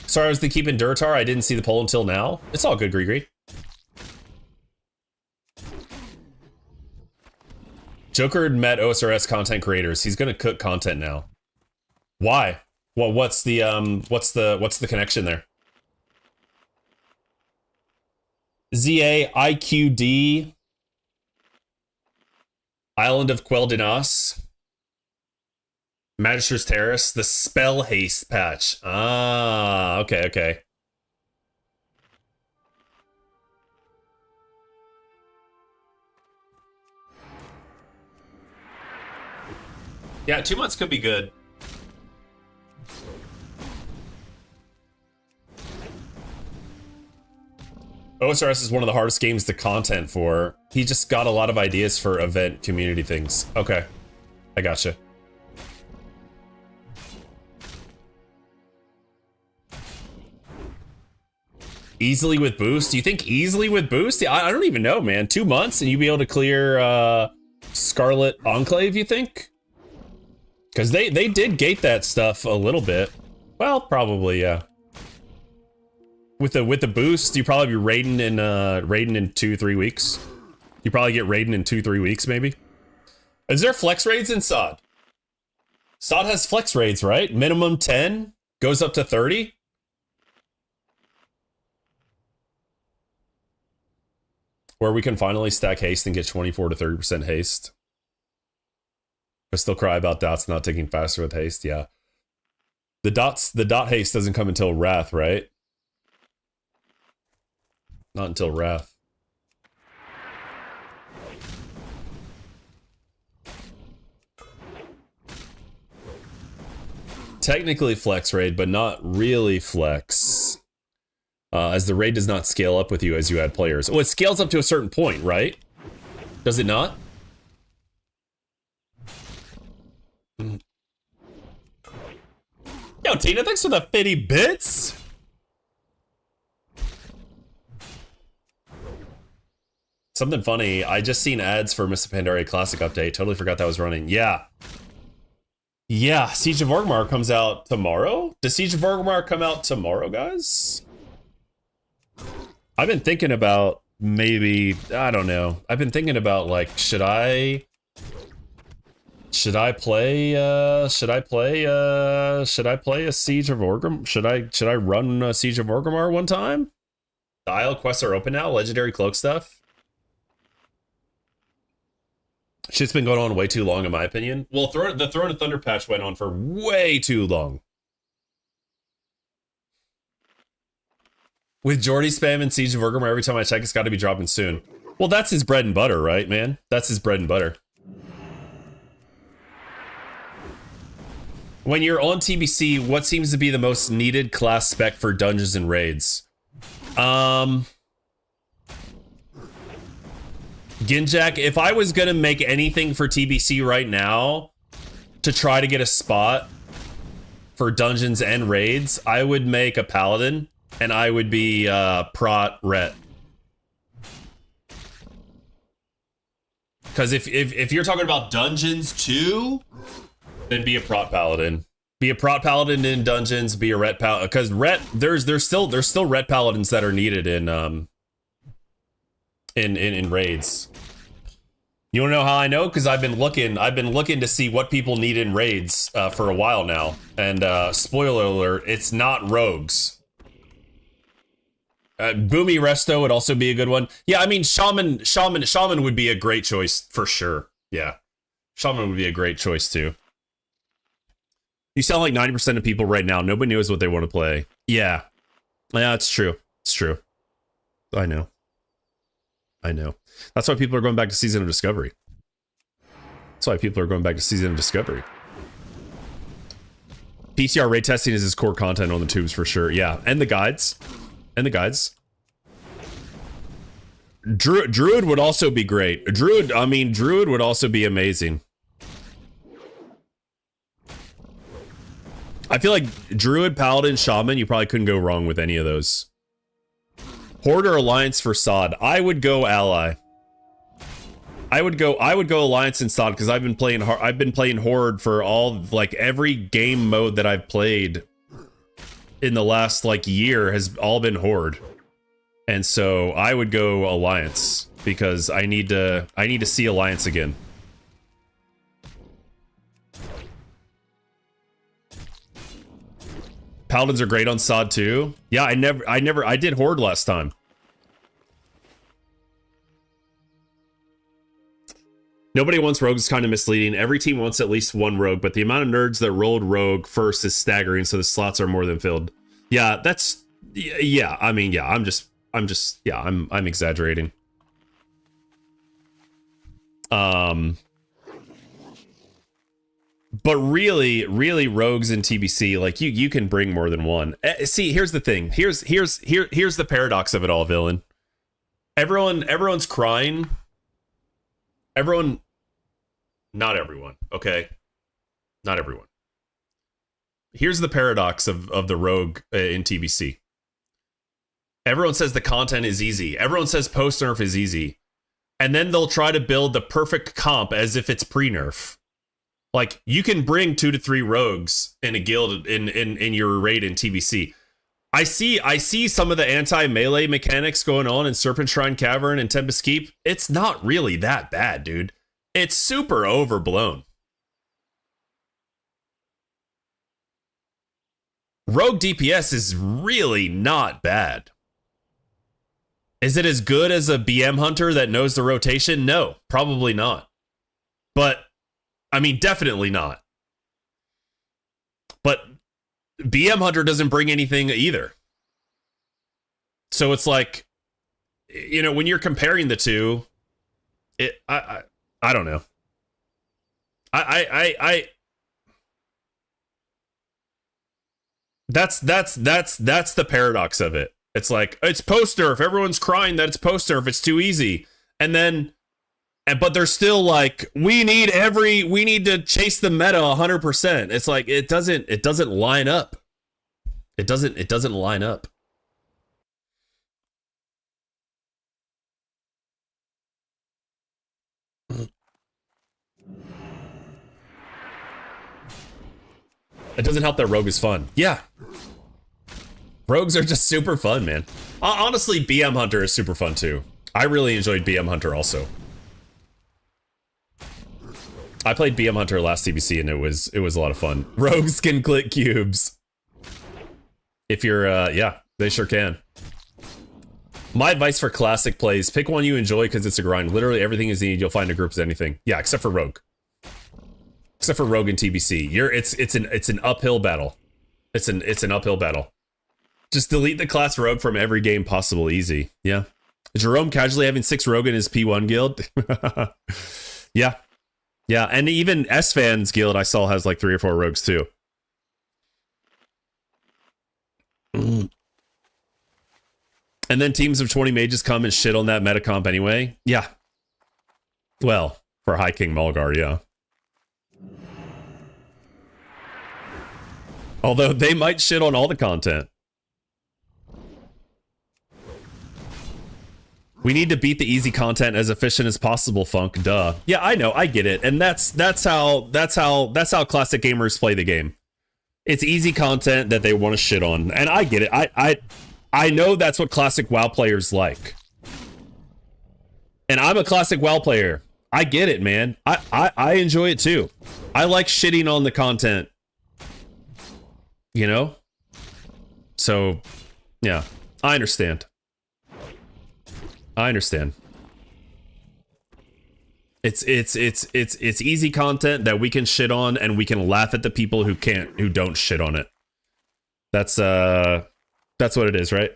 Sorry, I was keeping Duratar. I didn't see the poll until now. It's all good, Gree. Joker met OSRS content creators. He's gonna cook content now. Why? Well, what's the connection there? ZAIQD Island of Quel'Danas. Magistrate's Terrace, the spell haste patch. Ah, okay. Yeah, 2 months could be good. OSRS is one of the hardest games to content for. He just got a lot of ideas for event community things. Okay, I gotcha. Easily with boost? Do you think easily with boost? I don't even know, man. 2 months and you'd be able to clear Scarlet Enclave, you think? Because they did gate that stuff a little bit. Well, probably, yeah. With the boost, you probably be raiding in 2-3 weeks. You probably get raiding in 2-3 weeks, maybe. Is there flex raids in SOD? SOD has flex raids, right? Minimum 10 goes up to 30. Where we can finally stack haste and get 24 to 30% haste. I still cry about dots not ticking faster with haste, yeah. The dot haste doesn't come until Wrath, right? Not until Wrath. Technically flex raid, but not really flex. As the raid does not scale up with you as you add players. Oh, it scales up to a certain point, right? Does it not? Yo, Tina, thanks for the 50 bits. Something funny, I just seen ads for Mr. Pandaria Classic Update. Totally forgot that was running. Yeah. Yeah, Siege of Orgrimmar comes out tomorrow? Does Siege of Orgrimmar come out tomorrow, guys? I've been thinking about maybe, I don't know. I've been thinking about like, should I play a Siege of Orgrimmar? Should I run a Siege of Orgrimmar one time? The Isle quests are open now, legendary cloak stuff. Shit's been going on way too long in my opinion. Well, the Throne of Thunder patch went on for way too long. With Jordy spam and Siege of Orgrimmar, every time I check, it's got to be dropping soon. Well, that's his bread and butter, right, man? That's his bread and butter. When you're on TBC, what seems to be the most needed class spec for dungeons and raids? Ginjak, if I was gonna make anything for TBC right now to try to get a spot for dungeons and raids, I would make a paladin. And I would be Prot Ret. Because if you're talking about dungeons too, then be a Prot Paladin. Be a Prot Paladin in dungeons. Be a Ret Paladin. Because Ret, there's still Ret Paladins that are needed in in raids. You wanna know how I know? Because I've been looking to see what people need in raids for a while now. And spoiler alert, it's not rogues. Boomy Resto would also be a good one. Yeah, I mean Shaman would be a great choice for sure. Yeah. Shaman would be a great choice too. You sound like 90% of people right now. Nobody knows what they want to play. Yeah. Yeah, it's true. It's true. I know. I know. That's why people are going back to Season of Discovery. That's why people are going back to Season of Discovery. PCR raid testing is his core content on the tubes for sure. Yeah, and the guides. And the guides. Druid would also be great. Druid would also be amazing. I feel like Druid, Paladin, Shaman, you probably couldn't go wrong with any of those. Horde or Alliance for Sod? I would go Ally. I would go Alliance and Sod because I've been playing Horde for all, like, every game mode that I've played in the last, like, year has all been Horde. And so I would go Alliance because I need to see Alliance again. Paladins are great on Sod too. Yeah, I did Horde last time. Nobody wants rogues is kind of misleading. Every team wants at least one rogue, but the amount of nerds that rolled rogue first is staggering, so the slots are more than filled. Yeah, that's yeah, I mean, yeah, I'm exaggerating. But really rogues in TBC, like you can bring more than one. See, here's the thing. Here's the paradox of it all, villain. Everyone's crying. Not everyone, okay? Not everyone. Here's the paradox of the rogue in TBC. Everyone says the content is easy. Everyone says post-nerf is easy. And then they'll try to build the perfect comp as if it's pre-nerf. Like, you can bring 2 to 3 rogues in a guild in your raid in TBC. I see some of the anti-melee mechanics going on in Serpent Shrine Cavern and Tempest Keep. It's not really that bad, dude. It's super overblown. Rogue DPS is really not bad. Is it as good as a BM hunter that knows the rotation? No, probably not. But I mean, definitely not. But BM Hunter doesn't bring anything either. So it's like, you know, when you're comparing the two, I don't know. That's the paradox of it. It's like, it's post-nerf. Everyone's crying that it's post-nerf. It's too easy. And then, but they're still like, we need to chase the meta 100%. It's like, it doesn't line up. It doesn't line up. It doesn't help that Rogue is fun. Yeah. Rogues are just super fun, man. Honestly, BM Hunter is super fun too. I really enjoyed BM Hunter also. I played BM Hunter last TBC and it was a lot of fun. Rogues can click cubes. If you're, yeah, they sure can. My advice for classic plays, pick one you enjoy because it's a grind. Literally everything is needed. You'll find a group as anything. Yeah, except for Rogue. Except for Rogue and TBC. It's an uphill battle. It's an uphill battle. Just delete the class Rogue from every game possible. Easy. Yeah. Jerome casually having 6 Rogue in his P1 guild. Yeah. Yeah, and even S-Fans guild I saw has like 3 or 4 rogues too. And then teams of 20 mages come and shit on that meta comp anyway. Yeah. Well, for High King Mulgar, yeah. Although they might shit on all the content. We need to beat the easy content as efficient as possible, Funk. Duh. Yeah, I know, I get it. And that's how classic gamers play the game. It's easy content that they want to shit on. And I get it. I know that's what classic WoW players like. And I'm a classic WoW player. I get it, man. I enjoy it too. I like shitting on the content. You know? So, yeah. I understand. I understand. It's easy content that we can shit on, and we can laugh at the people who don't shit on it. That's what it is, right?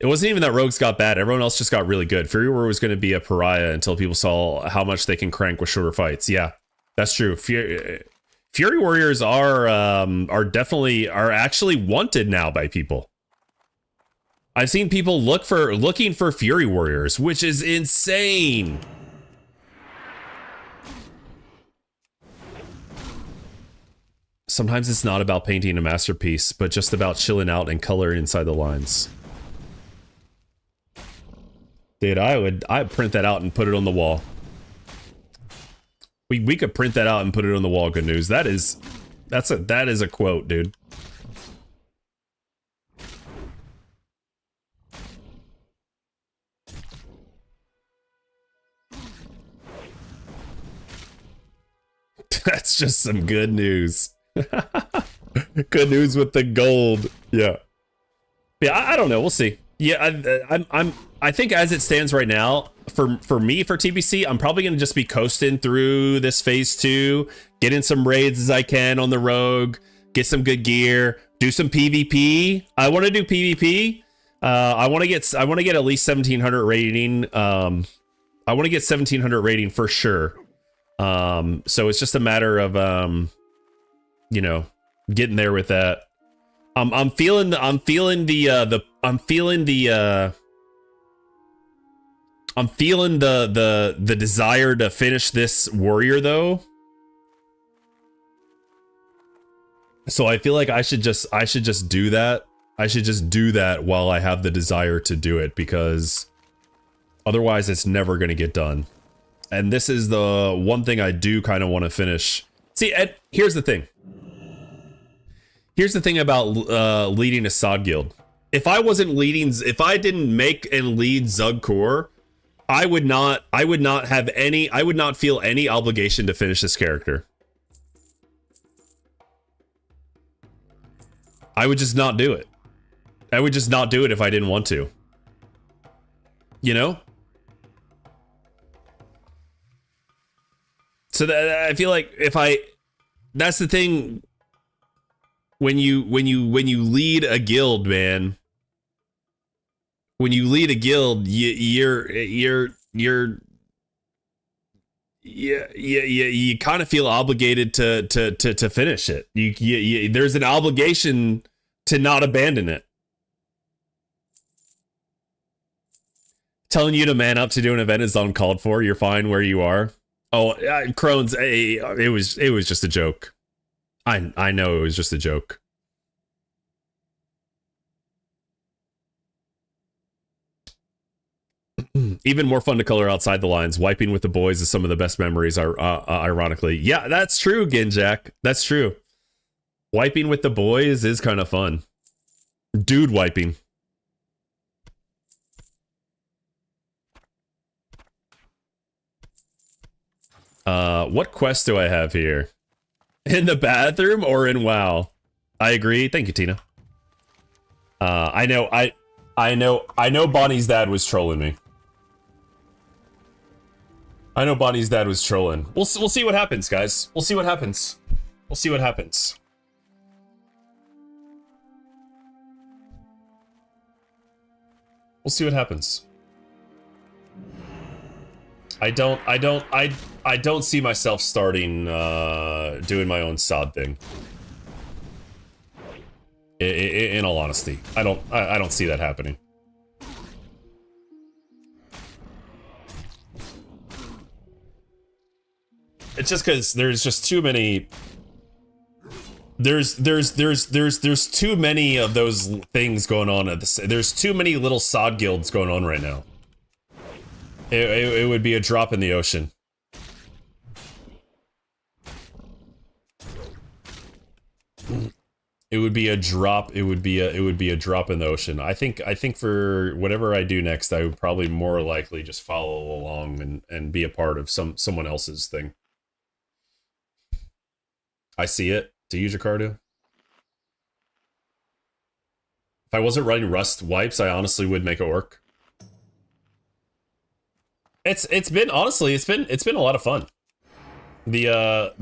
It wasn't even that rogues got bad. Everyone else just got really good. Fury Warrior was going to be a pariah until people saw how much they can crank with shorter fights. Yeah, that's true. Fury Warriors are actually wanted now by people. I've seen people looking for Fury Warriors, which is insane. Sometimes it's not about painting a masterpiece, but just about chilling out and coloring inside the lines. Dude, I'd print that out and put it on the wall. We could print that out and put it on the wall. Good news. That is a quote, dude. That's just some good news. Good news with the gold. Yeah. Yeah, I don't know. We'll see. Yeah, I think as it stands right now, for me, for TBC, I'm probably going to just be coasting through this phase 2, get in some raids as I can on the rogue, get some good gear, do some PvP. I want to do PvP. I want to get at least 1700 rating. I want to get 1700 rating for sure. So it's just a matter of you know, getting there with that. I'm feeling the desire to finish this warrior though. So I feel like I should just do that. I should just do that while I have the desire to do it, because otherwise it's never going to get done. And this is the one thing I do kind of want to finish. See, Ed, here's the thing. Here's the thing about leading a SOD guild. If I didn't make and lead ZUGCORE, I would not feel any obligation to finish this character. I would just not do it. I would just not do it if I didn't want to. You know? So that I feel like that's the thing. When you lead a guild, man. When you lead a guild, you kind of feel obligated to finish it. You there's an obligation to not abandon it. Telling you to man up to do an event is uncalled for. You're fine where you are. Oh, Crohn's. It was just a joke. I know it was just a joke. Even more fun to color outside the lines. Wiping with the boys is some of the best memories, ironically. Yeah, that's true, Ginjak. That's true. Wiping with the boys is kind of fun. Dude wiping. What quest do I have here? In the bathroom or in WoW? I agree. Thank you, Tina. I know Bonnie's dad was trolling me. I know Bonnie's dad was trolling. We'll see what happens, guys. We'll see what happens. We'll see what happens. We'll see what happens. I don't see myself starting doing my own SOD thing. In all honesty, I don't see that happening. It's just because there's just too many. There's too many of those things going on at the. There's too many little SOD guilds going on right now. It would be a drop in the ocean. It would be a drop. It would be a drop in the ocean. I think for whatever I do next, I would probably more likely just follow along and be a part of someone else's thing. I see it. To use your Cardo. If I wasn't running Rust wipes, I honestly would make it work. It's been a lot of fun. The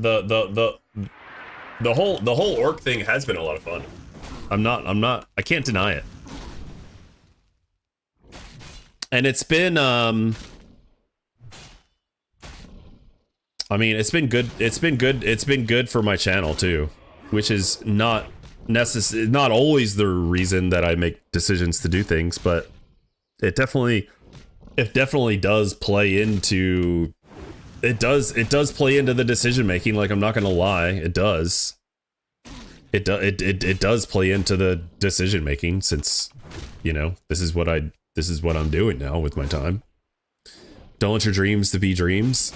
whole orc thing has been a lot of fun. I can't deny it. And it's been I mean, it's been good for my channel too, which is not always the reason that I make decisions to do things, but it definitely does play into play into the decision making. Like, I'm not gonna lie, it does play into the decision making, since, you know, this is what I'm doing now with my time. Don't let your dreams to be dreams.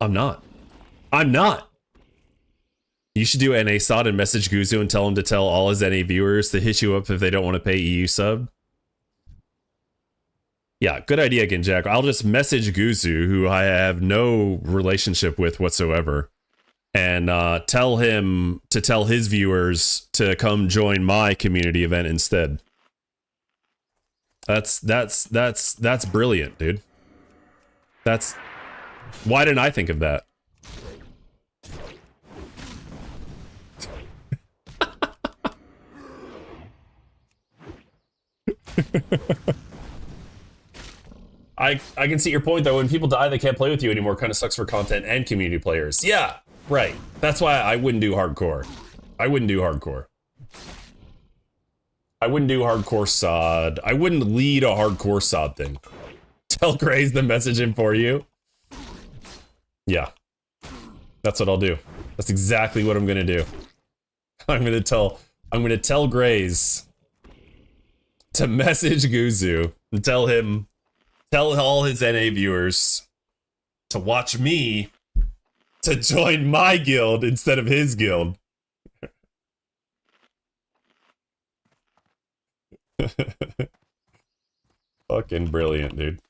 I'm not. You should do NA SOD and message Guzu and tell him to tell all his NA viewers to hit you up if they don't want to pay EU sub. Yeah, good idea, Ginjack. I'll just message Guzu, who I have no relationship with whatsoever, and tell him to tell his viewers to come join my community event instead. That's brilliant, dude. Why didn't I think of that? I can see your point, though. When people die, they can't play with you anymore. Kind of sucks for content and community players. Yeah, right. That's why I wouldn't do hardcore. I wouldn't do hardcore SOD. I wouldn't lead a hardcore SOD thing. Tell Grays to message him for you. Yeah, that's what I'll do. That's exactly what I'm gonna do. I'm gonna tell Grays to message Guzu and tell all his NA viewers to watch me to join my guild instead of his guild. Fucking brilliant, dude.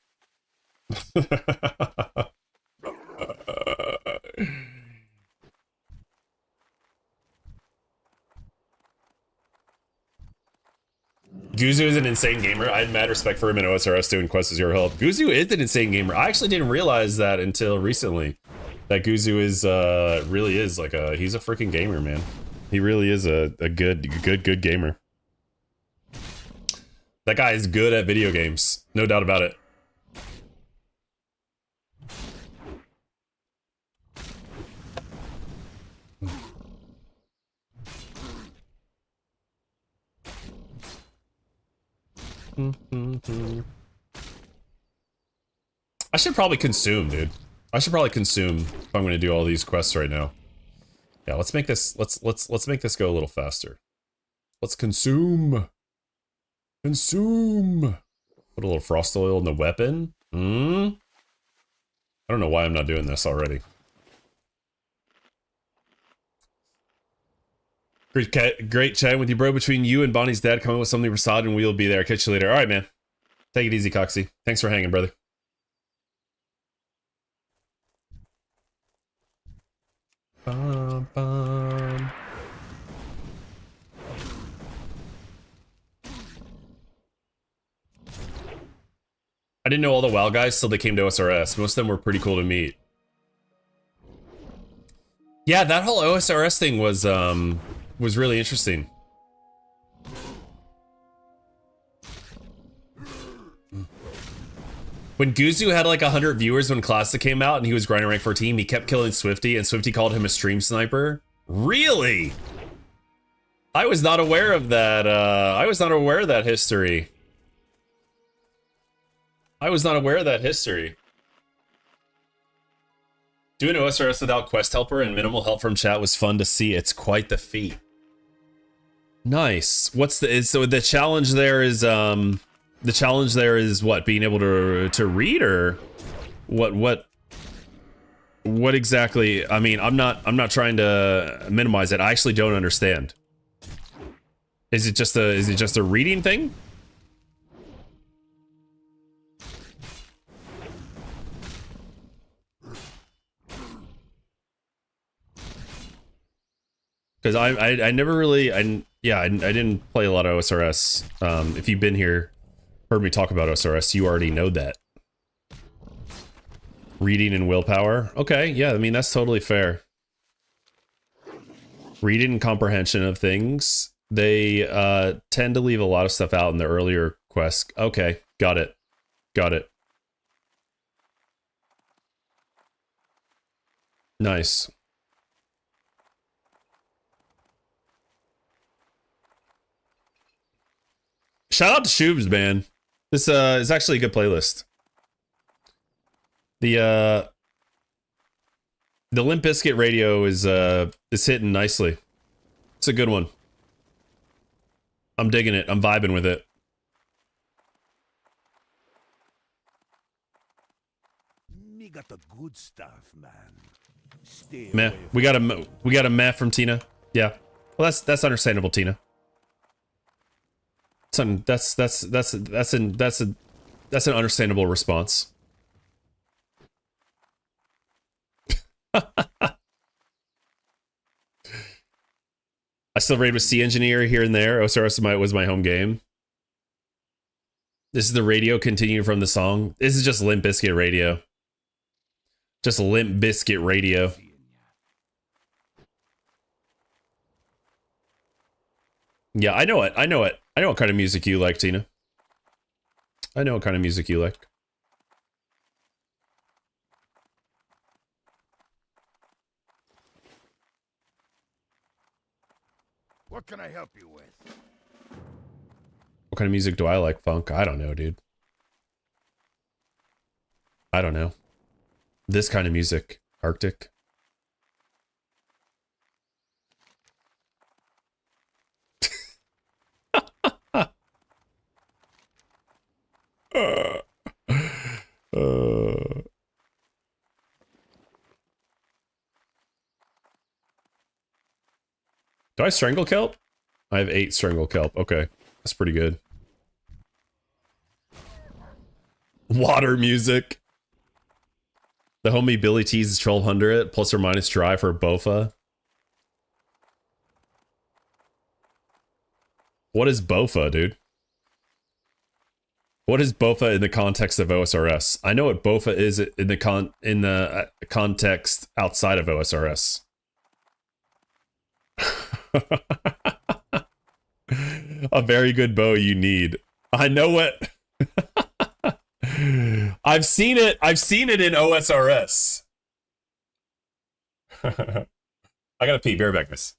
Guzu is an insane gamer. I had mad respect for him in OSRS doing Quest as Your Help. Guzu is an insane gamer. I actually didn't realize that until recently. That Guzu is really is like he's a freaking gamer, man. He really is a good gamer. That guy is good at video games, no doubt about it. I should probably consume, dude. I should probably consume if I'm going to do all these quests right now. Yeah, let's make this let's make this go a little faster. Let's consume. Consume. Put a little frost oil in the weapon. I don't know why I'm not doing this already. Great chatting with you, bro. Between you and Bonnie's dad, come up with something for SOD and we'll be there. Catch you later. All right, man. Take it easy, Coxie. Thanks for hanging, brother. Bum, bum. I didn't know all the WoW guys till they came to OSRS. Most of them were pretty cool to meet. Yeah, that whole OSRS thing was really interesting. When Guzu had like 100 viewers when Classic came out and he was grinding rank 14, he kept killing Swifty and Swifty called him a stream sniper. Really? I was not aware of that. I was not aware of that history. Doing OSRS without quest helper and minimal help from chat was fun to see. It's quite the feat. Nice. So the challenge there is what, being able to read, or what What exactly? I mean, I'm not trying to minimize it. I actually don't understand. Is it just a reading thing? Because I never really I didn't play a lot of OSRS. If you've been here, heard me talk about OSRS, you already know that. Reading and willpower. Okay, yeah, I mean that's totally fair. Reading and comprehension of things. They tend to leave a lot of stuff out in the earlier quests. Okay, got it. Got it. Nice. Shout out to Shoobs, man. This is actually a good playlist. The Limp Bizkit radio is hitting nicely. It's a good one. I'm digging it. I'm vibing with it. Me got the good stuff, man. Stay Meh. away We got a meh from Tina. Yeah. Well, that's understandable, Tina. That's an understandable response. I still raid with Sea Engineer here and there. OSRS was my home game. This is the radio continuing from the song. This is just Limp Bizkit radio. Just Limp Bizkit radio. Yeah, I know it. I know it. I know what kind of music you like, Tina. I know what kind of music you like. What can I help you with? What kind of music do I like? Funk? I don't know, dude. I don't know. This kind of music. Arctic. Do I strangle kelp? I have 8 strangle kelp. Okay. That's pretty good. Water music. The homie Billy T's is 1200 plus or minus dry for Bofa. What is Bofa, dude? What is Bofa in the context of OSRS? I know what Bofa is in the context outside of OSRS. A very good bow you need. I know what. I've seen it. I've seen it in OSRS. I gotta pee. Be right back, miss.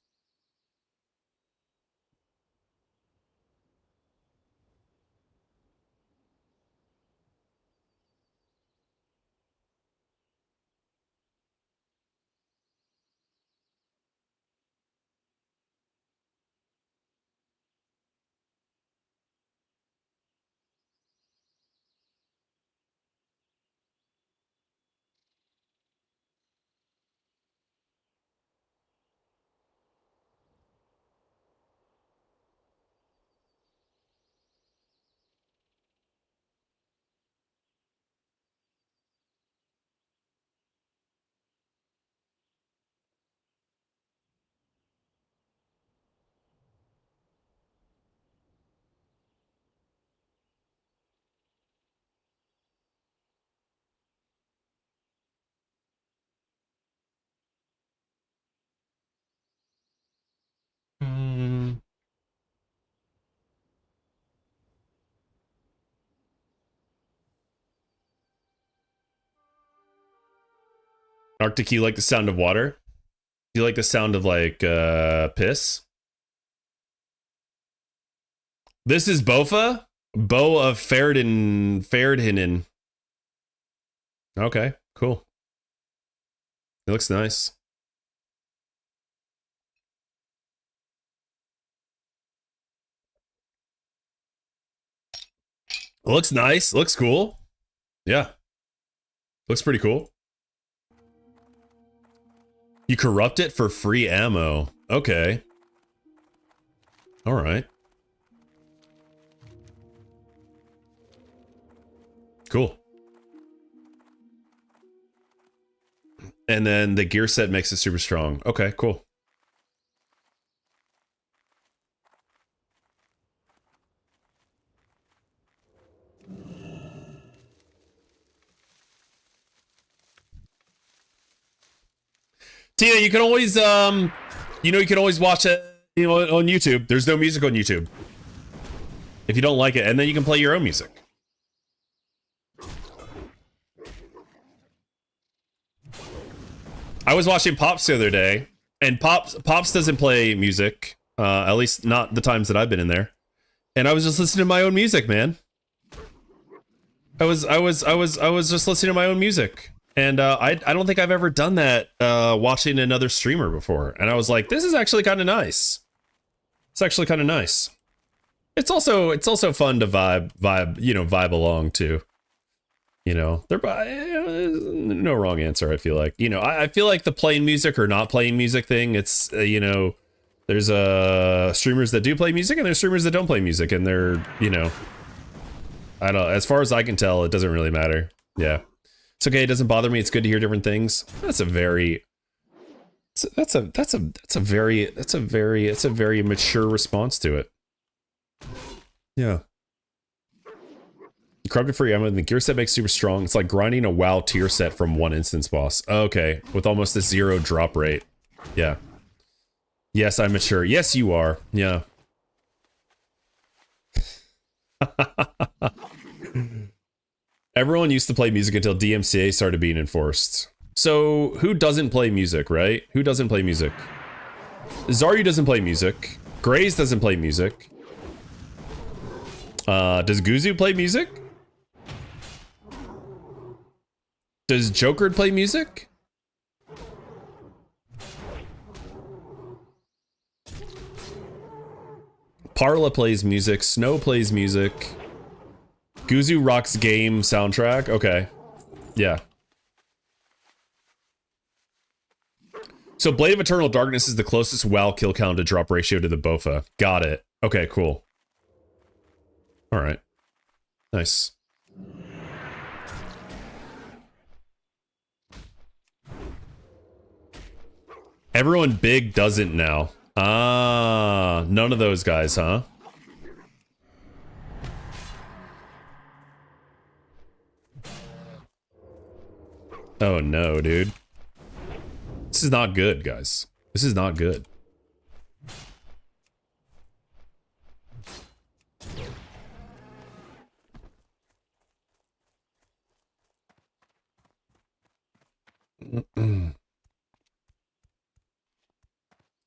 Arctic, you like the sound of water? Do you like the sound of like piss? This is Bofa? Bow of Ferdinand. Okay, cool. It looks nice. It looks nice. Looks cool. Yeah. Looks pretty cool. You corrupt it for free ammo. Okay. All right. Cool. And then the gear set makes it super strong. Okay, cool. Tina, you can always, you can always watch it, on YouTube. There's no music on YouTube. If you don't like it, and then you can play your own music. I was watching Pops the other day, and Pops doesn't play music, at least not the times that I've been in there. And I was just listening to my own music, man. I was just listening to my own music. And I don't think I've ever done that watching another streamer before. And I was like, this is actually kind of nice. It's actually kind of nice. It's also fun to vibe along too. There's no wrong answer, I feel like. I feel like the playing music or not playing music thing, it's there's streamers that do play music and there's streamers that don't play music, and they're, I don't know, as far as I can tell, it doesn't really matter. Yeah. It's okay, it doesn't bother me. It's good to hear different things. That's a very mature response to it. Yeah. Corrupted for ammo, the gear set makes super strong. It's like grinding a WoW tier set from one instance boss. Okay, with almost a 0 drop rate. Yeah. Yes, I'm mature. Yes, you are. Yeah. Everyone used to play music until DMCA started being enforced. So, who doesn't play music, right? Who doesn't play music? Zaryu doesn't play music. Graze doesn't play music. Does Guzu play music? Does Joker play music? Parla plays music. Snow plays music. Guzu rocks game soundtrack. Okay. Yeah. So Blade of Eternal Darkness is the closest WoW kill count to drop ratio to the BOFA. Got it. Okay, cool. All right. Nice. Everyone big doesn't now. Ah, none of those guys, huh? Oh no, dude. This is not good, guys. This is not good.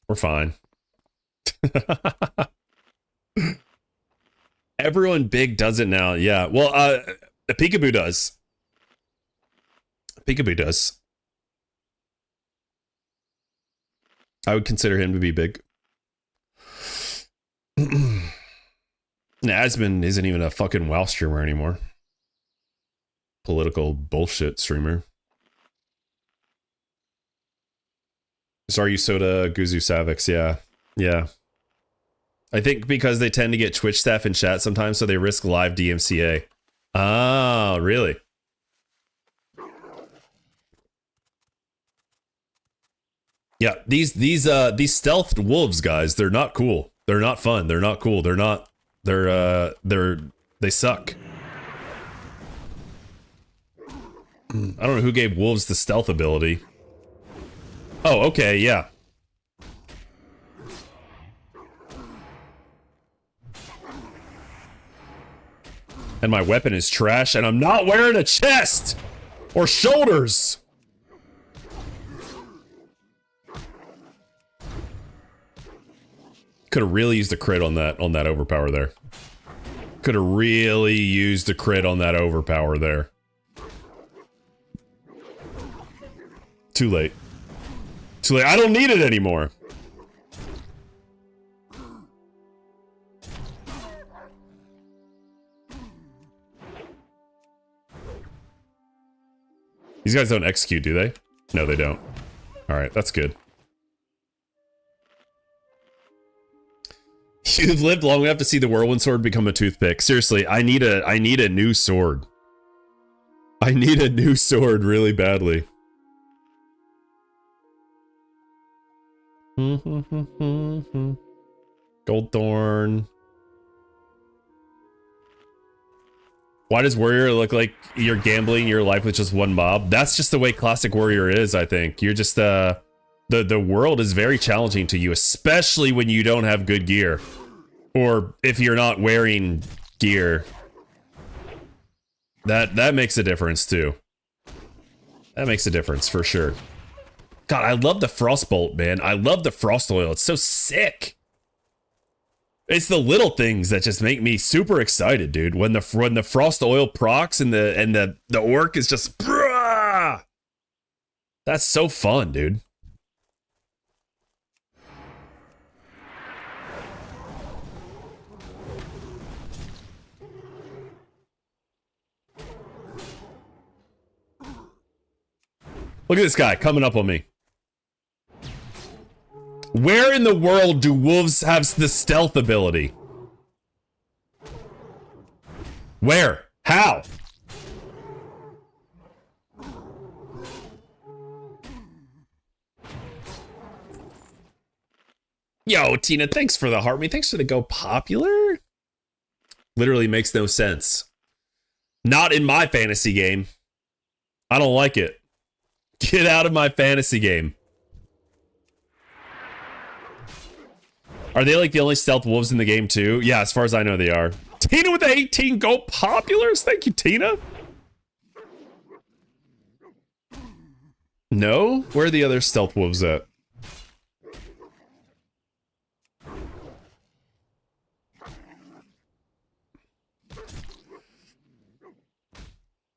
We're fine. Everyone big does it now. Yeah. Well, Peekaboo does. Peekaboo does. I would consider him to be big. Asmon isn't even a fucking WoW streamer anymore. Political bullshit streamer. Zaryu Soda, Guzu Savix, yeah. Yeah. I think because they tend to get Twitch staff in chat sometimes, so they risk live DMCA. Ah, really? Yeah, these stealthed wolves guys, they're not cool. They're not fun. They're not cool. They suck. I don't know who gave wolves the stealth ability. Oh, okay, yeah. And my weapon is trash, and I'm not wearing a chest or shoulders. Could have really used a crit on that overpower there. Could have really used a crit on that overpower there. Too late. Too late. I don't need it anymore. These guys don't execute, do they? No, they don't. All right, that's good. You've lived long enough to see the whirlwind sword become a toothpick. Seriously, I need a new sword. I need a new sword really badly. Goldthorn. Why does Warrior look like you're gambling your life with just one mob? That's just the way classic Warrior is, I think. You're just, the world is very challenging to you, especially when you don't have good gear. Or if you're not wearing gear. That makes a difference, too. That makes a difference, for sure. God, I love the Frostbolt, man. I love the Frost Oil. It's so sick. It's the little things that just make me super excited, dude. When the Frost Oil procs and the orc is just, bruh! That's so fun, dude. Look at this guy coming up on me. Where in the world do wolves have the stealth ability? Where? How? Yo, Tina, thanks for the heart me. Thanks for the go popular. Literally makes no sense. Not in my fantasy game. I don't like it. Get out of my fantasy game. Are they like the only stealth wolves in the game too? Yeah, as far as I know they are. Tina with the 18 go populars. Thank you, Tina. No? Where are the other stealth wolves at?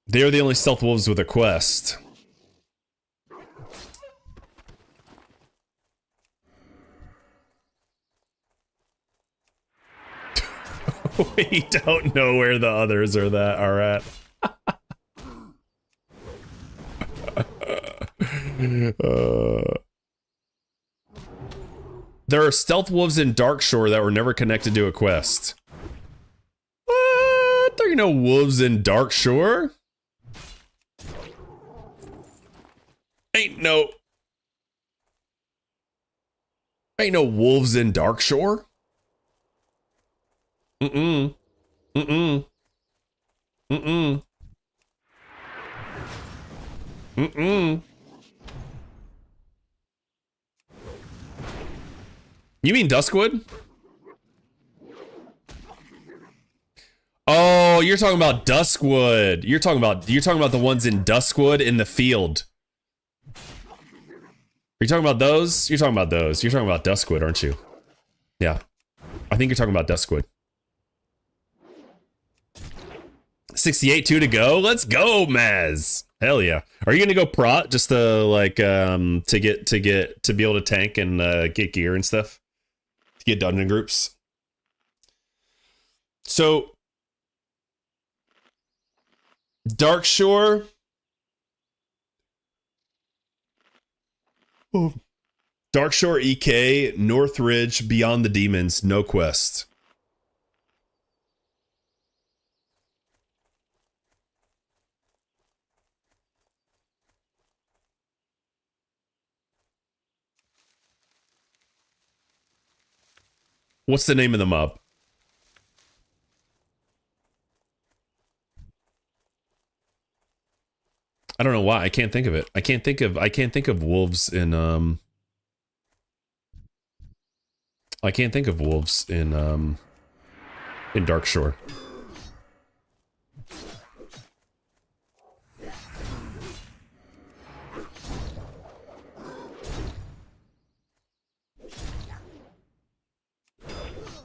They are the only stealth wolves with a quest. We don't know where the others are at. There are stealth wolves in Darkshore that were never connected to a quest. What? There are no wolves in Darkshore? Ain't no wolves in Darkshore? Mm-mm. Mm-mm. Mm-mm. Mm-mm. You mean Duskwood? Oh, you're talking about Duskwood. You're talking about the ones in Duskwood in the field. Are you talking about those? You're talking about those. You're talking about Duskwood, aren't you? Yeah. I think you're talking about Duskwood. 68-2 to go. Let's go, Maz. Hell yeah. Are you gonna go prot just to like to be able to tank and get gear and stuff? To get dungeon groups? So Darkshore. Oh. Darkshore EK, Northridge, Beyond the Demons, no quest. What's the name of the mob? I don't know why. I can't think of it. I can't think of wolves in I can't think of wolves in Darkshore.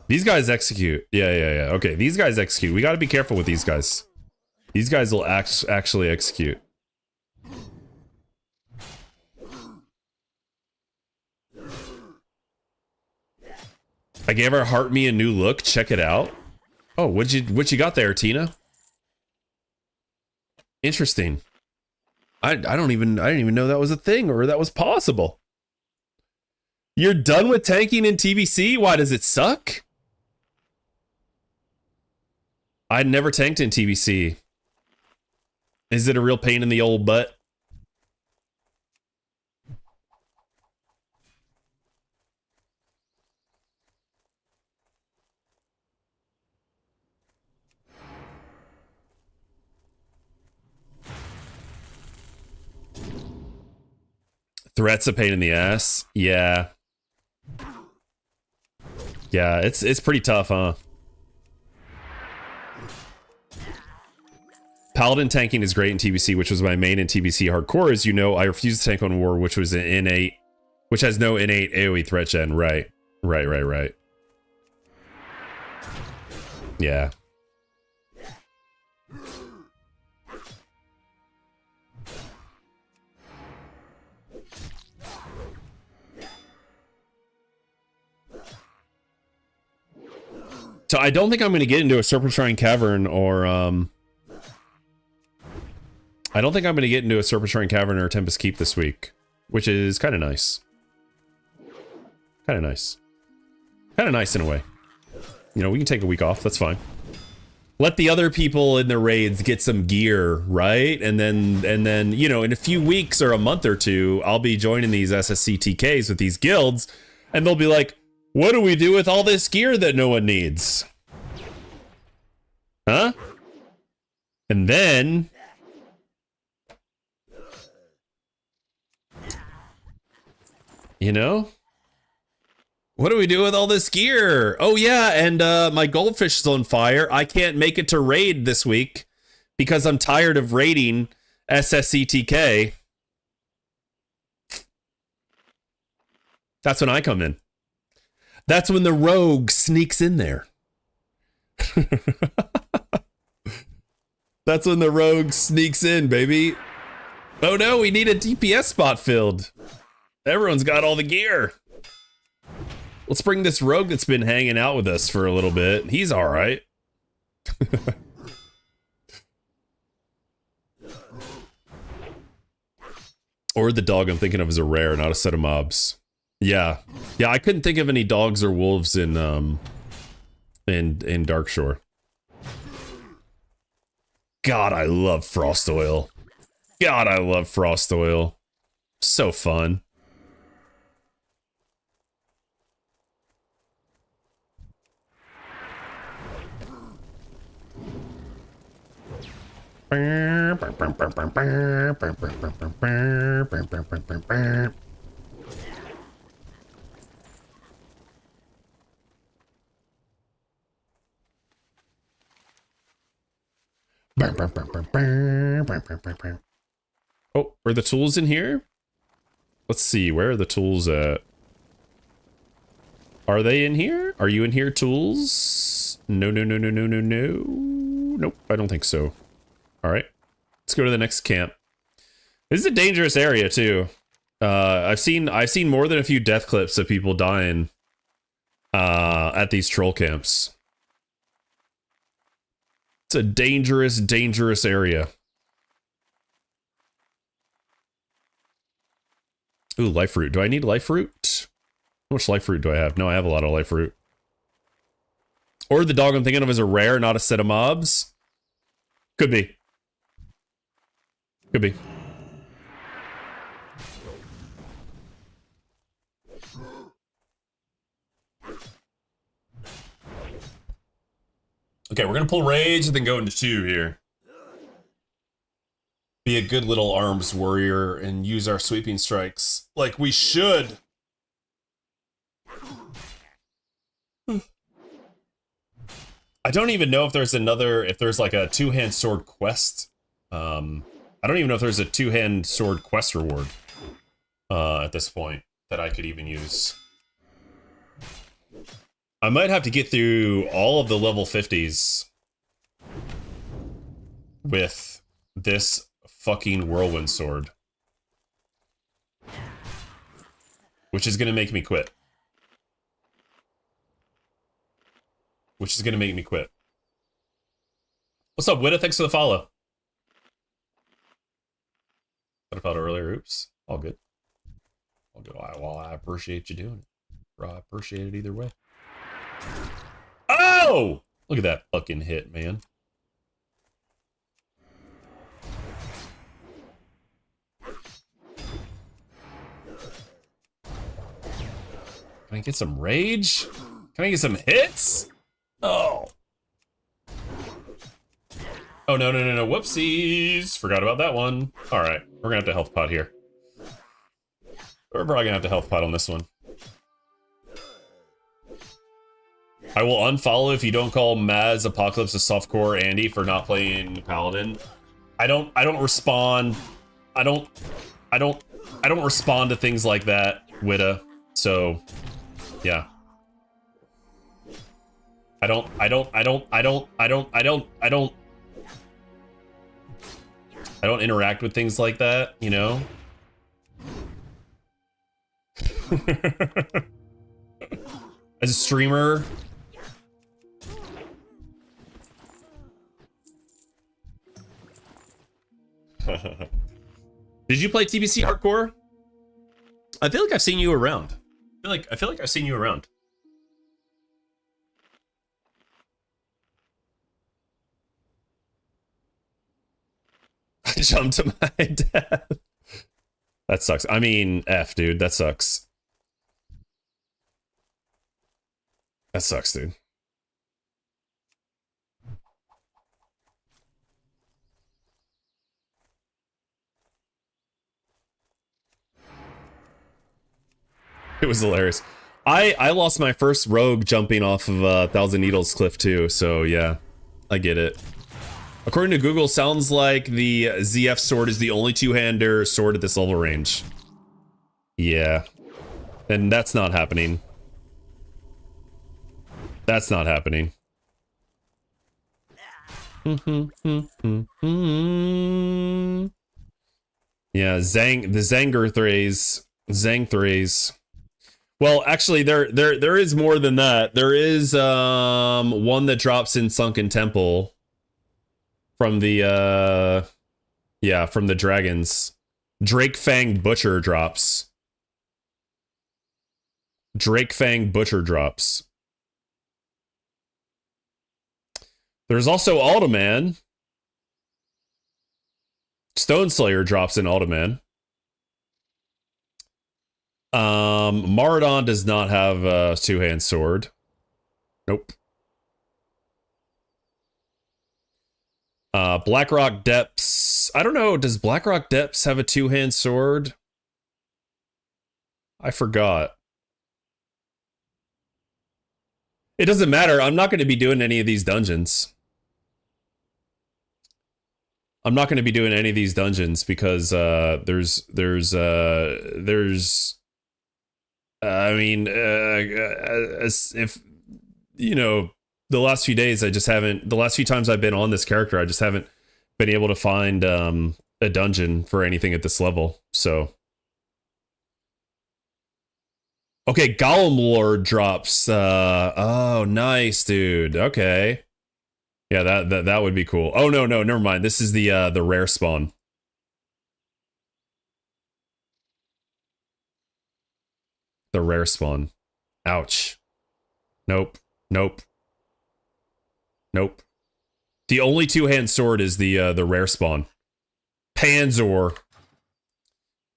These guys execute. Yeah. Okay, these guys execute. We got to be careful with these guys. These guys will actually execute. I gave our heart me a new look. Check it out. Oh, what you got there, Tina? Interesting. I didn't even know that was a thing or that was possible. You're done with tanking in TBC? Why, does it suck? I'd never tanked in TBC. Is it a real pain in the old butt? Threat's a pain in the ass. Yeah. Yeah, it's pretty tough, huh? Paladin tanking is great in TBC, which was my main in TBC hardcore. As you know, I refused to tank on War, which was an innate, which has no innate AoE threat gen. Right. Yeah. So I don't think I'm going to get into a Serpentine Cavern or I don't think I'm going to get into a Serpentine Cavern or Tempest Keep this week, which is kind of nice. Kind of nice. Kind of nice in a way. You know, we can take a week off. That's fine. Let the other people in the raids get some gear, right? And then, you know, in a few weeks or a month or two, I'll be joining these SSCTKs with these guilds, and they'll be like, what do we do with all this gear that no one needs? Huh? And then... you know? What do we do with all this gear? Oh yeah, and my goldfish is on fire. I can't make it to raid this week because I'm tired of raiding SSCTK. That's when I come in. That's when the rogue sneaks in there. That's when the rogue sneaks in, baby. Oh no, we need a DPS spot filled. Everyone's got all the gear. Let's bring this rogue that's been hanging out with us for a little bit. He's all right. Or the dog I'm thinking of is a rare, not a set of mobs. Yeah. Yeah, I couldn't think of any dogs or wolves in Darkshore. God, I love Frost Oil. God, I love Frost Oil. So fun. Oh, are the tools in here? Let's see, where are the tools at? Are they in here? Are you in here, tools? No. Nope, I don't think so. All right, let's go to the next camp. This is a dangerous area too. I've seen more than a few death clips of people dying at these troll camps. It's a dangerous area. Ooh, life fruit. Do I need life fruit? How much life fruit do I have? No, I have a lot of life fruit. Or the dog I'm thinking of is a rare, not a set of mobs. Could be. Could be. Okay, we're gonna pull rage and then go into 2 here. Be a good little arms warrior and use our sweeping strikes like we should. I don't even know if there's like a 2-hand sword quest. I don't even know if there's a 2-hand sword quest reward at this point that I could even use. I might have to get through all of the level 50s with this fucking whirlwind sword, which is gonna make me quit. What's up, Witta? Thanks for the follow. out earlier. Oops. All good. All good. Well, I appreciate you doing it. Bro, I appreciate it either way. Oh! Look at that fucking hit, man. Can I get some rage? Can I get some hits? Oh. Oh, no. Whoopsies. Forgot about that one. All right. We're going to have to health pot here. We're probably going to have to health pot on this one. I will unfollow if you don't call Maz Apocalypse a softcore Andy for not playing Paladin. I don't respond. I don't respond to things like that, Witta. So, yeah. I don't interact with things like that, you know? As a streamer, did you play TBC Hardcore? I feel like I've seen you around. I feel like I've seen you around. I jumped to my death. That sucks. I mean, F, dude. That sucks. That sucks, dude. It was hilarious. I lost my first rogue jumping off of Thousand Needles cliff too, so yeah, I get it. According to Google, sounds like the ZF sword is the only two-hander sword at this level range. Yeah. And that's not happening. That's not happening. Yeah, the Zanger thrays. Zang thrays. Well, actually, there is more than that. There is one that drops in Sunken Temple from the from the dragons. Drake Fang Butcher drops. Drake Fang Butcher drops. There's also Alderman. Stone Slayer drops in Alderman. Maradon does not have a two-hand sword. Nope. Blackrock Depths. I don't know. Does Blackrock Depths have a two-hand sword? I forgot. It doesn't matter. I'm not going to be doing any of these dungeons. I'm not going to be doing any of these dungeons because there's I mean, as if, you know, the last few days, the last few times I've been on this character, I just haven't been able to find a dungeon for anything at this level, so. Okay, Golem Lord drops, oh, nice, dude, okay. Yeah, that would be cool. Oh, no, never mind, this is the rare spawn. The rare spawn. Ouch. Nope. The only two-hand sword is the rare spawn. Panzor.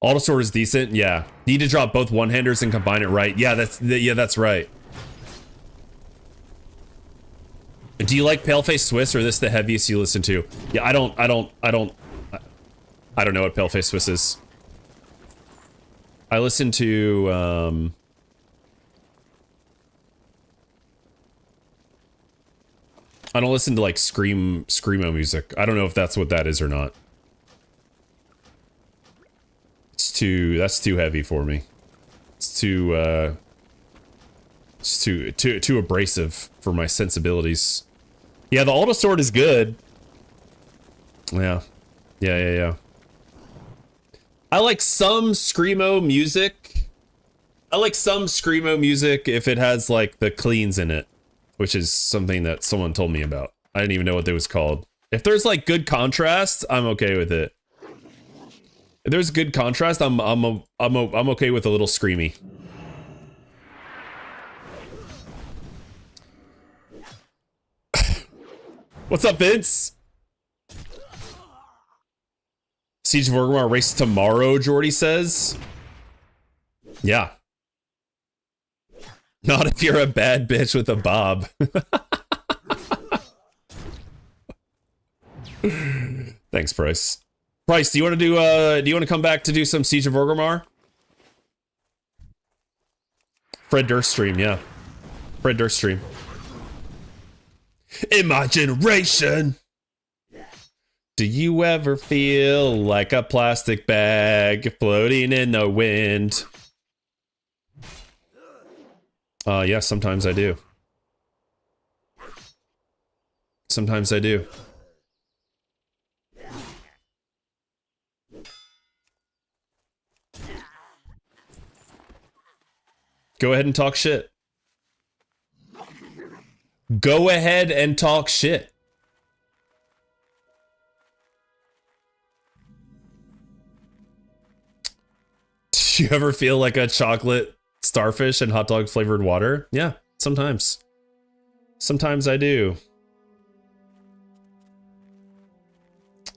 Auto sword is decent. Yeah. Need to drop both one-handers and combine it right. Yeah, that's right. Do you like Paleface Swiss, or this the heaviest you listen to? Yeah, I don't know what Paleface Swiss is. I listen to, I don't listen to, like, Screamo music. I don't know if that's what that is or not. That's too heavy for me. It's too abrasive for my sensibilities. Yeah, the Alta Sword is good. Yeah. I like some Screamo music. If it has, like, the cleans in it, which is something that someone told me about. I didn't even know what it was called. If there's, like, good contrast, I'm okay with it. If there's good contrast, I'm okay with a little screamy. What's up, Vince? Siege of Orgrimmar race tomorrow, Jordy says. Yeah. Not if you're a bad bitch with a bob. Thanks, Price. Price, do you want to come back to do some Siege of Orgrimmar? Fred Durst stream, yeah. Fred Durst stream. In my generation, do you ever feel like a plastic bag floating in the wind? Yeah, sometimes I do. Sometimes I do. Go ahead and talk shit. Go ahead and talk shit. Do you ever feel like a chocolate starfish and hot dog flavored water? Yeah, sometimes. Sometimes I do.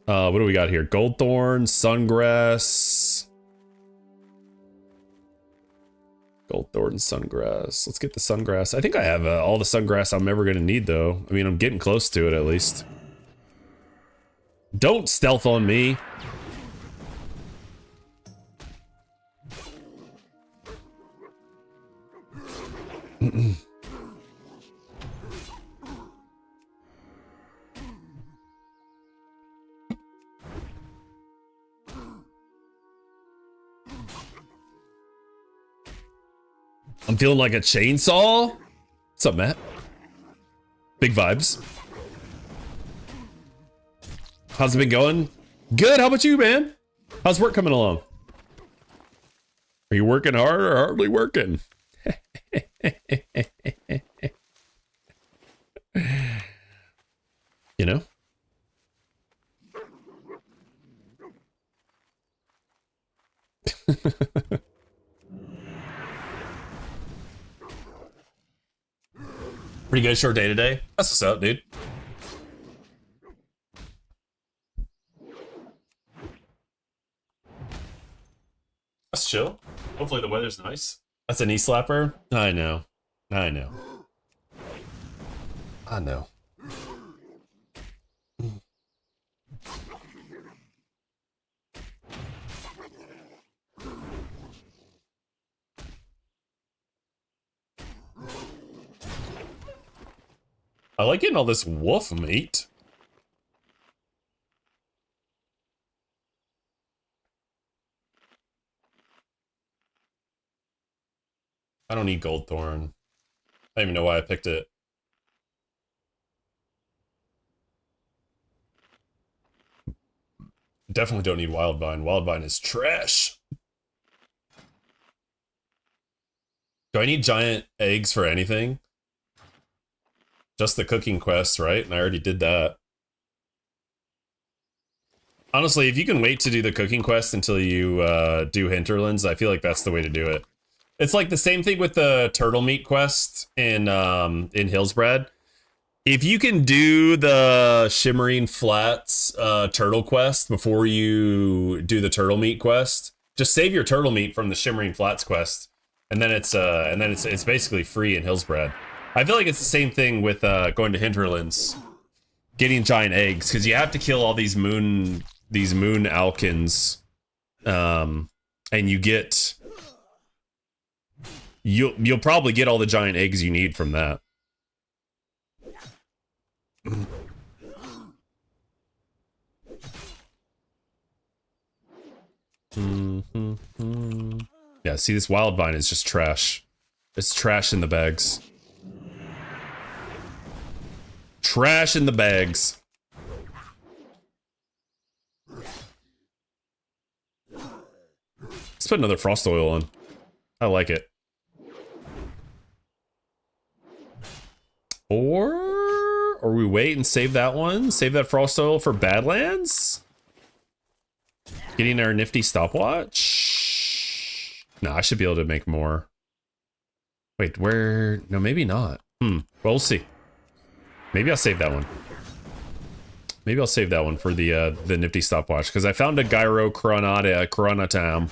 What do we got here? Goldthorn, sungrass. Goldthorn, sungrass. Let's get the sungrass. I think I have all the sungrass I'm ever going to need, though. I mean, I'm getting close to it, at least. Don't stealth on me. I'm feeling like a chainsaw. What's up, Matt? Big vibes. How's it been going? Good. How about you, man? How's work coming along? Are you working hard or hardly working? You know? Pretty good short day today. That's what's up, dude. That's chill. Hopefully the weather's nice. That's a knee slapper. I know. I know. I know. I like getting all this wolf meat. I don't need Goldthorn. I don't even know why I picked it. Definitely don't need Wildvine. Wildvine is trash. Do I need giant eggs for anything? Just the cooking quest, right? And I already did that. Honestly, if you can wait to do the cooking quest until you do Hinterlands, I feel like that's the way to do it. It's like the same thing with the turtle meat quest in Hillsbrad. If you can do the Shimmering Flats turtle quest before you do the turtle meat quest, just save your turtle meat from the Shimmering Flats quest, and then it's basically free in Hillsbrad. I feel like it's the same thing with going to Hinterlands, getting giant eggs, because you have to kill all these moon alkins, and you'll probably get all the giant eggs you need from that. Yeah, see, this Wildvine is just trash. It's trash in the bags. Trash in the bags. Let's put another frost oil on. I like it. Or we wait and save that one? Save that frost oil for Badlands? Getting our nifty stopwatch? No, I should be able to make more. Wait, where? No, maybe not. Well, we'll see. Maybe I'll save that one. Maybe I'll save that one for the nifty stopwatch, because I found a gyro chronotam.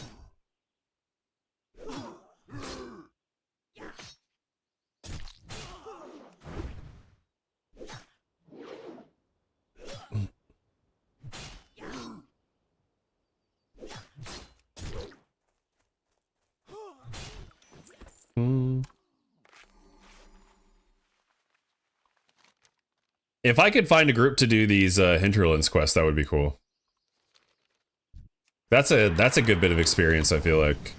If I could find a group to do these hinterlands quests, that would be cool. That's a good bit of experience, I feel like.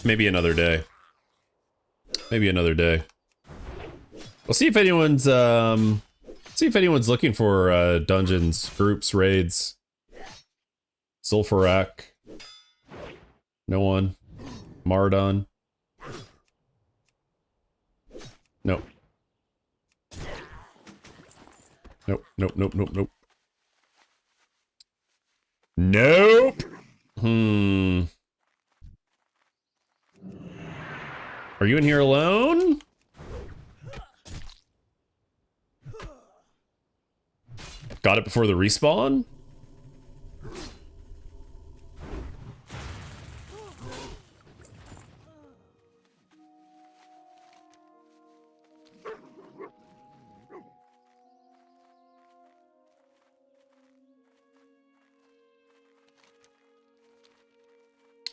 Maybe another day. Maybe another day. We'll see if anyone's looking for dungeons, groups, raids. Sulfurak. No one. Mardon. Nope. Nope, nope, nope, nope, nope. Nope! Are you in here alone? Got it before the respawn?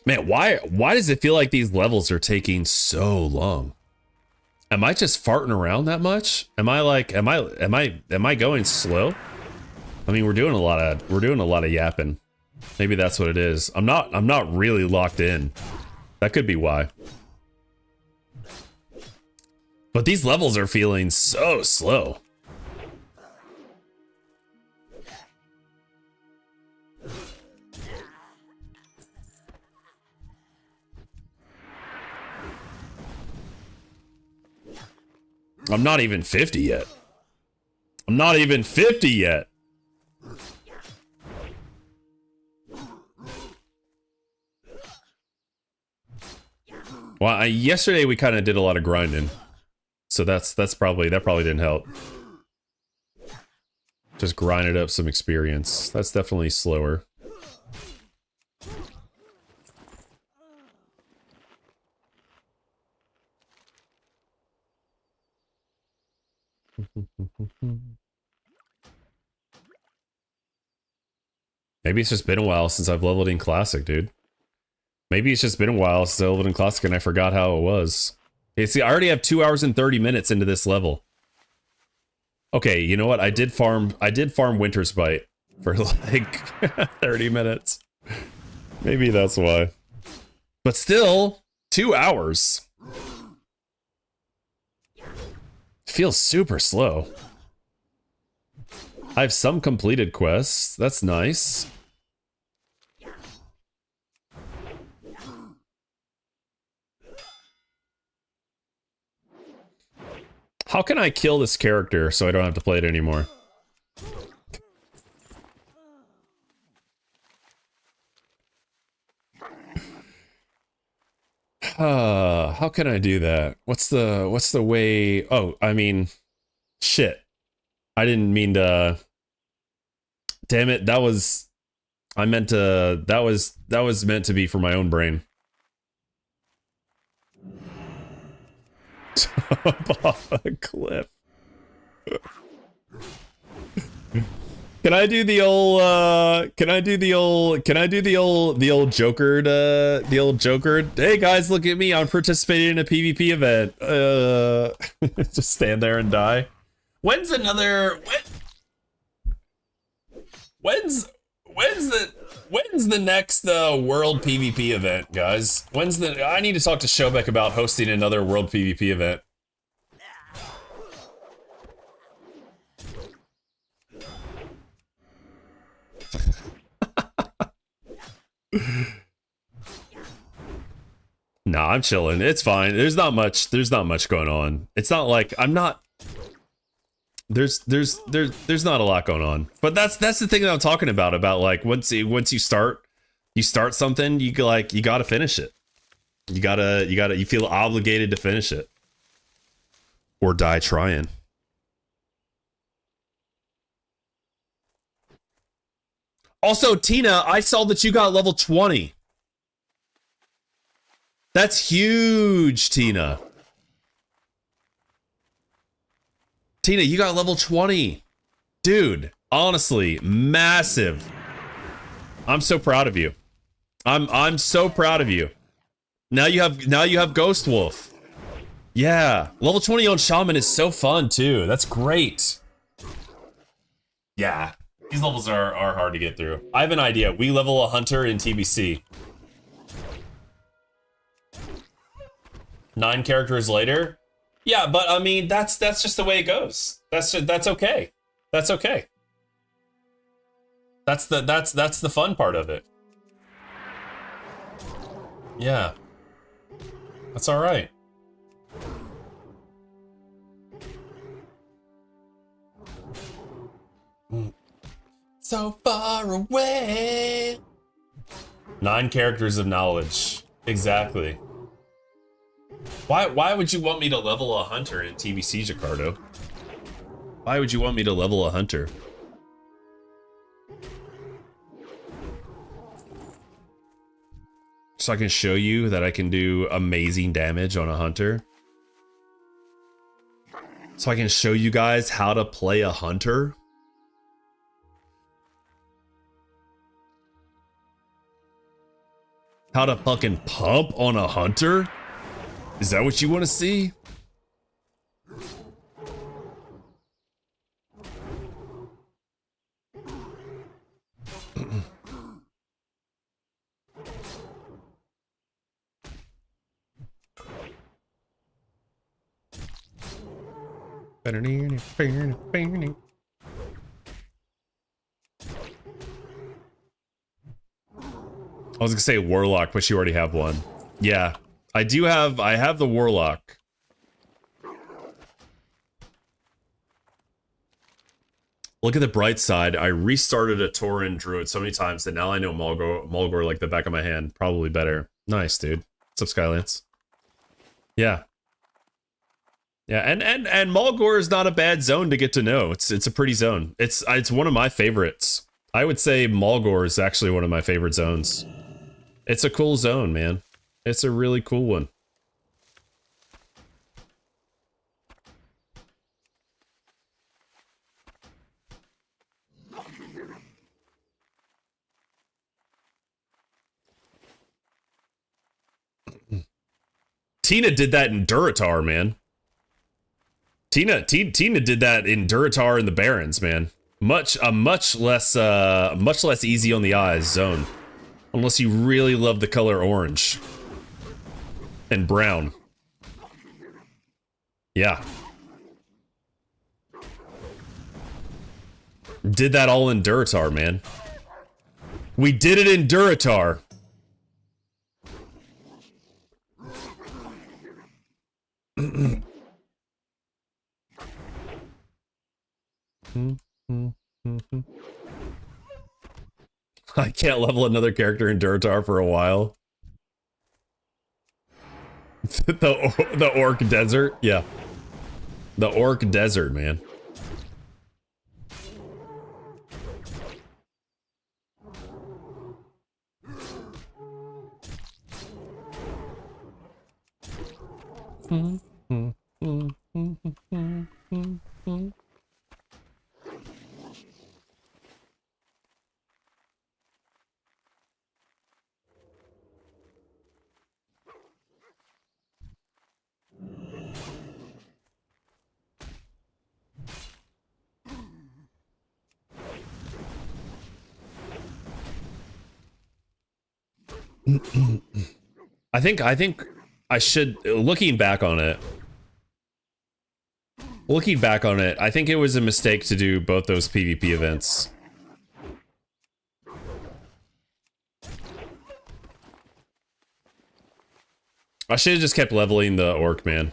Man, why does it feel like these levels are taking so long? Am I just farting around that much? Am I going slow? I mean, we're doing a lot of yapping. Maybe that's what it is. I'm not really locked in. That could be why. But these levels are feeling so slow. I'm not even 50 yet. I'm not even 50 yet. Well, yesterday we kind of did a lot of grinding, so that probably didn't help. Just grinded up some experience. That's definitely slower. Maybe it's just been a while since I've leveled in Classic, dude. Maybe it's just been a while since I leveled in Classic and I forgot how it was. Okay, see, I already have 2 hours and 30 minutes into this level. Okay, you know what? I did farm Winter's Bite for like 30 minutes. Maybe that's why. But still, 2 hours. Feels super slow. I have some completed quests. That's nice. How can I kill this character so I don't have to play it anymore? How can I do that? What's the way? Oh, I mean, shit. I didn't mean to. Damn it! That was meant to be for my own brain. Jump off a cliff. Can I do the old Joker? Hey guys, look at me. I'm participating in a PvP event. Just stand there and die. When's the next world PvP event, guys? I need to talk to Shobek about hosting another world PvP event. Nah, I'm chilling. It's fine. There's not much going on. It's not like There's not a lot going on. But that's the thing that I'm talking about like once you start something, you gotta finish it. You feel obligated to finish it. Or die trying. Also, Tina, I saw that you got level 20. That's huge, Tina. Tina, you got level 20. Dude, honestly, massive. I'm so proud of you. I'm so proud of you. Now you have Ghost Wolf. Yeah, level 20 on Shaman is so fun too. That's great. Yeah, these levels are hard to get through. I have an idea. We level a hunter in TBC. 9 characters later. Yeah, but I mean that's just the way it goes. That's okay. That's okay. That's the fun part of it. Yeah. That's all right. So far away. 9 characters of knowledge. Exactly. Why would you want me to level a hunter in TBC, Jacardo? Why would you want me to level a hunter? So I can show you that I can do amazing damage on a hunter. So I can show you guys how to play a hunter. How to fucking pump on a hunter? Is that what you want to see? I was gonna say Warlock, but you already have one. Yeah, I have the Warlock. Look at the bright side. I restarted a Tauren Druid so many times that now I know Mulgore like the back of my hand. Probably better. Nice, dude. What's up, Skylance? Yeah. Yeah, and Mulgore is not a bad zone to get to know. It's a pretty zone. It's one of my favorites. I would say Mulgore is actually one of my favorite zones. It's a cool zone, man. It's a really cool one. Tina did that in Durotar, man. Tina did that in Durotar and the Barons, man. Much less easy on the eyes zone. Unless you really love the color orange. And brown. Yeah. Did that all in Durotar, man. We did it in Durotar. I can't level another character in Durotar for a while. the Orc Desert? Yeah. The Orc Desert, man. I think I should, looking back on it, I think it was a mistake to do both those PvP events. I should have just kept leveling the Orc, man.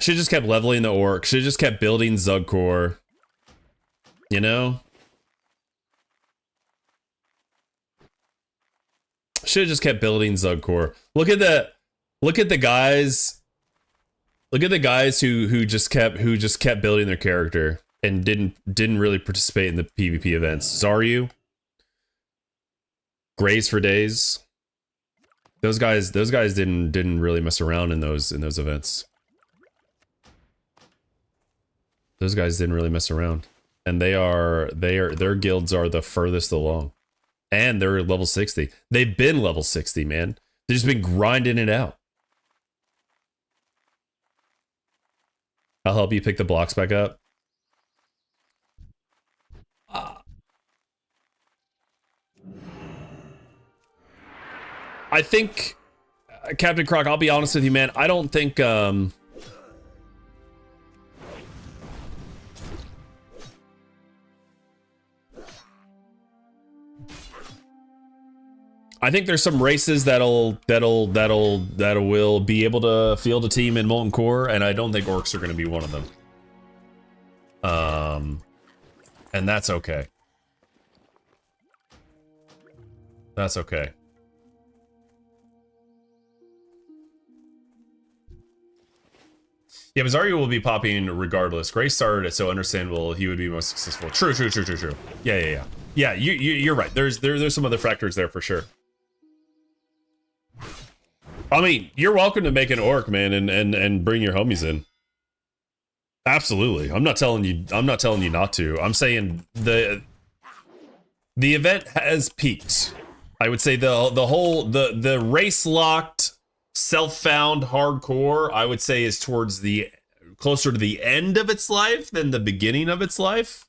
Should just kept leveling the orc. Should just kept building ZUGCORE. You know? Should have just kept building ZUGCORE. Look at the guys. Look at the guys who just kept building their character and didn't really participate in the PvP events. Zaryu, Graze for Days. Those guys didn't really mess around in those events. Those guys didn't really mess around. And their guilds are the furthest along. And they're level 60. They've been level 60, man. They've just been grinding it out. I'll help you pick the blocks back up. I think, Captain Croc, I'll be honest with you, man. I don't think, I think there's some races that'll will be able to field a team in Molten Core, and I don't think orcs are going to be one of them. And that's okay. That's okay. Yeah, but Zarya will be popping regardless. Grace started it, so understandable he would be most successful. True. Yeah. Yeah, you're right. There's some other factors there for sure. I mean, you're welcome to make an orc, man, and bring your homies in. Absolutely. I'm not telling you not to. I'm saying the event has peaked. I would say the race locked, self-found hardcore, I would say, is towards the closer to the end of its life than the beginning of its life.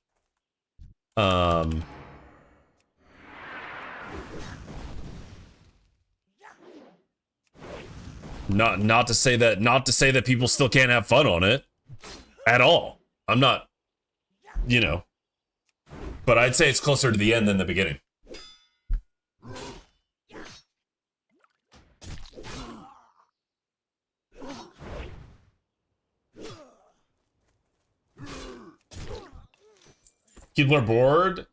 Not to say that people still can't have fun on it at all. I'm not, you know, but I'd say it's closer to the end than the beginning. People are bored.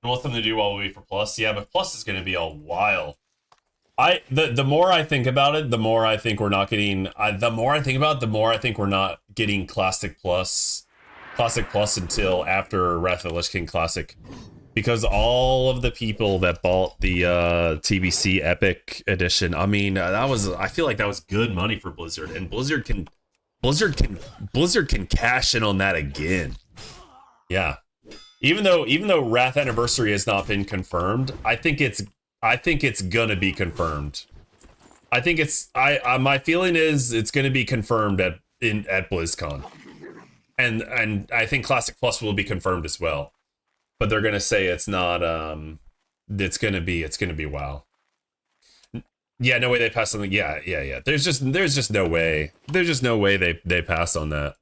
I want them to do while we wait for Plus. Yeah, but Plus is going to be a while. The more I think about it, the more I think we're not getting. The more I think about it, the more I think we're not getting Classic Plus until after Wrath of the Lich King Classic, because all of the people that bought the TBC Epic Edition. I mean, I feel like that was good money for Blizzard, and Blizzard can cash in on that again. Yeah. Even though Wrath Anniversary has not been confirmed, I think it's gonna be confirmed. I think my feeling is it's gonna be confirmed at BlizzCon, and I think Classic Plus will be confirmed as well. But they're gonna say it's not. It's gonna be WoW. Yeah, no way they pass on the. Yeah. There's just no way. There's just no way they pass on that.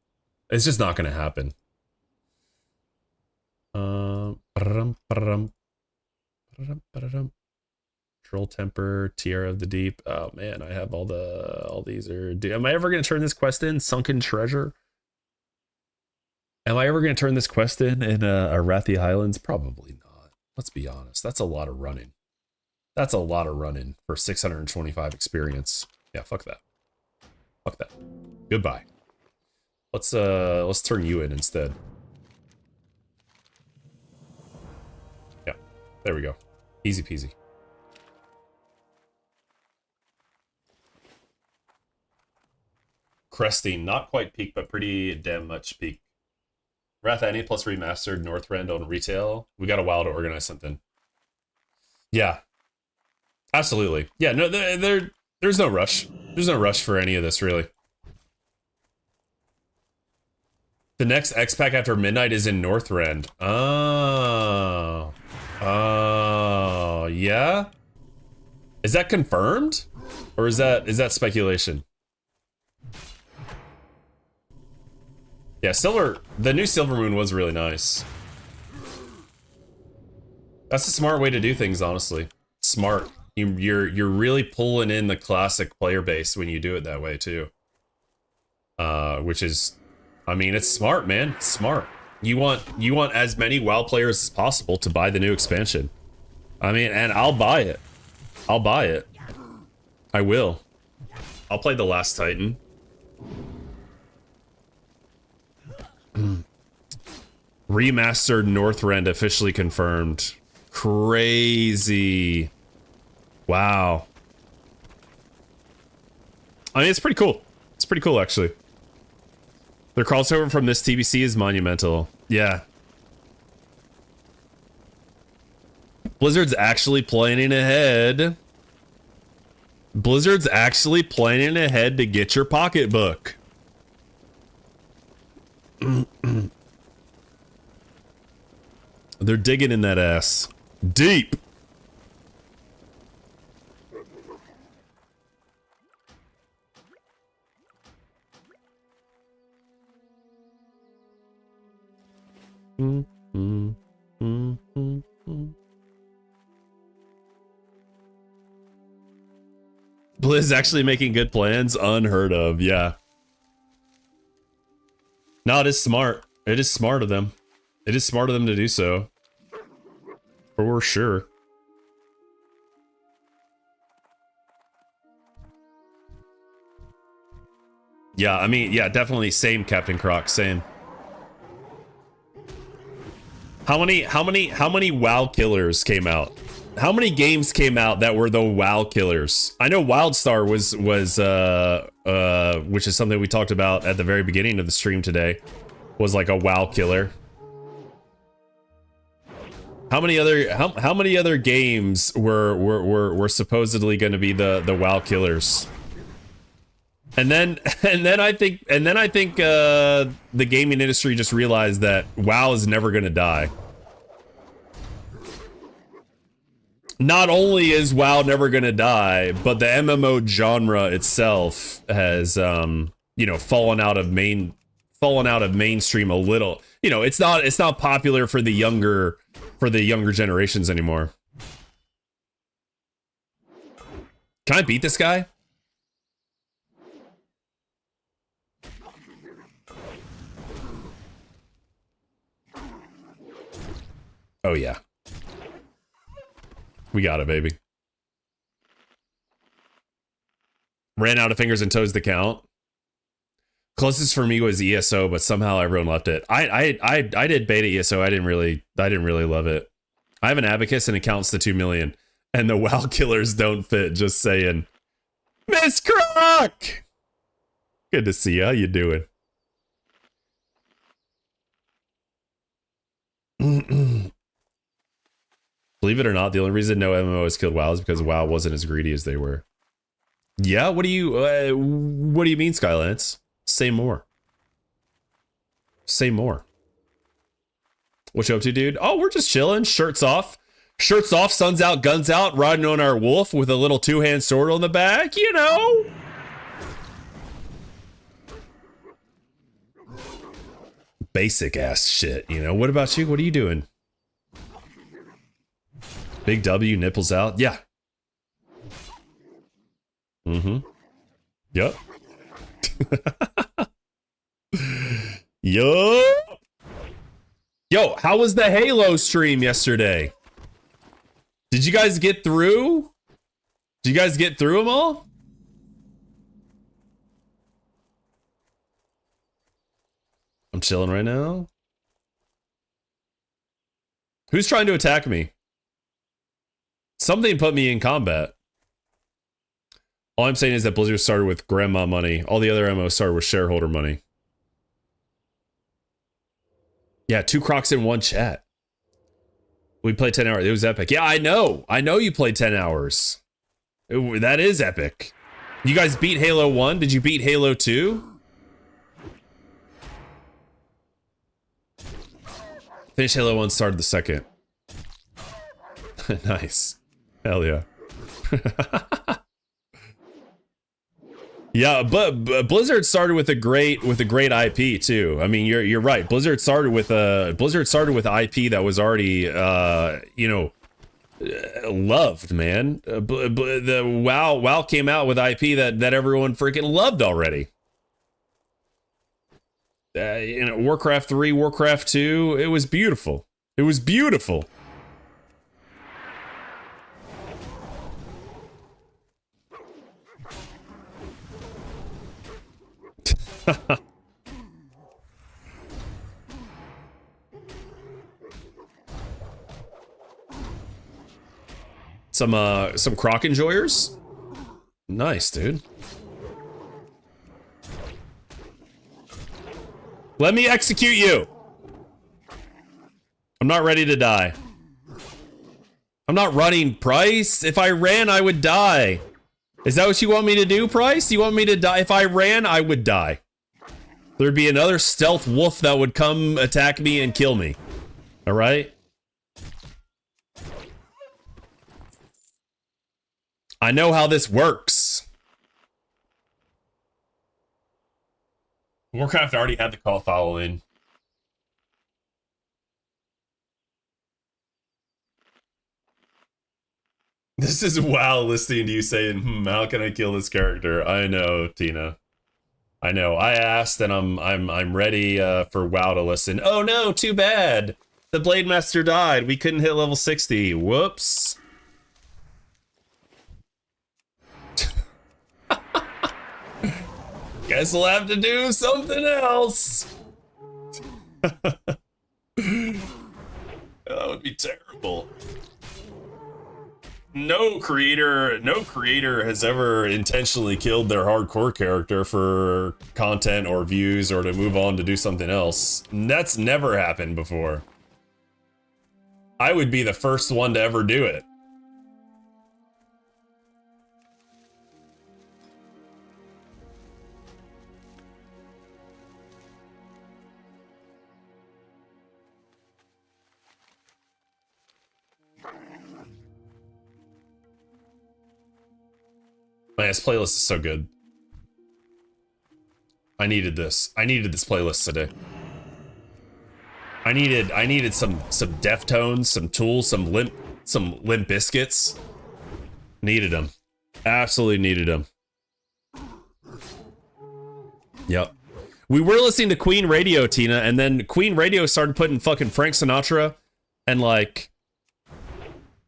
It's just not gonna happen. Troll Temper, Tiara of the Deep. Oh man, I have all these are. Am I ever gonna turn this quest in? Sunken Treasure. Am I ever gonna turn this quest in Arathi Highlands? Probably not. Let's be honest. That's a lot of running. That's a lot of running for 625 experience. Yeah, fuck that. Fuck that. Goodbye. Let's turn you in instead. Yeah, there we go. Easy peasy. Cresting, not quite peak, but pretty damn much peak. Wrath Annie plus remastered Northrend on retail. We got a while to organize something. Yeah, absolutely. Yeah, no, there's no rush. There's no rush for any of this, really. The next X-Pack after midnight is in Northrend. Oh, yeah. Is that confirmed, or is that speculation? Yeah, the new Silver Moon was really nice. That's a smart way to do things, honestly. Smart. You're really pulling in the classic player base when you do it that way too. which is, I mean, it's smart, man. It's smart. You want as many WoW players as possible to buy the new expansion. I mean, and I'll buy it. I'll buy it. I will. I'll play the Last Titan. Remastered Northrend officially confirmed. Crazy. Wow. I mean, it's pretty cool. It's pretty cool, actually. Their crossover from this TBC is monumental. Yeah. Blizzard's actually planning ahead. Blizzard's actually planning ahead to get your pocketbook. They're digging in that ass. Deep. Blizz actually making good plans? Unheard of, yeah. No, it is smart. It is smart of them. It is smart of them to do so. For sure. Yeah, I mean, yeah, definitely same, Captain Croc, same. How many WoW killers came out? How many games came out that were the WoW killers? I know WildStar was which is something we talked about at the very beginning of the stream today, was like a WoW killer. How many other games were supposedly going to be the WoW killers? And then I think the gaming industry just realized that WoW is never going to die. Not only is WoW never going to die, but the MMO genre itself has you know, fallen out of mainstream a little. You know, it's not popular for the younger generations anymore. Can I beat this guy? Oh yeah. We got it, baby. Ran out of fingers and toes to count. Closest for me was ESO, but somehow everyone left it. I did beta ESO. I didn't really love it. I have an abacus and it counts to 2 million. And the WoW killers don't fit, just saying. Miss Croc! Good to see you. How you doing? Believe it or not, the only reason no MMO has killed WoW is because WoW wasn't as greedy as they were. Yeah, what do you mean, Skylance? Say more. Say more. What you up to, dude? Oh, we're just chilling. Shirts off. Shirts off, suns out, guns out, riding on our wolf with a little two-hand sword on the back, you know? Basic ass shit, you know? What about you? What are you doing? Big W, nipples out. Yeah. Mm-hmm. Yep. Yo, how was the Halo stream yesterday? Did you guys get through? Did you guys get through them all? I'm chilling right now. Who's trying to attack me? Something put me in combat. All I'm saying is that Blizzard started with grandma money. All the other MMOs started with shareholder money. Yeah, 2 crocs in 1 chat. We played 10 hours. It was epic. Yeah, I know. I know you played 10 hours. That is epic. You guys beat Halo 1? Did you beat Halo 2? Finished Halo 1, started the 2nd. Nice. Hell yeah. Yeah, but Blizzard started with a great IP too. I mean, you're right. Blizzard started with IP that was already you know, loved, man. The WoW came out with IP that everyone freaking loved already. Warcraft 3, Warcraft 2, it was beautiful. It was beautiful. Some croc enjoyers. Nice, dude. Let me execute you. I'm not ready to die. I'm not running, Price. If I ran, I would die. Is that what you want me to do, Price? You want me to die? If I ran, I would die. There'd be another stealth wolf that would come attack me and kill me. All right? I know how this works. Warcraft already had the call following. This is WoW listening to you saying, how can I kill this character? I know, Tina. I know. I asked and I'm ready for WoW to listen. Oh no, too bad. The Blademaster died. We couldn't hit level 60. Whoops. Guess we'll have to do something else. That would be terrible. No creator has ever intentionally killed their hardcore character for content or views or to move on to do something else. That's never happened before. I would be the first one to ever do it. Man, this playlist is so good. I needed this. I needed this playlist today. I needed some Deftones, some Tools, some Limp Biscuits. Needed them. Absolutely needed them. Yep. We were listening to Queen Radio, Tina, and then Queen Radio started putting fucking Frank Sinatra and like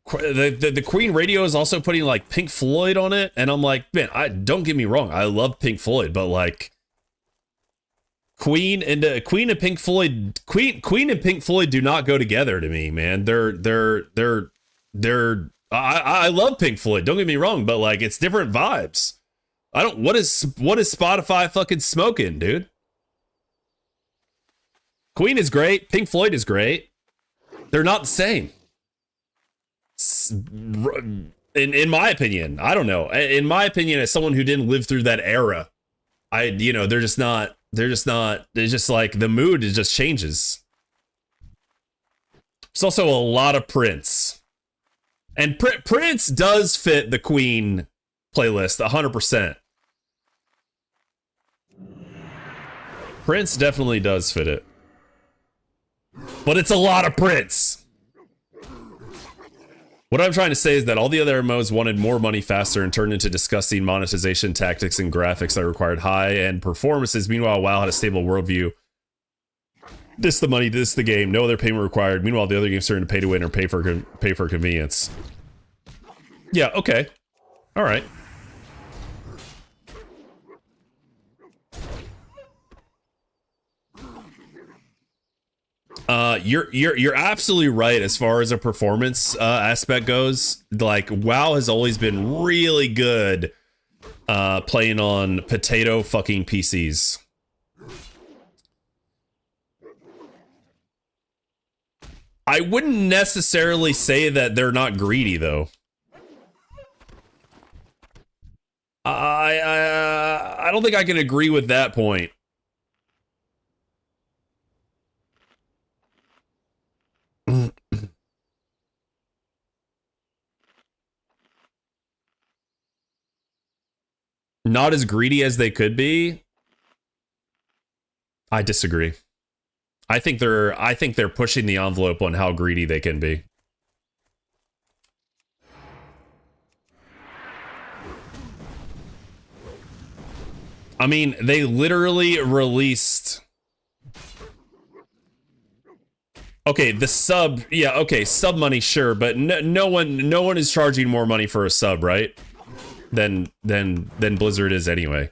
the Queen Radio is also putting like Pink Floyd on it, and I'm like, man, don't get me wrong, I love Pink Floyd, but like Queen and Pink Floyd do not go together to me, man. I love Pink Floyd, don't get me wrong, but like it's different vibes. What is Spotify fucking smoking, dude? Queen is great, Pink Floyd is great. They're not the same. In my opinion, I don't know. In my opinion, as someone who didn't live through that era, they're just like the mood just changes. There's also a lot of Prince, and Prince does fit the Queen playlist 100%. Prince definitely does fit it, but it's a lot of Prince. What I'm trying to say is that all the other MMOs wanted more money faster and turned into disgusting monetization tactics and graphics that required high-end performances. Meanwhile, WoW had a stable worldview. This the money, this the game. No other payment required. Meanwhile, the other games starting to pay to win or pay for convenience. Yeah, okay. All right. You're absolutely right as far as a performance aspect goes. Like WoW has always been really good playing on potato fucking PCs. I wouldn't necessarily say that they're not greedy though. I don't think I can agree with that point. Not as greedy as they could be. I disagree. I think they're pushing the envelope on how greedy they can be. I mean, they literally released okay, the sub, yeah, okay, sub money, sure, but no one is charging more money for a sub, right? Than Blizzard is anyway.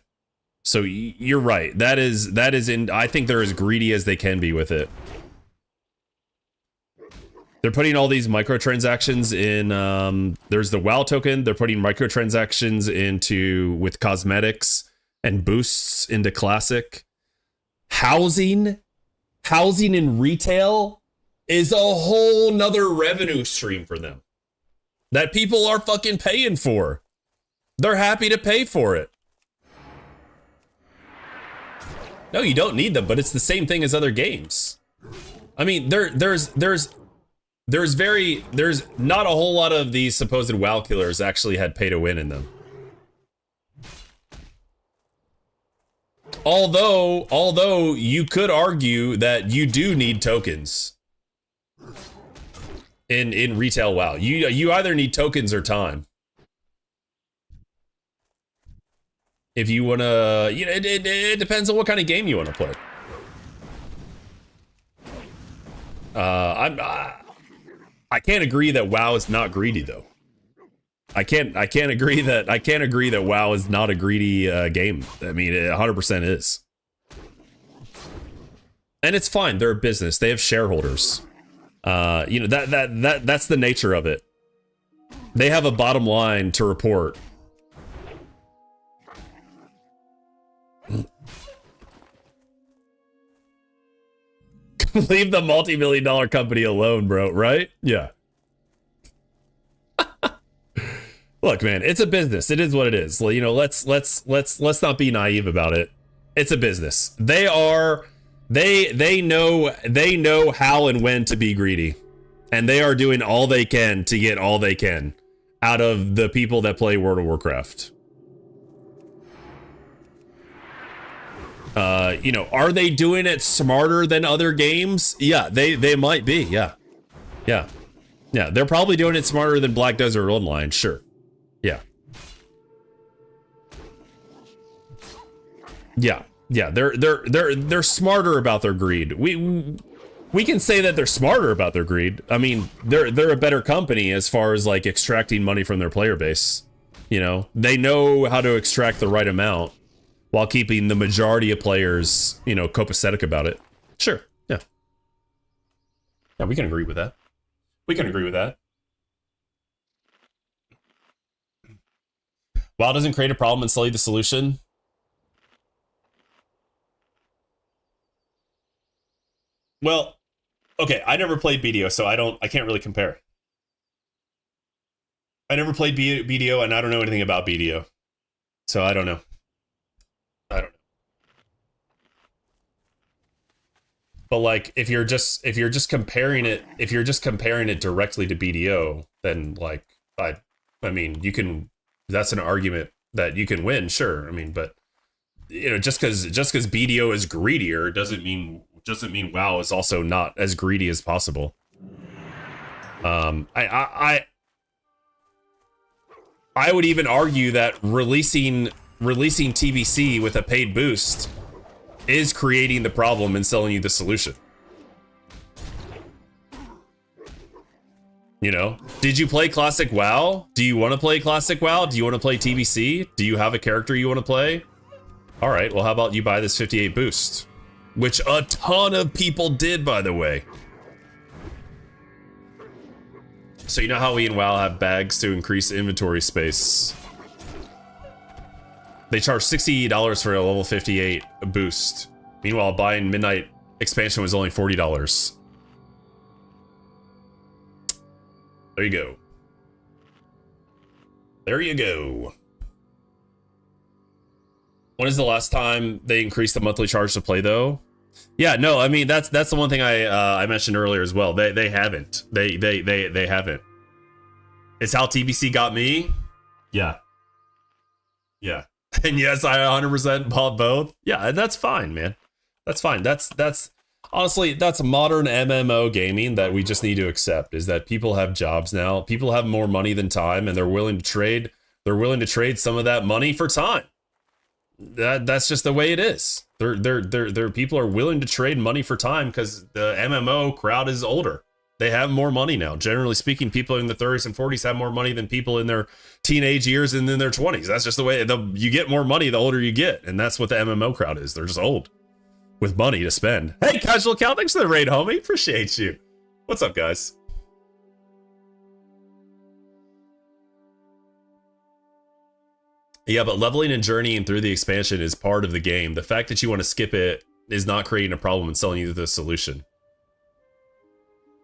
So you're right. That is I think they're as greedy as they can be with it. They're putting all these microtransactions in, there's the WoW token. They're putting microtransactions with cosmetics and boosts into Classic. Housing in retail is a whole nother revenue stream for them that people are fucking paying for. They're happy to pay for it. No, you don't need them, but it's the same thing as other games. I mean, there's not a whole lot of these supposed WoW killers actually had pay to win in them. Although you could argue that you do need tokens in retail WoW. You either need tokens or time. If you want to, you know, it depends on what kind of game you want to play. I can't agree that WoW is not greedy though. I can't agree that WoW is not a greedy game. I mean, it 100% is. And it's fine. They're a business. They have shareholders. You know, that's the nature of it. They have a bottom line to report. Leave the multi-million-dollar company alone, bro, right? Yeah. Look, man, it's a business. It is what it is. You know, let's not be naive about it. It's a business. They know how and when to be greedy. And they are doing all they can to get all they can out of the people that play World of Warcraft. You know, are they doing it smarter than other games? Yeah, they might be. Yeah. They're probably doing it smarter than Black Desert Online. Sure. Yeah. They're smarter about their greed. We can say that they're smarter about their greed. I mean, they're a better company as far as like extracting money from their player base. You know, they know how to extract the right amount while keeping the majority of players, you know, copacetic about it. Sure. Yeah. Yeah, we can agree with that. WoW doesn't create a problem and sell you the solution. Well, okay, I never played BDO, so I can't really compare. I never played BDO and I don't know anything about BDO. So I don't know. But like if you're just comparing it directly to BDO, then like I mean, you can, that's an argument that you can win, sure. I mean, but you know, just because BDO is greedier doesn't mean WoW is also not as greedy as possible. I would even argue that releasing TBC with a paid boost is creating the problem and selling you the solution. You know, did you play Classic WoW? Do you want to play Classic WoW? Do you want to play TBC? Do you have a character you want to play? All right, well, how about you buy this 58 boost? Which a ton of people did, by the way. So you know how we in WoW have bags to increase inventory space? They charge $60 for a level 58 boost. Meanwhile, buying Midnight expansion was only $40. There you go. There you go. When is the last time they increased the monthly charge to play, though? Yeah, no, I mean that's the one thing I mentioned earlier as well. They haven't. They haven't. It's how TBC got me. Yeah. Yeah. And yes, I 100% bought both. Yeah, and that's fine, man. That's fine. That's honestly, that's modern MMO gaming that we just need to accept, is that people have jobs now. People have more money than time, and they're willing to trade. They're willing to trade some of that money for time. That's just the way it is. People are willing to trade money for time because the MMO crowd is older. They have more money now. Generally speaking, people in the 30s and 40s have more money than people in their teenage years and in their 20s. That's just the way you get more money the older you get. And that's what the MMO crowd is. They're just old with money to spend. Hey, Casual Cal, thanks for the raid, homie. Appreciate you. What's up, guys? Yeah, but leveling and journeying through the expansion is part of the game. The fact that you want to skip it is not creating a problem and selling you the solution.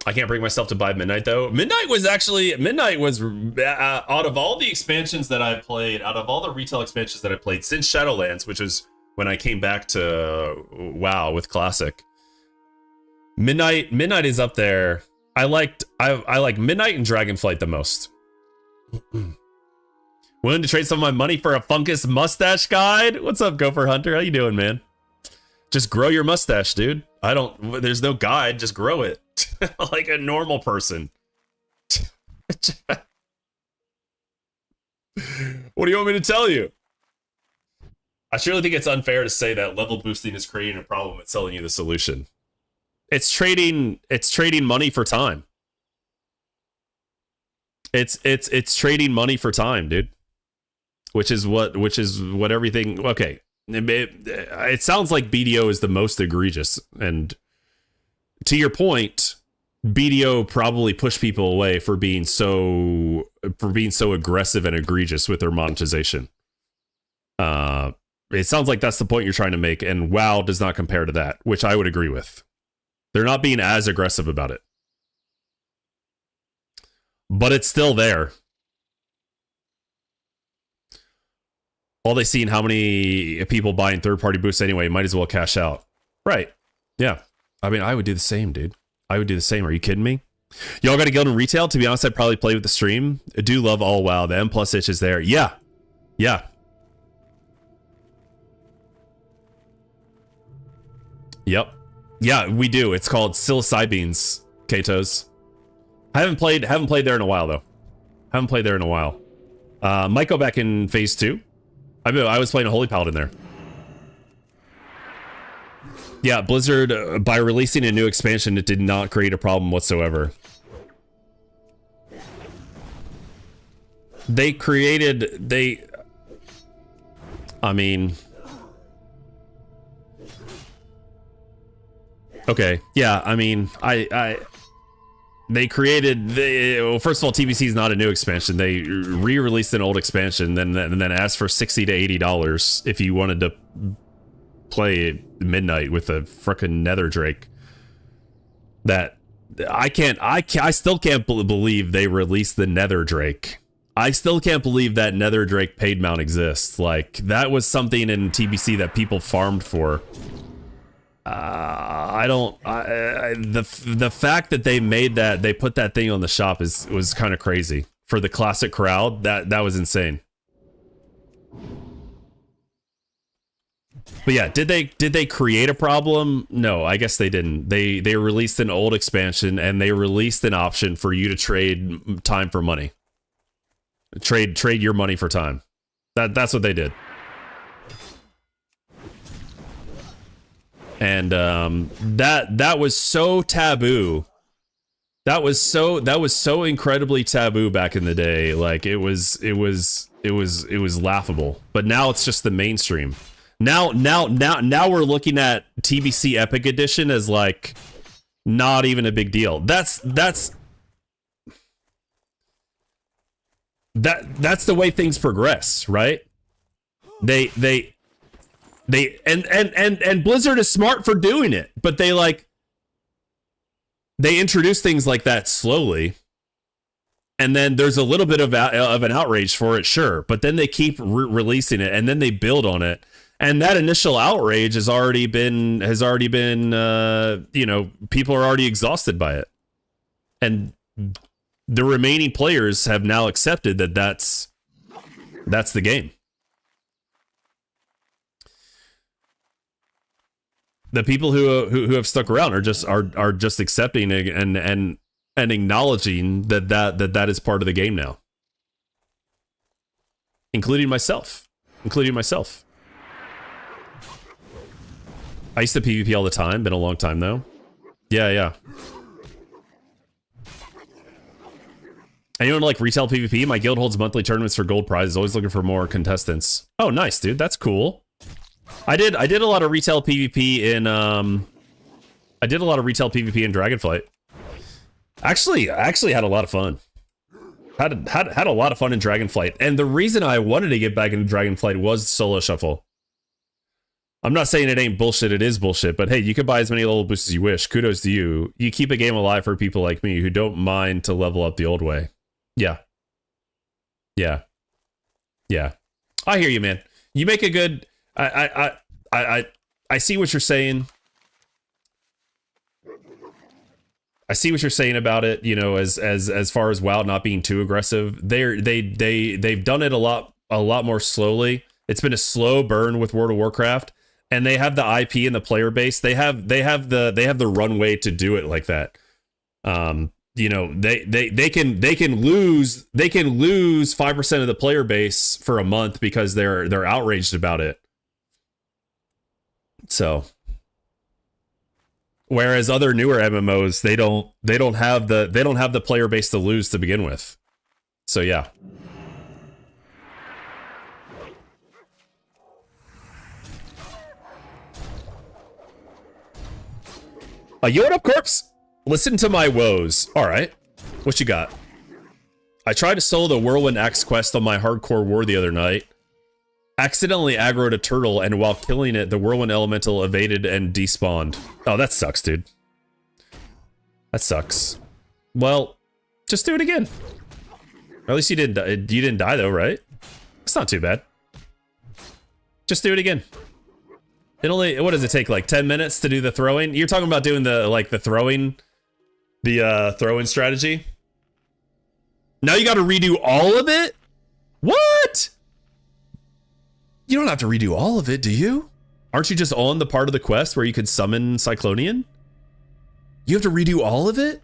I can't bring myself to buy Midnight, though. Midnight was out of all the expansions that I've played, out of all the retail expansions that I played since Shadowlands, which is when I came back to WoW with Classic. Midnight is up there. I like Midnight and Dragonflight the most. Willing to trade some of my money for a Funkus mustache guide? What's up, Gopher Hunter? How you doing, man? Just grow your mustache, dude. There's no guide, just grow it. Like a normal person. What do you want me to tell you? I surely think it's unfair to say that level boosting is creating a problem and selling you the solution. It's trading money for time. It's trading money for time, dude. Which is what everything. Okay, it sounds like BDO is the most egregious, and to your point, BDO probably pushed people away for being so aggressive and egregious with their monetization. It sounds like that's the point you're trying to make, and WoW does not compare to that, which I would agree with. They're not being as aggressive about it, but it's still there. All they see in how many people buying third-party boosts anyway, might as well cash out. Right. Yeah. I mean, I would do the same, dude. I would do the same. Are you kidding me? Y'all got to go to retail? To be honest, I'd probably play with the stream. I do love all WoW. The M+ itch is there. Yeah. Yeah. Yep. Yeah, we do. It's called psilocybines, Katos. I haven't played there in a while, though. Haven't played there in a while. Might go back in phase 2. I was playing a Holy Paladin there. Yeah, Blizzard, by releasing a new expansion, it did not create a problem whatsoever. I mean... Okay, yeah, I mean, well, first of all, TBC is not a new expansion. They re-released an old expansion, then asked for $60 to $80 if you wanted to play Midnight with a frickin' Nether Drake. That I still can't believe they released the Nether Drake. I still can't believe that Nether Drake paid mount exists. Like, that was something in TBC that people farmed for. The fact that they made that, they put that thing on the shop was kind of crazy for the classic crowd. That was insane. But yeah, did they create a problem? No, I guess they didn't. They released an old expansion and they released an option for you to trade time for money. Trade your money for time. That's what they did. And that was so taboo. That was so incredibly taboo back in the day. Like it was laughable. But now it's just the mainstream. Now we're looking at TBC Epic Edition as like not even a big deal. That's the way things progress, right? They Blizzard is smart for doing it, but they introduce things like that slowly, and then there's a little bit of an outrage for it, sure, but then they keep releasing it, and then they build on it, and that initial outrage has already been you know, people are already exhausted by it, and the remaining players have now accepted that that's the game. The people who have stuck around are just accepting and acknowledging that is part of the game now, including myself. I used to PvP all the time. Been a long time though. Yeah, yeah. Anyone like retail PvP? My guild holds monthly tournaments for gold prizes. Always looking for more contestants. Oh, nice, dude. That's cool. I did a lot of retail PvP in I did a lot of retail PvP in Dragonflight. Actually, I actually had a lot of fun. Had a lot of fun in Dragonflight, and the reason I wanted to get back into Dragonflight was solo shuffle. I'm not saying it ain't bullshit, it is bullshit, but hey, you could buy as many level boosts as you wish. Kudos to you. You keep a game alive for people like me who don't mind to level up the old way. Yeah. Yeah. Yeah. I hear you, man. You make a good... I see what you're saying. I see what you're saying about it, you know, as far as WoW not being too aggressive. They've done it a lot more slowly. It's been a slow burn with World of Warcraft, and they have the IP and the player base. They have the runway to do it like that. You know, they can lose 5% of the player base for a month because they're outraged about it. So, whereas other newer MMOs, they don't have the player base to lose to begin with. So yeah. Yo, what up, corpse? Listen to my woes. All right, what you got? I tried to solo the Whirlwind Axe quest on my hardcore war the other night. Accidentally aggroed a turtle, and while killing it, the Whirlwind Elemental evaded and despawned. Oh, that sucks, dude. That sucks. Well, just do it again. Or at least you didn't die though, right? It's not too bad. Just do it again. It only, what does it take, like 10 minutes to do the throwing? You're talking about doing the throwing strategy? Now you gotta redo all of it? What? You don't have to redo all of it, do you? Aren't you just on the part of the quest where you could summon Cyclonian? You have to redo all of it?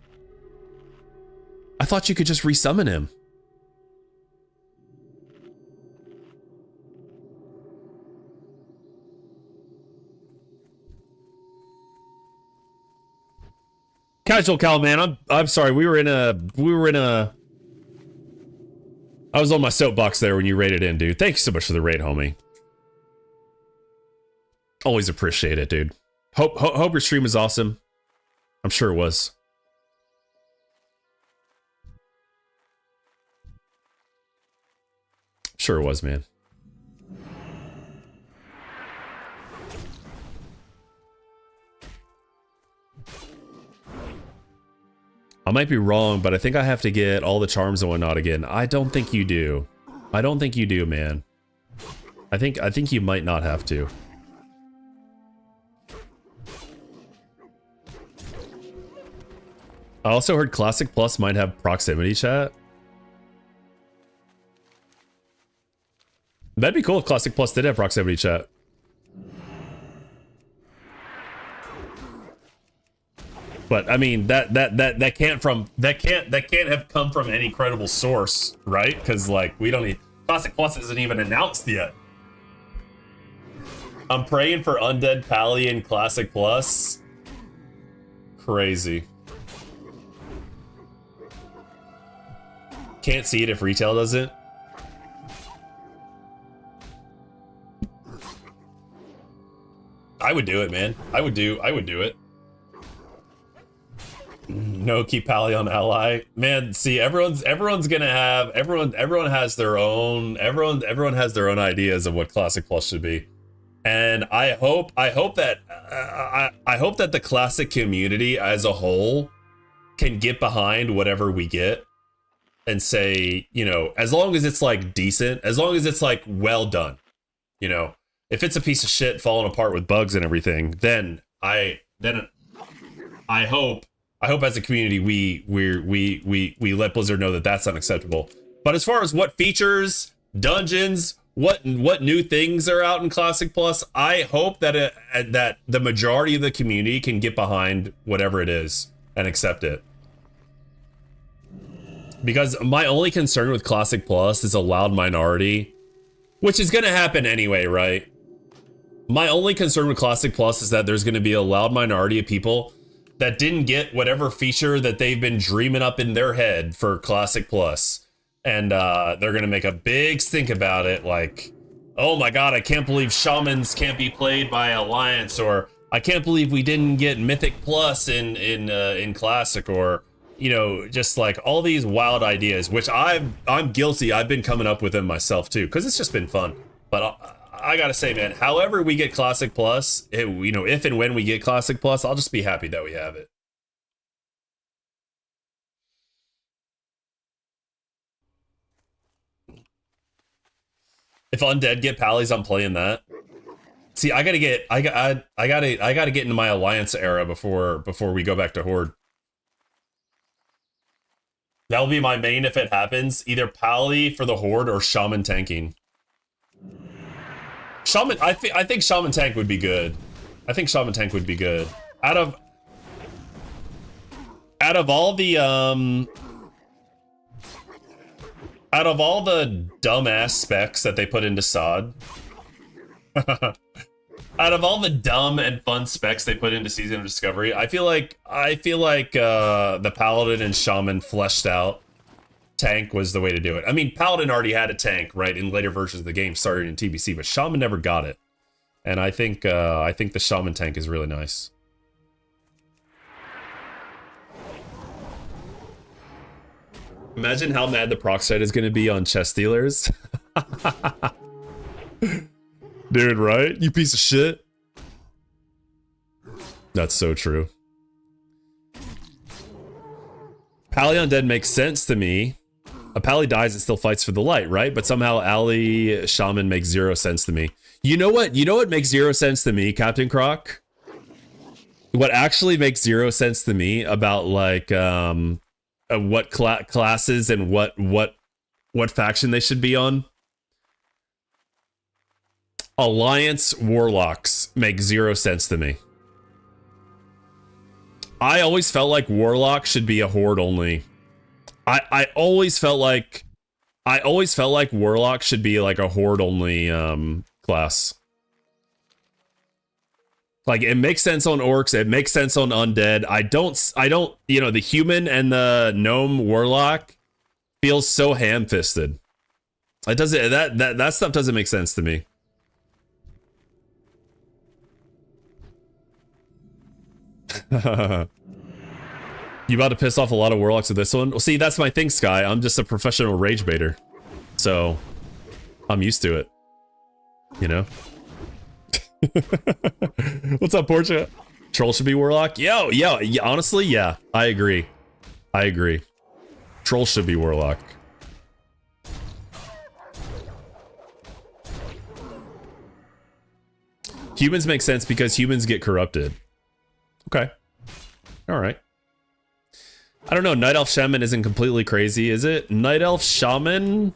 I thought you could just resummon him. Casual Cal, man, I'm sorry. We were in a I was on my soapbox there when you raided in, dude. Thank you so much for the raid, homie. Always appreciate it, dude. Hope your stream was awesome. I'm sure it was. Sure it was, man. I might be wrong, but I think I have to get all the charms and whatnot again. I don't think you do. I don't think you do, man. I think you might not have to. I also heard Classic Plus might have proximity chat. That'd be cool if Classic Plus did have proximity chat. But I mean that can't have come from any credible source, right? Because like we don't need Classic Plus isn't even announced yet. I'm praying for Undead Pally in Classic Plus. Crazy. Can't see it if retail doesn't. I would do it, man. I would do it. No, keep Pally on ally. Man, see, everyone's gonna have everyone has their own ideas of what Classic Plus should be. And I hope that the Classic community as a whole can get behind whatever we get and say, you know, as long as it's like decent, as long as it's like well done, you know, if it's a piece of shit falling apart with bugs and everything, then I hope as a community we let Blizzard know that that's unacceptable. But as far as what features, dungeons, what new things are out in Classic Plus, I hope that that the majority of the community can get behind whatever it is and accept it. Because my only concern with Classic Plus is a loud minority, which is going to happen anyway, right? My only concern with Classic Plus is that there's going to be a loud minority of people that didn't get whatever feature that they've been dreaming up in their head for Classic Plus. And they're going to make a big stink about it, like, oh my god, I can't believe Shamans can't be played by Alliance, or I can't believe we didn't get Mythic Plus in Classic, or, you know, just like all these wild ideas, which I'm guilty. I've been coming up with them myself too, because it's just been fun. But I gotta say, man, however we get Classic Plus, you know, if and when we get Classic Plus, I'll just be happy that we have it. If Undead get Pallies, I'm playing that. See, I gotta get into my Alliance era before we go back to Horde. That'll be my main if it happens. Either Pally for the Horde or Shaman tanking. Shaman, I think Shaman tank would be good. I think Shaman tank would be good. Out of all the dumbass specs that they put into SOD, out of all the dumb and fun specs they put into Season of Discovery, I feel like the Paladin and Shaman fleshed out tank was the way to do it. I mean, Paladin already had a tank, right, in later versions of the game, started in TBC, but Shaman never got it. And I think the Shaman tank is really nice. Imagine how mad the proc site is going to be on chest dealers. Dude, right? You piece of shit. That's so true. Pally Undead makes sense to me. A Pally dies, it still fights for the light, right? But somehow Ally Shaman makes 0 sense to me. You know what? You know what makes 0 sense to me, Captain Croc? What actually makes 0 sense to me about like what classes and what faction they should be on? Alliance Warlocks make 0 sense to me. I always felt like Warlock should be a Horde only. I always felt like Warlock should be like a Horde only class. Like, it makes sense on Orcs, it makes sense on Undead. I don't, you know, the Human and the Gnome Warlock feels so ham-fisted. It doesn't, that stuff doesn't make sense to me. You about to piss off a lot of Warlocks with this one? Well, see, that's my thing, Sky. I'm just a professional rage baiter. So, I'm used to it. You know? What's up, Portia? Troll should be Warlock? Yo, honestly, yeah. I agree. Troll should be Warlock. Humans make sense because humans get corrupted. Okay. Alright. I don't know, Night Elf Shaman isn't completely crazy, is it? Night Elf Shaman?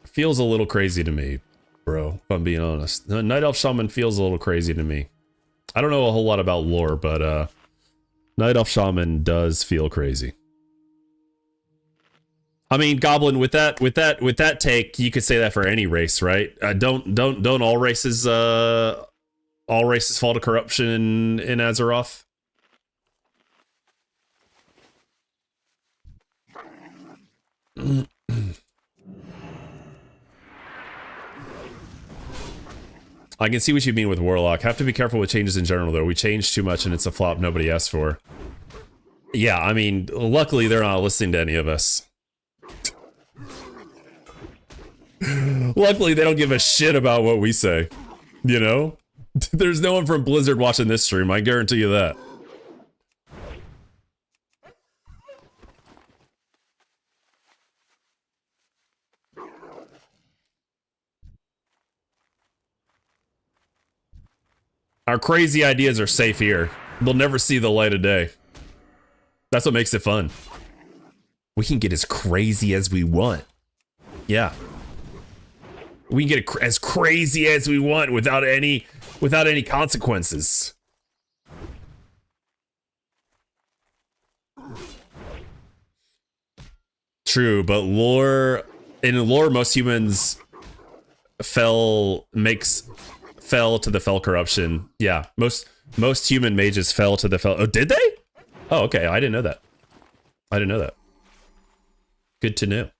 Feels a little crazy to me, bro, if I'm being honest. Night Elf Shaman feels a little crazy to me. I don't know a whole lot about lore, but Night Elf Shaman does feel crazy. I mean, Goblin, with that take, you could say that for any race, right? Don't all races fall to corruption in Azeroth? I can see what you mean with Warlock. Have to be careful with changes in general, though. We changed too much and it's a flop nobody asked for. Yeah, I mean, luckily they're not listening to any of us. Luckily they don't give a shit about what we say. You know? There's no one from Blizzard watching this stream, I guarantee you that. Our crazy ideas are safe here. They'll never see the light of day. That's what makes it fun. We can get as crazy as we want. Yeah. We can get as crazy as we want without any consequences. True, but lore in lore, most humans fell to the fell corruption. Yeah, most human mages fell to the fell. Oh, did they? Oh, okay. I didn't know that. I didn't know that. Good to know.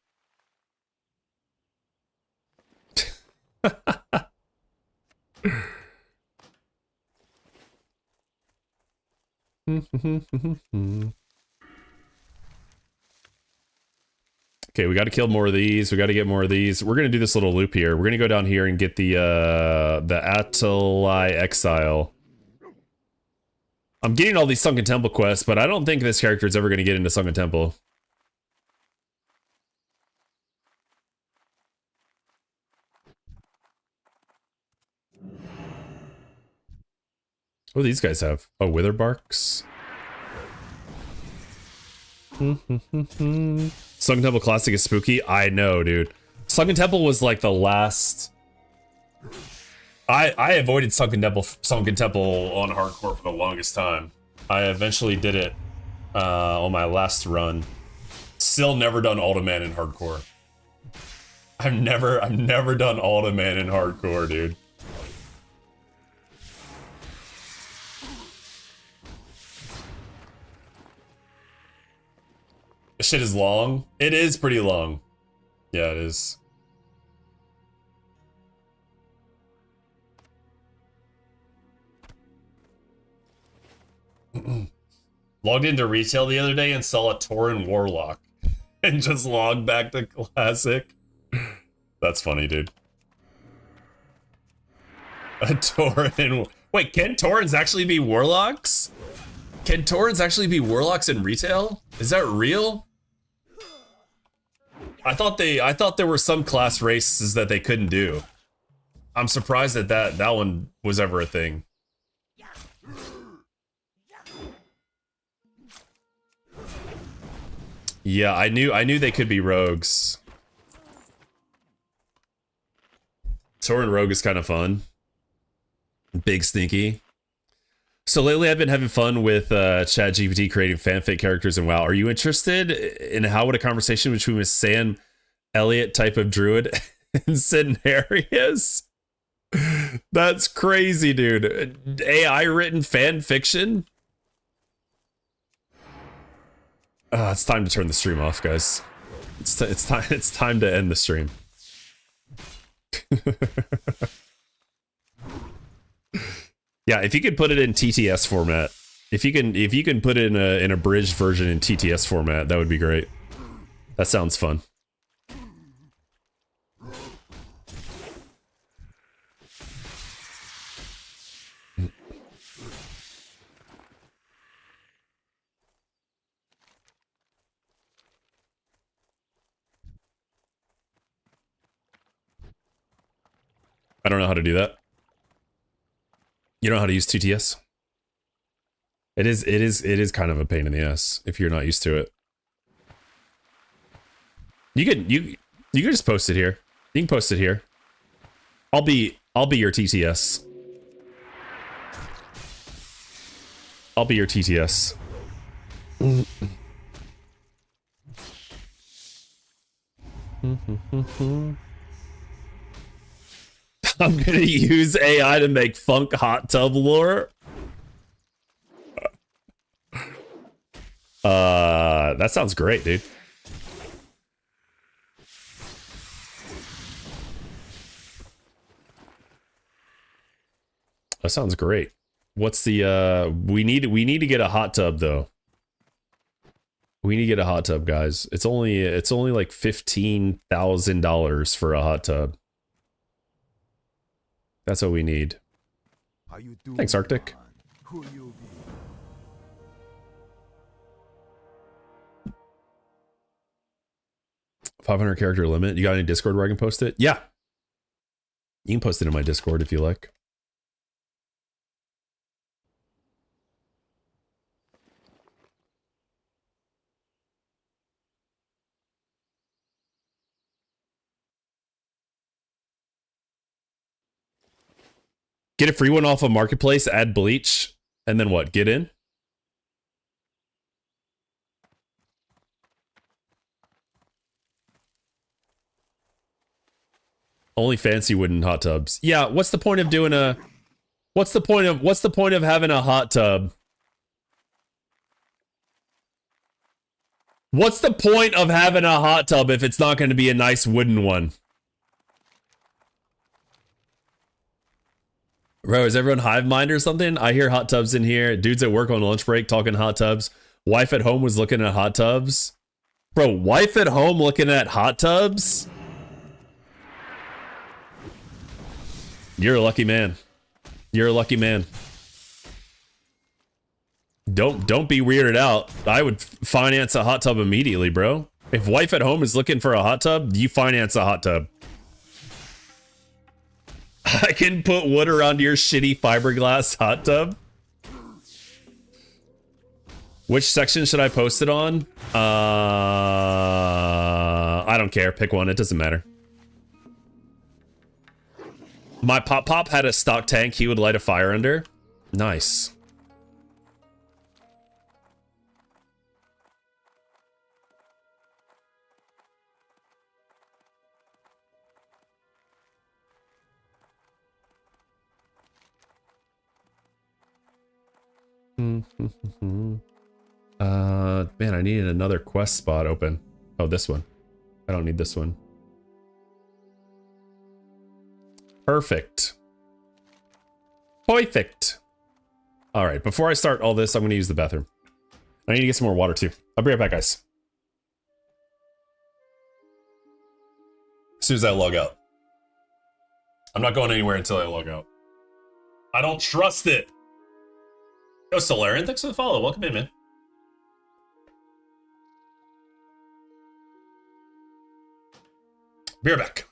Okay, we got to kill more of these. We got to get more of these. We're gonna do this little loop here. We're gonna go down here and get the Atali Exile. I'm getting all these Sunken Temple quests, but I don't think this character is ever gonna get into Sunken Temple. What do these guys have? Oh, Witherbarks. Sunken Temple Classic is spooky. I know, dude. Sunken Temple was like the last. I avoided Sunken Temple on hardcore for the longest time. I eventually did it on my last run. Still never done Ultiman in hardcore. I've never done Ultiman in hardcore, dude. This shit is long. It is pretty long. Yeah, it is. Logged into retail the other day and saw a Tauren Warlock and just logged back to Classic. That's funny, dude. A Tauren. Wait, can Taurens actually be Warlocks? Can Taurens actually be Warlocks in retail? Is that real? I thought there were some class races that they couldn't do. I'm surprised that one was ever a thing. Yeah, I knew they could be rogues. Tauren Rogue is kind of fun. Big sneaky. So lately I've been having fun with ChatGPT creating fanfic characters in WoW. Are you interested in how would a conversation between a Sam Elliott type of druid and Cenarius? That's crazy, dude. AI written fan fiction? It's time to turn the stream off, guys. It's time to end the stream. Yeah, if you could put it in TTS format, if you can put it in a bridged version in TTS format, that would be great. That sounds fun. I don't know how to do that. You know how to use TTS? It is kind of a pain in the ass if you're not used to it. You can just post it here. You can post it here. I'll be your TTS. I'll be your TTS. I'm gonna use AI to make funk hot tub lore. That sounds great, dude. That sounds great. What's the we need to get a hot tub though. We need to get a hot tub, guys. It's only like $15,000 for a hot tub. That's what we need. How you doing, Thanks, Arctic. Who you be? 500 character limit. You got any Discord where I can post it? Yeah. You can post it in my Discord if you like. Get a free one off of Marketplace, add Bleach, and then what? Get in? Only fancy wooden hot tubs. Yeah, what's the point of doing a... What's the point of having a hot tub? What's the point of having a hot tub if it's not going to be a nice wooden one? Bro, is everyone hive mind or something? I hear hot tubs in here. Dudes at work on lunch break talking hot tubs. Wife at home was looking at hot tubs. Bro, wife at home looking at hot tubs? You're a lucky man. You're a lucky man. Don't be weirded out. I would finance a hot tub immediately, bro. If wife at home is looking for a hot tub, you finance a hot tub. I can put wood around your shitty fiberglass hot tub. Which section should I post it on? I don't care. Pick one. It doesn't matter. My pop had a stock tank he would light a fire under. Nice. Man, I needed another quest spot open. Oh, this one. I don't need this one. Perfect. Perfect. All right, before I start all this, I'm going to use the bathroom. I need to get some more water too. I'll be right back, guys. As soon as I log out. I'm not going anywhere until I log out. I don't trust it. Yo, Solarian, thanks for the follow. Welcome in, man. Be right back.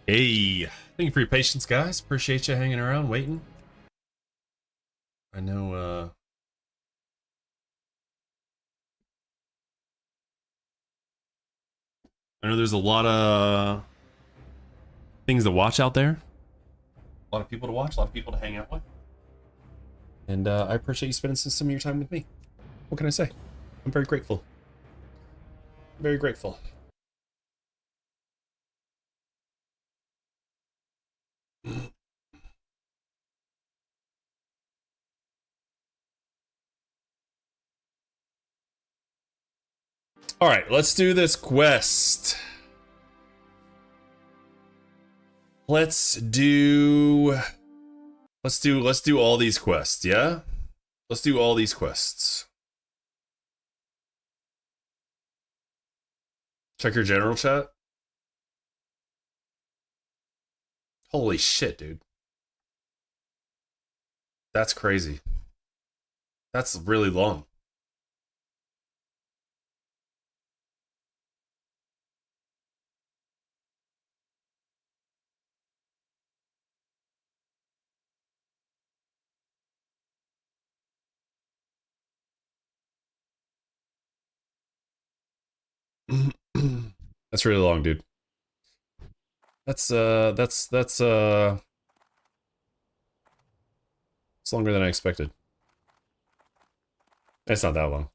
Hey, thank you for your patience, guys. Appreciate you hanging around, waiting. I know, there's a lot of things to watch out there. A lot of people to watch, a lot of people to hang out with. And I appreciate you spending some of your time with me. What can I say? I'm very grateful. Very grateful. All right, let's do this quest. Let's do all these quests, yeah? Let's do all these quests. Check your general chat. Holy shit, dude. That's crazy. That's really long. That's really long, dude. It's longer than I expected. It's not that long.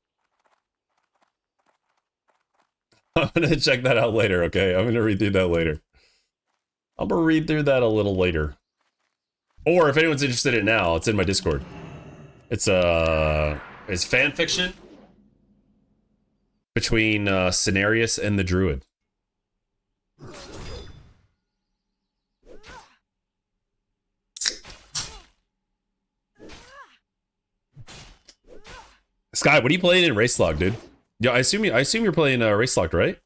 I'm gonna check that out later, okay? I'm gonna read through that later. I'm gonna read through that a little later. Or if anyone's interested in it now, it's in my Discord. It's fan fiction between Cenarius and the Druid. Sky, what are you playing in Race Lock, dude? Yeah, I assume you're playing Race Locked, right?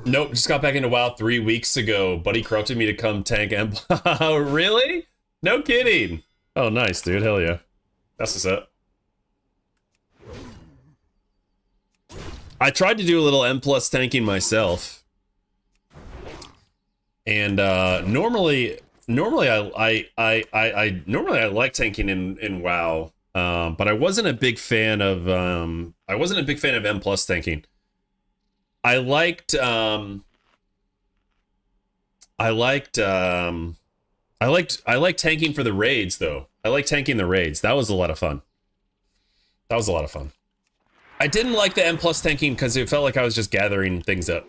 Nope, just got back into WoW 3 weeks ago. Buddy corrupted me to come tank and really? No kidding. Oh, nice, dude. Hell yeah. That's what's up. I tried to do a little M+ tanking myself. And normally I like tanking in WoW. But I wasn't a big fan of M+ tanking. I liked tanking for the raids though. I like tanking the raids. That was a lot of fun. I didn't like the M+ tanking because it felt like I was just gathering things up.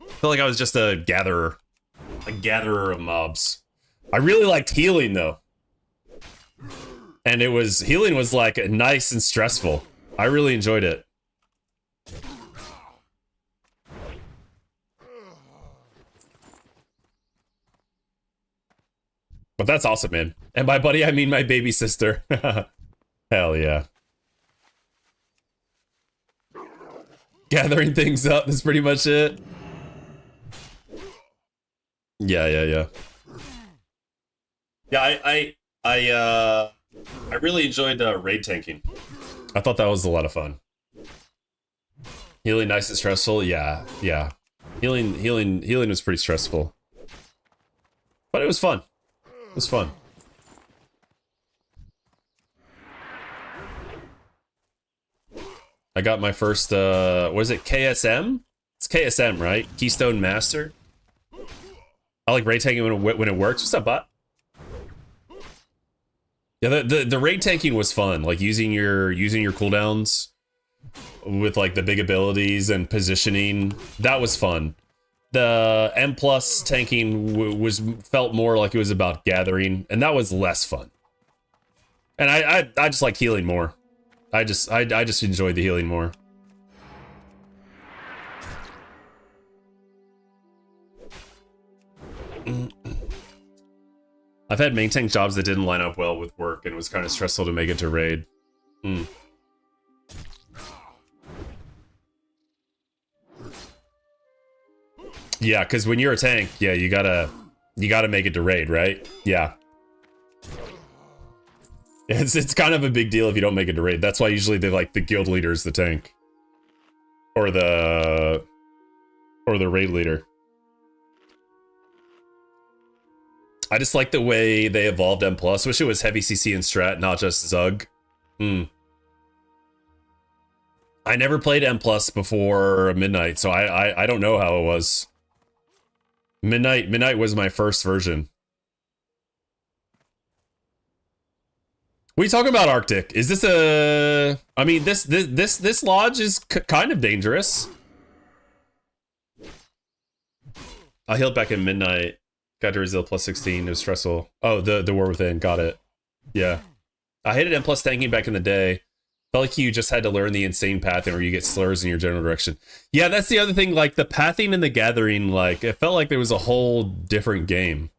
Felt like I was just a gatherer of mobs. I really liked healing though. And healing was like nice and stressful. I really enjoyed it. But that's awesome, man. And by buddy, I mean my baby sister. Hell yeah. Gathering things up, that's pretty much it. Yeah. Yeah, I really enjoyed raid tanking. I thought that was a lot of fun. Healing nice and stressful, yeah. Healing was pretty stressful. But it was fun. It was fun. I got my first, what is it, KSM? It's KSM, right? Keystone Master. I like raid tanking when it works. What's up, bot? Yeah, the raid tanking was fun. Like using your cooldowns with like the big abilities and positioning. That was fun. The M+ tanking felt more like it was about gathering, and that was less fun. And I just like healing more. I just enjoyed the healing more. I've had main tank jobs that didn't line up well with work, and it was kind of stressful to make it to raid. Yeah, because when you're a tank, yeah, you gotta make it to raid, right? Yeah. It's kind of a big deal if you don't make it to raid. That's why usually they like the guild leader is the tank. Or the raid leader. I just like the way they evolved M+. Wish it was heavy CC and strat, not just Zug. I never played M+ before Midnight, so I don't know how it was. Midnight was my first version. What are you talking about, Arctic? Is this a... I mean, this lodge is kind of dangerous. I healed back at midnight. Got to Brazil plus 16. It was stressful. Oh, the War Within. Got it. Yeah. I hated M plus tanking back in the day. Felt like you just had to learn the insane pathing or you get slurs in your general direction. Yeah, that's the other thing. Like, the pathing in the Gathering, like, it felt like there was a whole different game.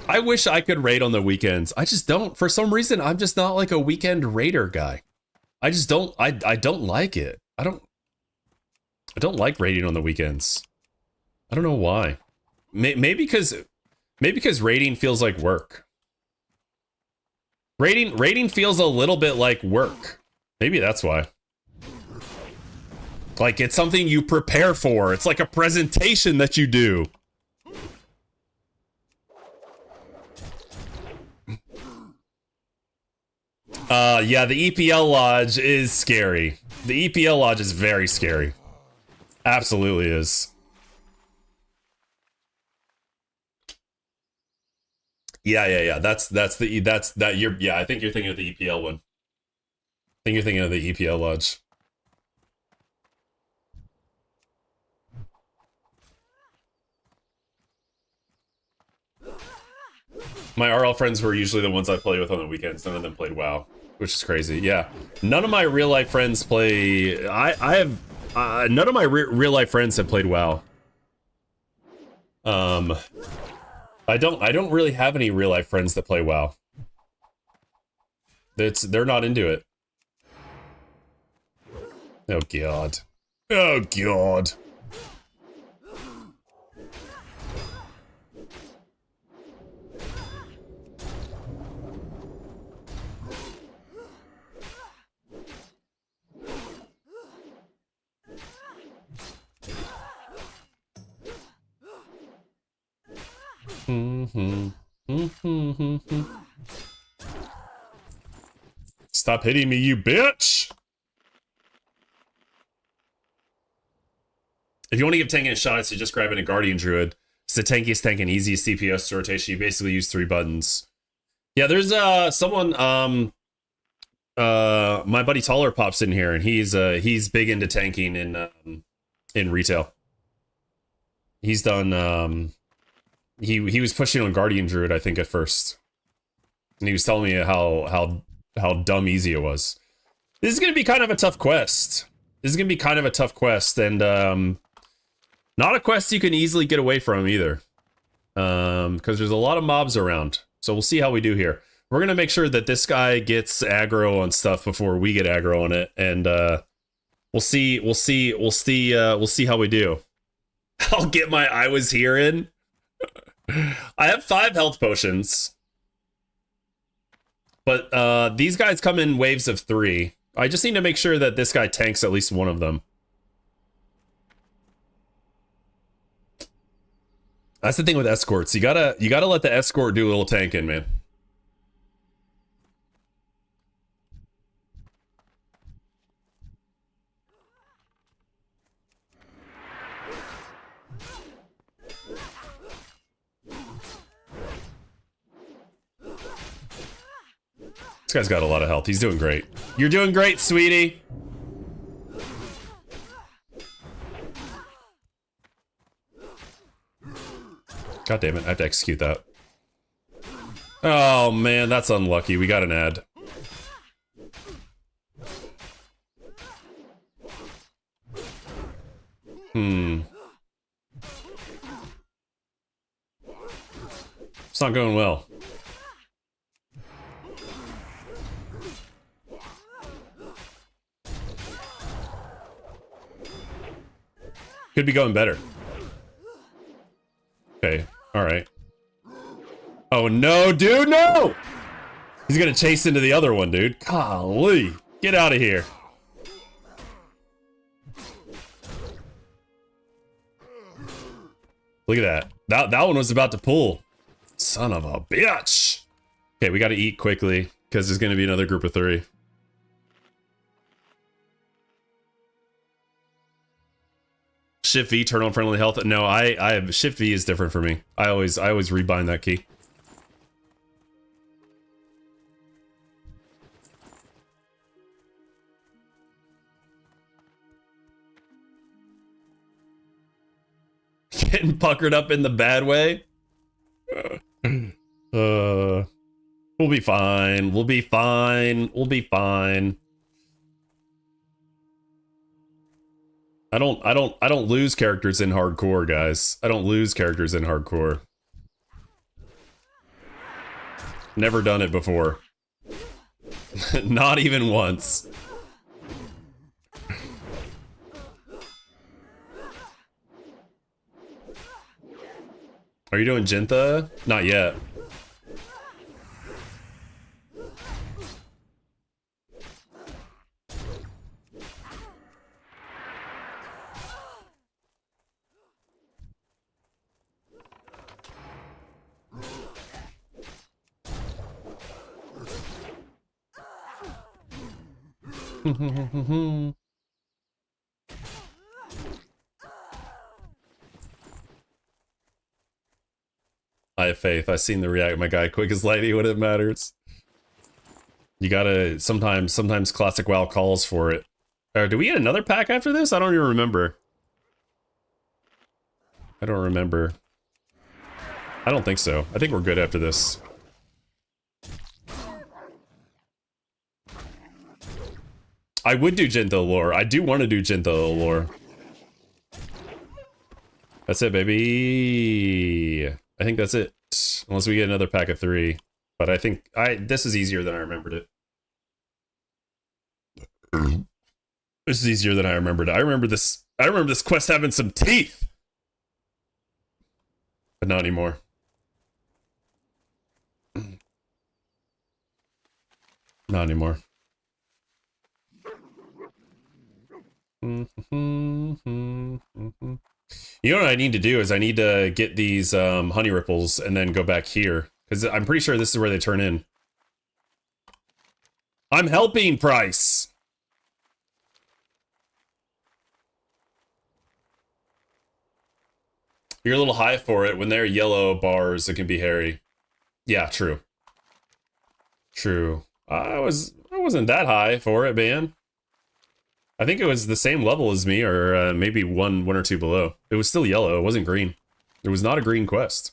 I wish I could raid on the weekends. I just don't. For some reason, I'm just not like a weekend raider guy. I just don't. I don't like it. I don't like raiding on the weekends. I don't know why. Maybe because raiding feels like work. Raiding feels a little bit like work. Maybe that's why. Like, it's something you prepare for. It's like a presentation that you do. Yeah, the EPL Lodge is scary. The EPL Lodge is very scary. Absolutely is. Yeah. That's you're, yeah, I think you're thinking of the EPL one. I think you're thinking of the EPL Lodge. My RL friends were usually the ones I play with on the weekends. None of them played WoW, which is crazy. Yeah, none of my real life friends play. I have none of my real life friends have played WoW. I don't really have any real life friends that play WoW. They're not into it. Oh god. Oh god. Stop hitting me, you bitch! If you want to give tanking a shot, I suggest grabbing a Guardian Druid. It's the tankiest tank and easiest CPS rotation. You basically use 3 buttons. Yeah, there's someone my buddy Taller pops in here, and he's big into tanking in retail. He's done he was pushing on Guardian Druid, I think, at first. And he was telling me how dumb easy it was. This is gonna be kind of a tough quest. And not a quest you can easily get away from either. Because there's a lot of mobs around. So we'll see how we do here. We're gonna make sure that this guy gets aggro on stuff before we get aggro on it, and we'll see how we do. I'll get my I was here in. I have 5 health potions, but these guys come in waves of 3. I just need to make sure that this guy tanks at least one of them. That's the thing with escorts. You gotta let the escort do a little tanking, man. This guy's got a lot of health. He's doing great. You're doing great, sweetie. God damn it, I have to execute that. Oh man, that's unlucky. We got an ad. It's not going well. Could be going better. Okay, alright. Oh no, dude, no! He's gonna chase into the other one, dude. Golly. Get out of here. Look at that. That one was about to pull. Son of a bitch. Okay, we gotta eat quickly, because there's gonna be another group of 3. Shift V, turn on friendly health. No, I have Shift V is different for me. I always rebind that key. getting puckered up in the bad way. We'll be fine. We'll be fine. We'll be fine. I don't lose characters in hardcore, guys. I don't lose characters in hardcore. Never done it before. Not even once. Are you doing Jinta? Not yet. I have faith. I've seen the react my guy quick as lightning when it matters. You gotta sometimes classic WoW calls for it. Do we get another pack after this? I don't even remember. I don't remember. I don't think so. I think we're good after this. I would do Jinto lore. I do want to do Jinto lore. That's it, baby. I think that's it. Unless we get another pack of 3. But I think this is easier than I remembered it. This is easier than I remembered. I remember this quest having some teeth. But not anymore. Not anymore. You know what I need to do is I need to get these honey ripples and then go back here. Because I'm pretty sure this is where they turn in. I'm helping, Price! You're a little high for it. When they're yellow bars, it can be hairy. Yeah, true. True. I wasn't that high for it, man. I think it was the same level as me, or maybe one or two below. It was still yellow. It wasn't green. It was not a green quest.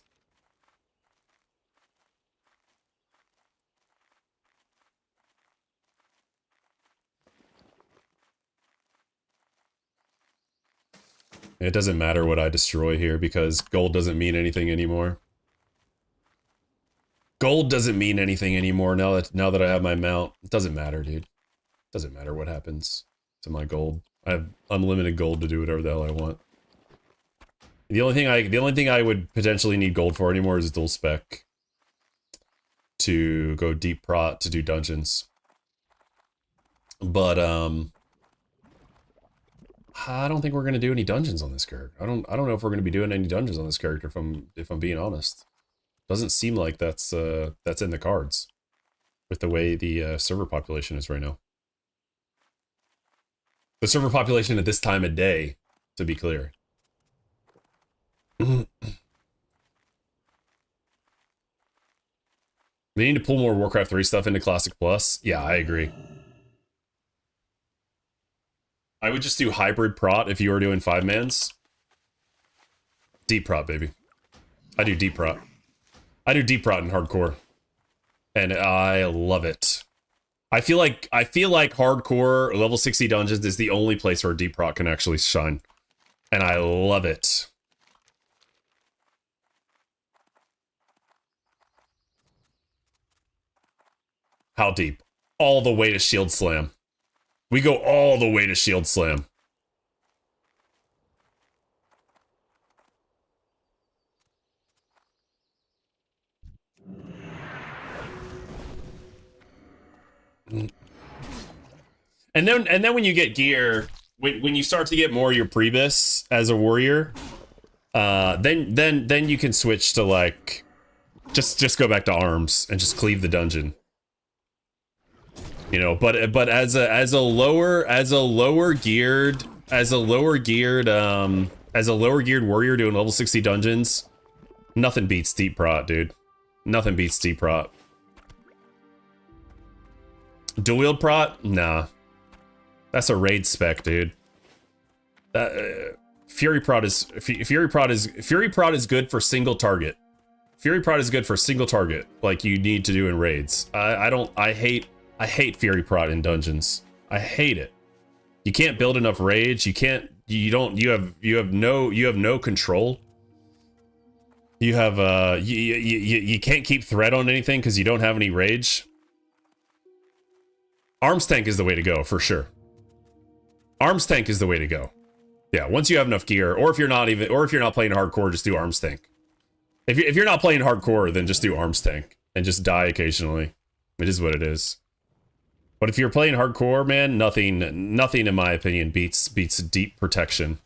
It doesn't matter what I destroy here because gold doesn't mean anything anymore. Gold doesn't mean anything anymore now that I have my mount. It doesn't matter, dude. It doesn't matter what happens to my gold. I have unlimited gold to do whatever the hell I want. The only thing I would potentially need gold for anymore is dual spec to go deep prot to do dungeons. But I don't think we're gonna do any dungeons on this character. I don't know if we're gonna be doing any dungeons on this character if I'm being honest. Doesn't seem like that's in the cards with the way the server population is right now. The server population at this time of day, to be clear. They need to pull more Warcraft 3 stuff into Classic Plus. Yeah, I agree. I would just do hybrid prot if you were doing 5-mans. Deep prot, baby. I do deep prot. I do deep prot in hardcore. And I love it. I feel like hardcore level 60 dungeons is the only place where deep prot can actually shine. And I love it. How deep? All the way to shield slam. We go all the way to shield slam. And then when you get gear, when you start to get more your Priebus as a warrior, then you can switch to like just go back to arms and just cleave the dungeon. You know, but as a lower geared warrior doing level 60 dungeons, nothing beats deep prot, dude. Nothing beats deep prot. Dual wield prot? Nah. That's a raid spec, dude. Fury Prod is good for single target. Fury Prod is good for single target, like you need to do in raids. I hate Fury Prod in dungeons. I hate it. You can't build enough rage. You have no control. You have you can't keep threat on anything because you don't have any rage. Arms tank is the way to go for sure. Arms tank is the way to go. Yeah, once you have enough gear, or if you're not playing hardcore, just do arms tank. If you're not playing hardcore, then just do arms tank and just die occasionally. It is what it is. But if you're playing hardcore, man, nothing in my opinion beats deep protection.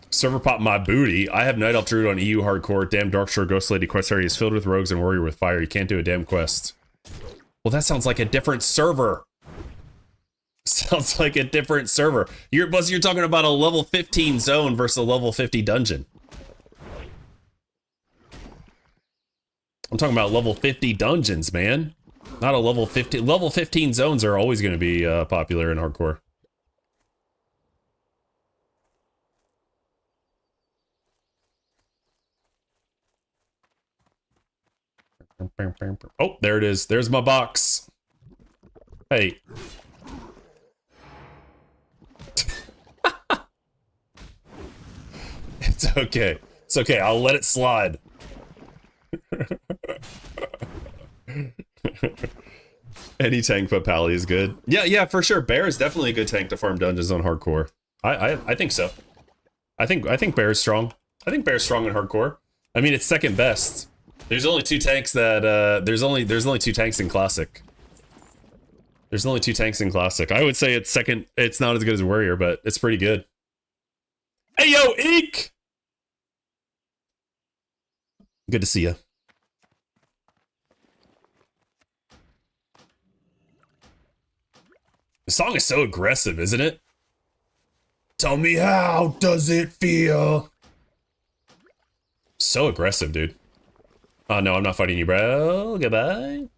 Server pop my booty. I have Night Elf Druid on EU hardcore. Damn Darkshore Ghost Lady quest area is filled with rogues and warrior with fire. You can't do a damn quest. Well, that sounds like a different server. Sounds like a different server. You're talking about a level 15 zone versus a level 50 dungeon. I'm talking about level 50 dungeons, man. Not a level 50. Level 15 zones are always going to be popular in hardcore. Oh, there it is. There's my box. Hey. It's okay. It's okay. I'll let it slide. Any tank but Pally is good. Yeah, for sure. Bear is definitely a good tank to farm dungeons on hardcore. I think so. I think Bear is strong. I think Bear's strong in hardcore. I mean, it's second best. There's only two tanks that there's only two tanks in classic. There's only two tanks in classic. I would say it's second. It's not as good as Warrior, but it's pretty good. Hey yo, Eek! Good to see you. The song is so aggressive, isn't it? Tell me, how does it feel? So aggressive, dude. Oh no, I'm not fighting you, bro. Goodbye.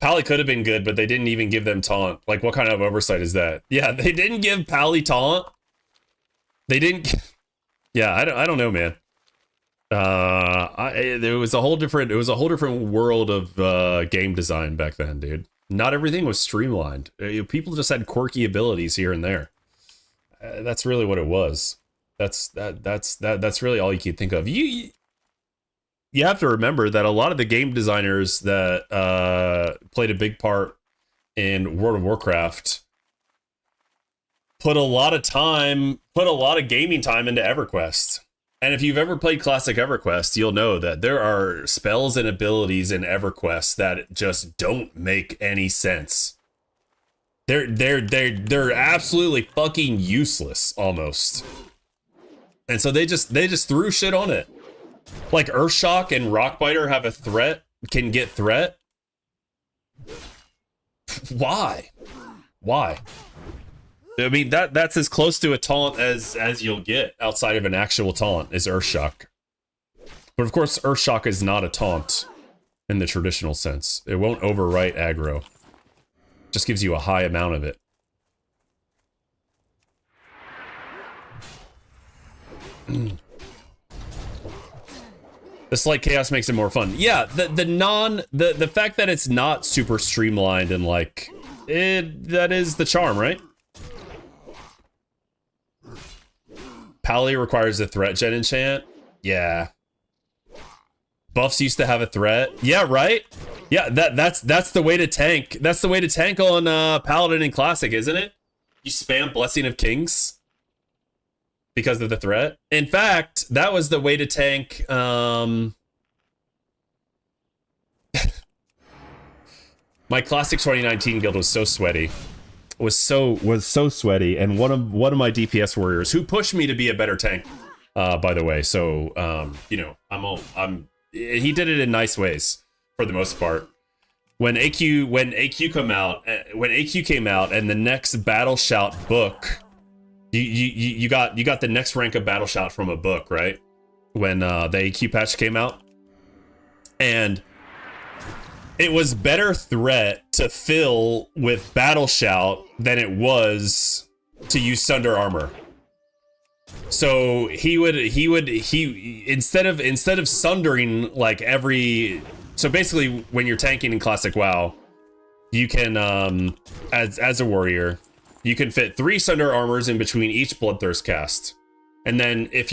Pally could have been good, but they didn't even give them taunt. Like, what kind of oversight is that? Yeah, they didn't give Pally taunt. They didn't. Yeah, I don't know, man. There was a whole different. It was a whole different world of game design back then, dude. Not everything was streamlined. People just had quirky abilities here and there. That's really what it was. That's really all you can think of. You have to remember that a lot of the game designers that played a big part in World of Warcraft put a lot of gaming time into EverQuest. And if you've ever played classic EverQuest, you'll know that there are spells and abilities in EverQuest that just don't make any sense. They're absolutely fucking useless almost. And so they just threw shit on it. Like Earthshock and Rockbiter have a threat, can get threat. Why? I mean, that's as close to a taunt as you'll get outside of an actual taunt is Earthshock. But of course, Earthshock is not a taunt in the traditional sense. It won't overwrite aggro. Just gives you a high amount of it. The slight chaos makes it more fun. Yeah, the fact that it's not super streamlined and like that is the charm, right? Pally requires a threat gen enchant. Yeah. Buffs used to have a threat. Yeah, right? Yeah, that's the way to tank. That's the way to tank on Paladin in Classic, isn't it? You spam Blessing of Kings because of the threat. In fact, that was the way to tank my Classic 2019 guild was so sweaty. Was so sweaty, and one of my DPS warriors who pushed me to be a better tank, by the way. So you know, he did it in nice ways for the most part. When AQ came out, and the next Battle Shout book, you got the next rank of Battle Shout from a book, right? When the AQ patch came out, and it was better threat to fill with Battle Shout than it was to use Sunder Armor. So he instead of sundering like every, so basically when you're tanking in Classic WoW, you can as a warrior, you can fit 3 Sunder Armors in between each Bloodthirst cast. And then if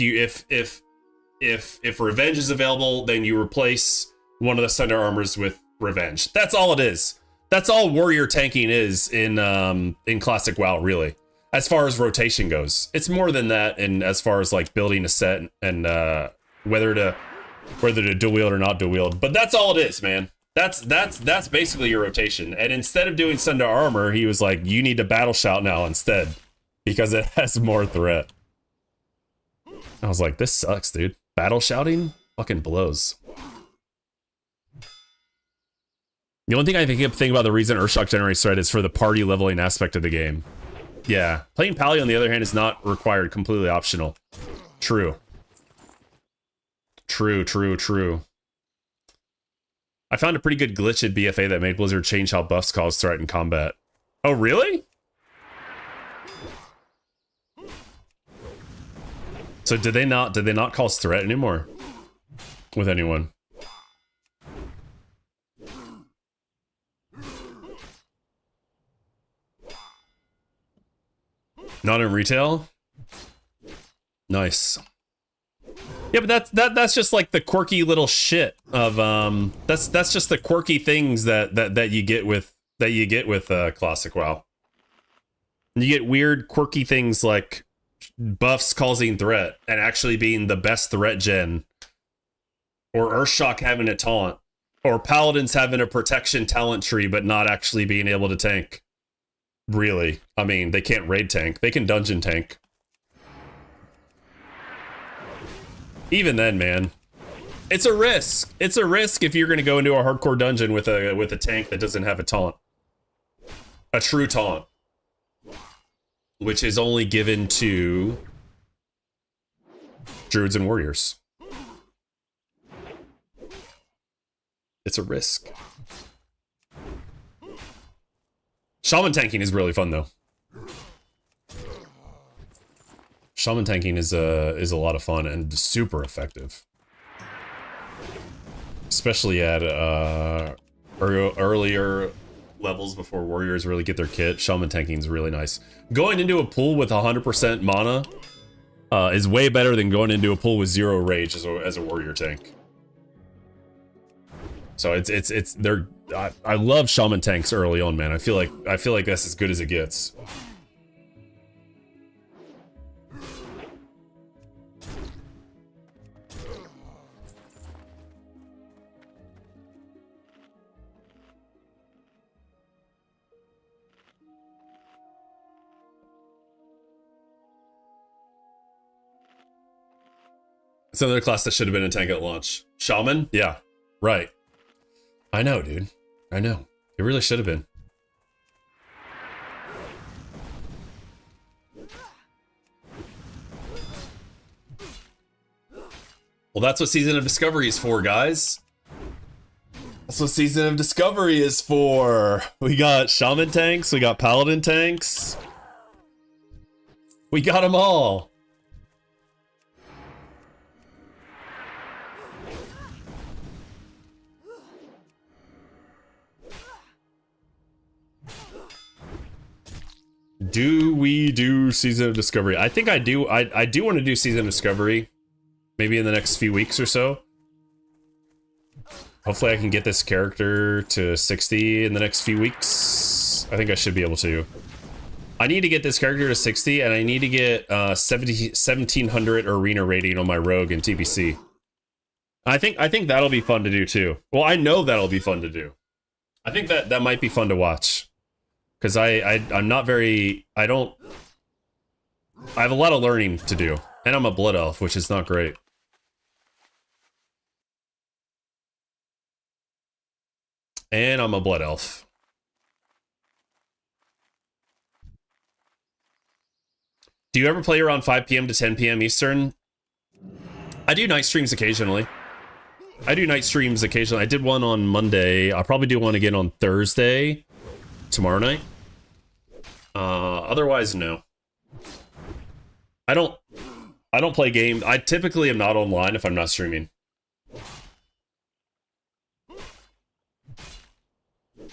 Revenge is available, then you replace one of the Sunder Armors with Revenge. That's all it is. That's all warrior tanking is in Classic WoW, really. As far as rotation goes, it's more than that. And as far as like building a set and whether to dual wield or not dual wield, but that's all it is, man. That's basically your rotation. And instead of doing Sunder Armor, he was like, you need to Battle Shout now instead because it has more threat. I was like, this sucks, dude. Battle Shouting fucking blows. The only thing I think about the reason Urshok generates threat is for the party leveling aspect of the game. Yeah, playing Pally on the other hand is not required, completely optional. True. True. I found a pretty good glitch at BFA that made Blizzard change how buffs cause threat in combat. Oh, really? So did they not cause threat anymore with anyone? Not in retail? Nice. Yeah, but that's just like the quirky little shit of that's just the quirky things that you get with Classic WoW. You get weird quirky things like buffs causing threat and actually being the best threat gen, or Urshok having a taunt, or Paladins having a protection talent tree but not actually being able to tank. Really, I mean, they can't raid tank, they can dungeon tank. Even then, man, it's a risk. It's a risk if you're going to go into a hardcore dungeon with a tank that doesn't have a taunt, a true taunt, which is only given to druids and warriors. It's a risk. Shaman tanking is really fun though. Shaman tanking is a lot of fun and super effective, especially at earlier levels before warriors really get their kit. Shaman tanking is really nice. Going into a pool with 100% mana is way better than going into a pool with 0 rage as a warrior tank. So I love shaman tanks early on, man. I feel like that's as good as it gets. It's another class that should have been a tank at launch. Shaman? Yeah, right. I know, dude. I know. It really should have been. Well, that's what Season of Discovery is for, guys. That's what Season of Discovery is for. We got Shaman tanks, we got Paladin tanks. We got them all. Do we do Season of Discovery? I think I do. I do want to do Season of Discovery. Maybe in the next few weeks or so. Hopefully I can get this character to 60 in the next few weeks. I think I should be able to. I need to get this character to 60 and I need to get 1700 arena rating on my rogue in TBC. I think that'll be fun to do too. Well, I know that'll be fun to do. I think that might be fun to watch. Because I'm not very, I have a lot of learning to do. And I'm a blood elf, which is not great. And I'm a blood elf. Do you ever play around 5 p.m. to 10 p.m. Eastern? I do night streams occasionally. I do night streams occasionally. I did one on Monday. I'll probably do one again on Thursday, tomorrow night. Otherwise, no. I don't play games. I typically am not online if I'm not streaming.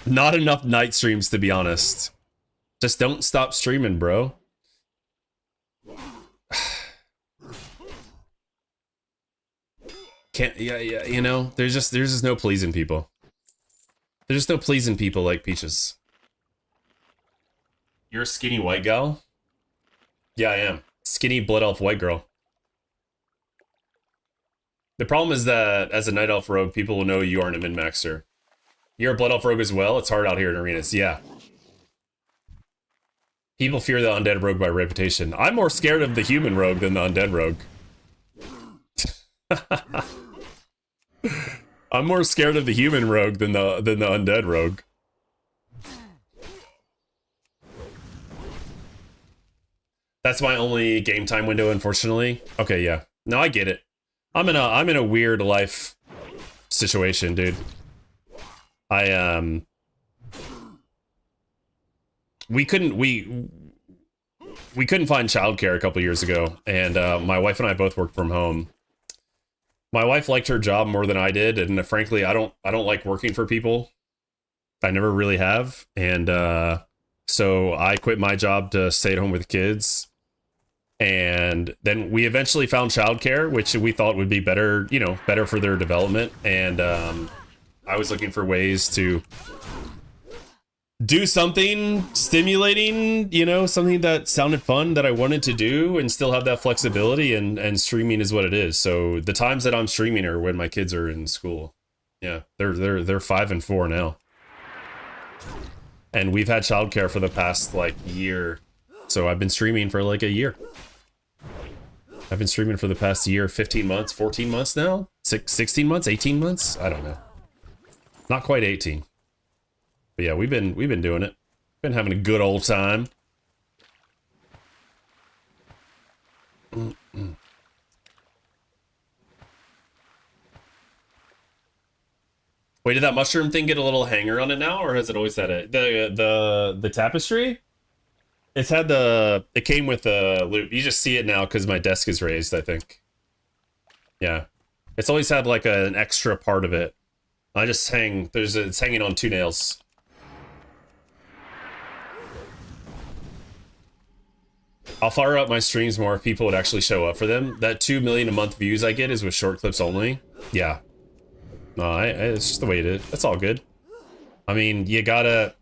Not enough night streams, to be honest. Just don't stop streaming, bro. Can't, yeah, you know, there's just no pleasing people. There's just no pleasing people like Peaches. You're a skinny white gal? Yeah, I am. Skinny blood elf white girl. The problem is that as a night elf rogue, people will know you aren't a min-maxer. You're a blood elf rogue as well? It's hard out here in arenas. Yeah. People fear the undead rogue by reputation. I'm more scared of the human rogue than the undead rogue. I'm more scared of the human rogue than the undead rogue. That's my only game time window, unfortunately. Okay, yeah. No, I get it. I'm in a weird life situation, dude. We couldn't find childcare a couple years ago, and my wife and I both worked from home. My wife liked her job more than I did, and frankly, I don't like working for people. I never really have, and so I quit my job to stay at home with kids. And then we eventually found childcare, which we thought would be better, you know, better for their development. And I was looking for ways to do something stimulating, you know, something that sounded fun that I wanted to do and still have that flexibility, and streaming is what it is. So the times that I'm streaming are when my kids are in school. Yeah, they're 5 and 4 now. And we've had childcare for the past like year. So I've been streaming for like a year. I've been streaming for the past year, 15 months, 14 months now? 16 months, 18 months? I don't know. Not quite 18. But yeah, we've been doing it. Been having a good old time. Wait, did that mushroom thing get a little hanger on it now, or has it always had it? The tapestry? It came with a loop. You just see it now because my desk is raised, I think. Yeah. It's always had like an extra part of it. It's hanging on 2 nails. I'll fire up my streams more if people would actually show up for them. That 2 million a month views I get is with short clips only. Yeah. No, it's just the way it is. That's all good. I mean, you gotta...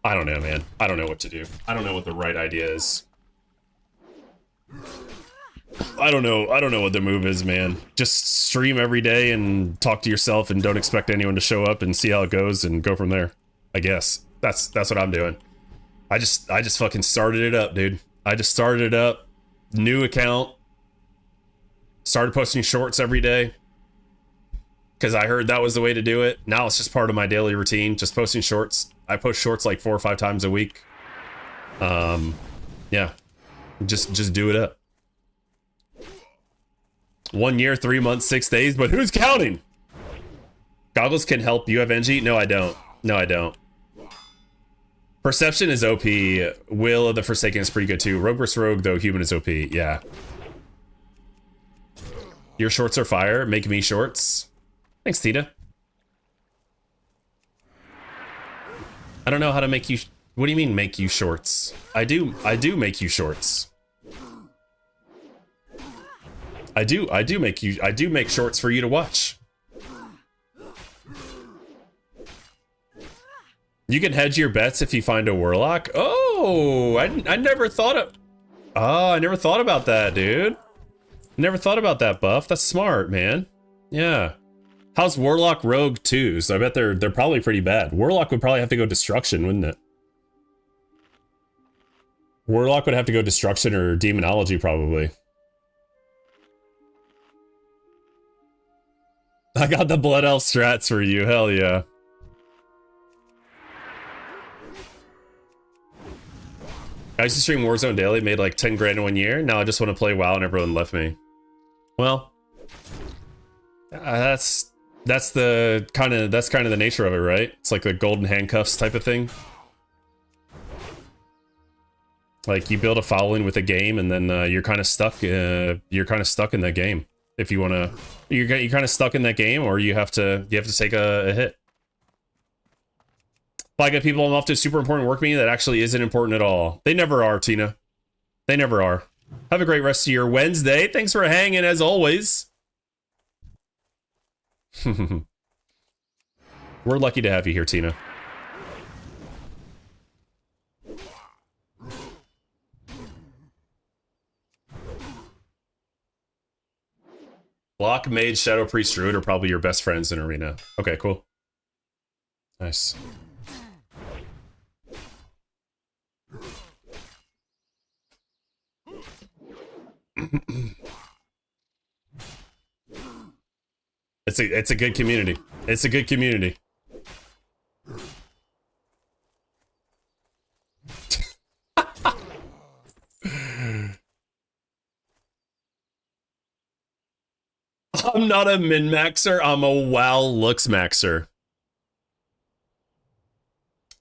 I don't know, man. I don't know what to do. I don't know what the right idea is. I don't know what the move is, man. Just stream every day and talk to yourself and don't expect anyone to show up and see how it goes and go from there. I guess. That's what I'm doing. I just fucking started it up, dude. I just started it up. New account. Started posting shorts every day. Because I heard that was the way to do it. Now it's just part of my daily routine. Just posting shorts. I post shorts like 4 or 5 times a week. Yeah. Just do it up. 1 year, 3 months, 6 days, but who's counting? Goggles can help. You have NG? No, I don't. No, I don't. Perception is OP. Will of the Forsaken is pretty good too. Rogue vs. Rogue, though, human is OP. Yeah. Your shorts are fire. Make me shorts. Thanks, Tita. I don't know how to make you... What do you mean, make you shorts? I do make you shorts. I do make shorts for you to watch. You can hedge your bets if you find a warlock. Oh, I never thought of... Oh, I never thought about that, dude. Never thought about that, Buff. That's smart, man. Yeah. How's Warlock Rogue 2? So I bet they're probably pretty bad. Warlock would probably have to go Destruction, wouldn't it? Warlock would have to go Destruction or Demonology, probably. I got the Blood Elf strats for you, hell yeah. I used to stream Warzone daily, made like 10 grand in 1 year. Now I just want to play WoW and everyone left me. Well, That's kind of the nature of it, right? It's like the golden handcuffs type of thing. Like you build a following with a game, and then you're kind of stuck. You're kind of stuck in that game. If you want to, you're kind of stuck in that game, or you have to take a hit. But I get people I'm off to a super important work meeting that actually isn't important at all. They never are, Tina. They never are. Have a great rest of your Wednesday. Thanks for hanging as always. We're lucky to have you here, Tina. Block, Mage, Shadow Priest, Druid are probably your best friends in Arena. Okay, cool. Nice. It's a good community. It's a good community. I'm not a min-maxer, I'm a WoW looks maxer.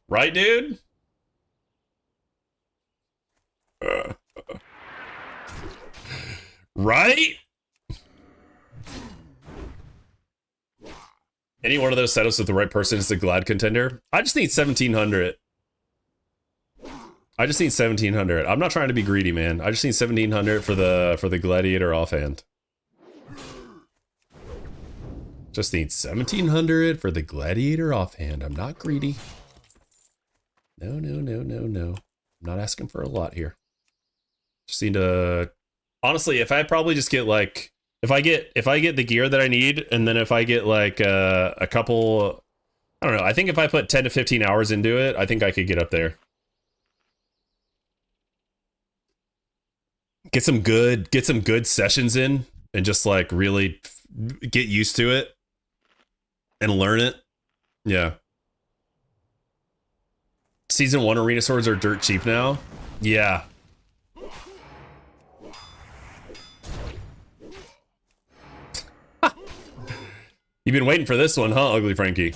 Right, dude? Right? Any one of those setups with the right person is a glad contender. I just need 1700. I just need 1700. I'm not trying to be greedy, man. I just need 1700 for the gladiator offhand. Just need 1700 for the gladiator offhand. I'm not greedy. No. I'm not asking for a lot here. Just need to, honestly, if I probably just get like, if I get the gear that I need, and then if I get like a couple, I don't know, I think if I put 10 to 15 hours into it, I think I could get up there. Get some good sessions in, and just like really get used to it and learn it. Yeah. Season 1 arena swords are dirt cheap now. Yeah. You've been waiting for this one, huh, Ugly Frankie?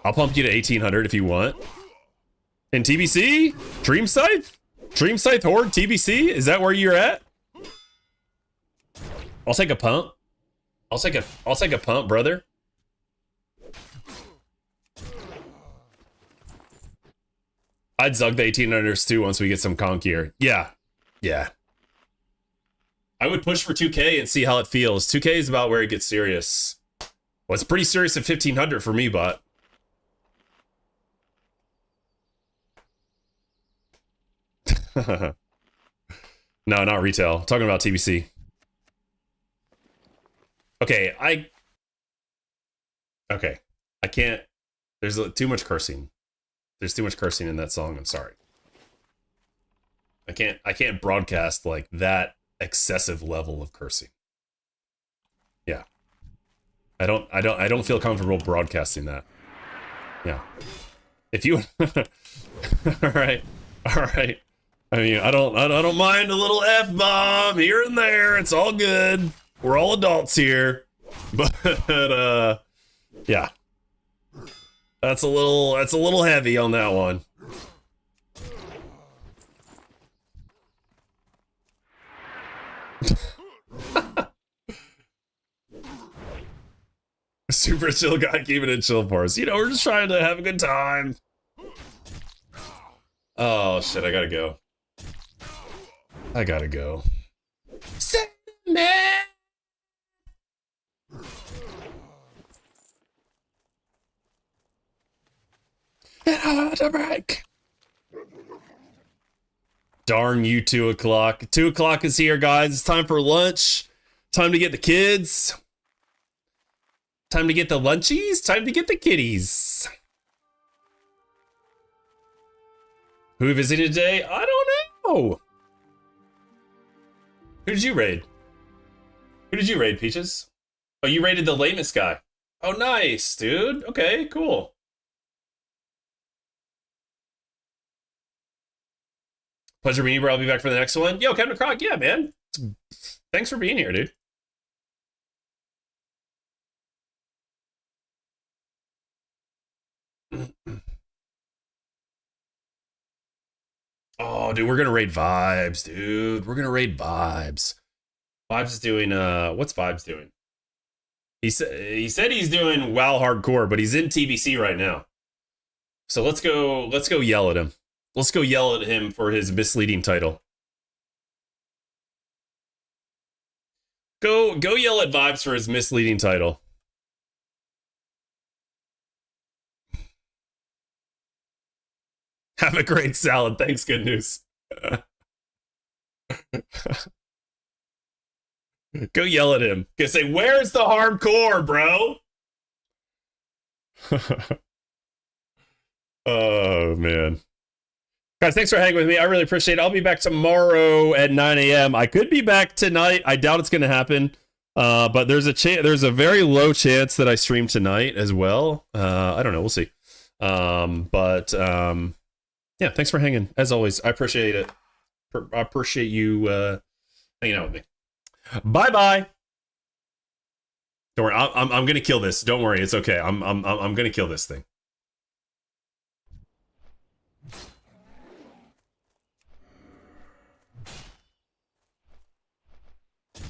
I'll pump you to 1800 if you want. In TBC? Dream Scythe? Dream Scythe Horde TBC? Is that where you're at? I'll take a pump. I'll take a pump, brother. I'd zug the 1800s too once we get some conk gear. Yeah. Yeah. I would push for 2K and see how it feels. 2K is about where it gets serious. Well, it's pretty serious at 1500 for me, but. No, not retail. Talking about TBC. Okay, I can't. There's too much cursing. There's too much cursing in that song. I'm sorry. I can't broadcast like that excessive level of cursing. Yeah. I don't feel comfortable broadcasting that. Yeah. If you all right. I mean, I don't mind a little F-bomb here and there. It's all good. We're all adults here. But yeah. That's a little heavy on that one. Super chill guy keeping it chill for us. You know, we're just trying to have a good time. Oh shit, I gotta go. Sandman! To break. Darn you, 2 o'clock. 2 o'clock is here, guys. It's time for lunch. Time to get the kids. Time to get the lunchies. Time to get the kitties. Who visited today? I don't know. Who did you raid? Peaches? Oh, you raided the lamest guy. Oh, nice, dude. Okay, cool. Pleasure meeting you, bro. I'll be back for the next one. Yo, Captain Croc, yeah, man. Thanks for being here, dude. Oh, dude, we're gonna raid Vibes, dude. We're gonna raid Vibes. Vibes is doing what's Vibes doing? He said he's doing WoW hardcore, but he's in TBC right now. So let's go yell at him. Let's go yell at him for his misleading title. Go yell at Vibes for his misleading title. Have a great salad. Thanks, good news. Go yell at him. Go say, where's the hardcore, bro? Oh, man. Guys, thanks for hanging with me. I really appreciate it. I'll be back tomorrow at 9 a.m. I could be back tonight. I doubt it's going to happen. But there's a very low chance that I stream tonight as well. I don't know. We'll see. Yeah, thanks for hanging. As always, I appreciate it. I appreciate you hanging out with me. Bye-bye. Don't worry. I'm going to kill this. Don't worry. It's okay. I'm going to kill this thing.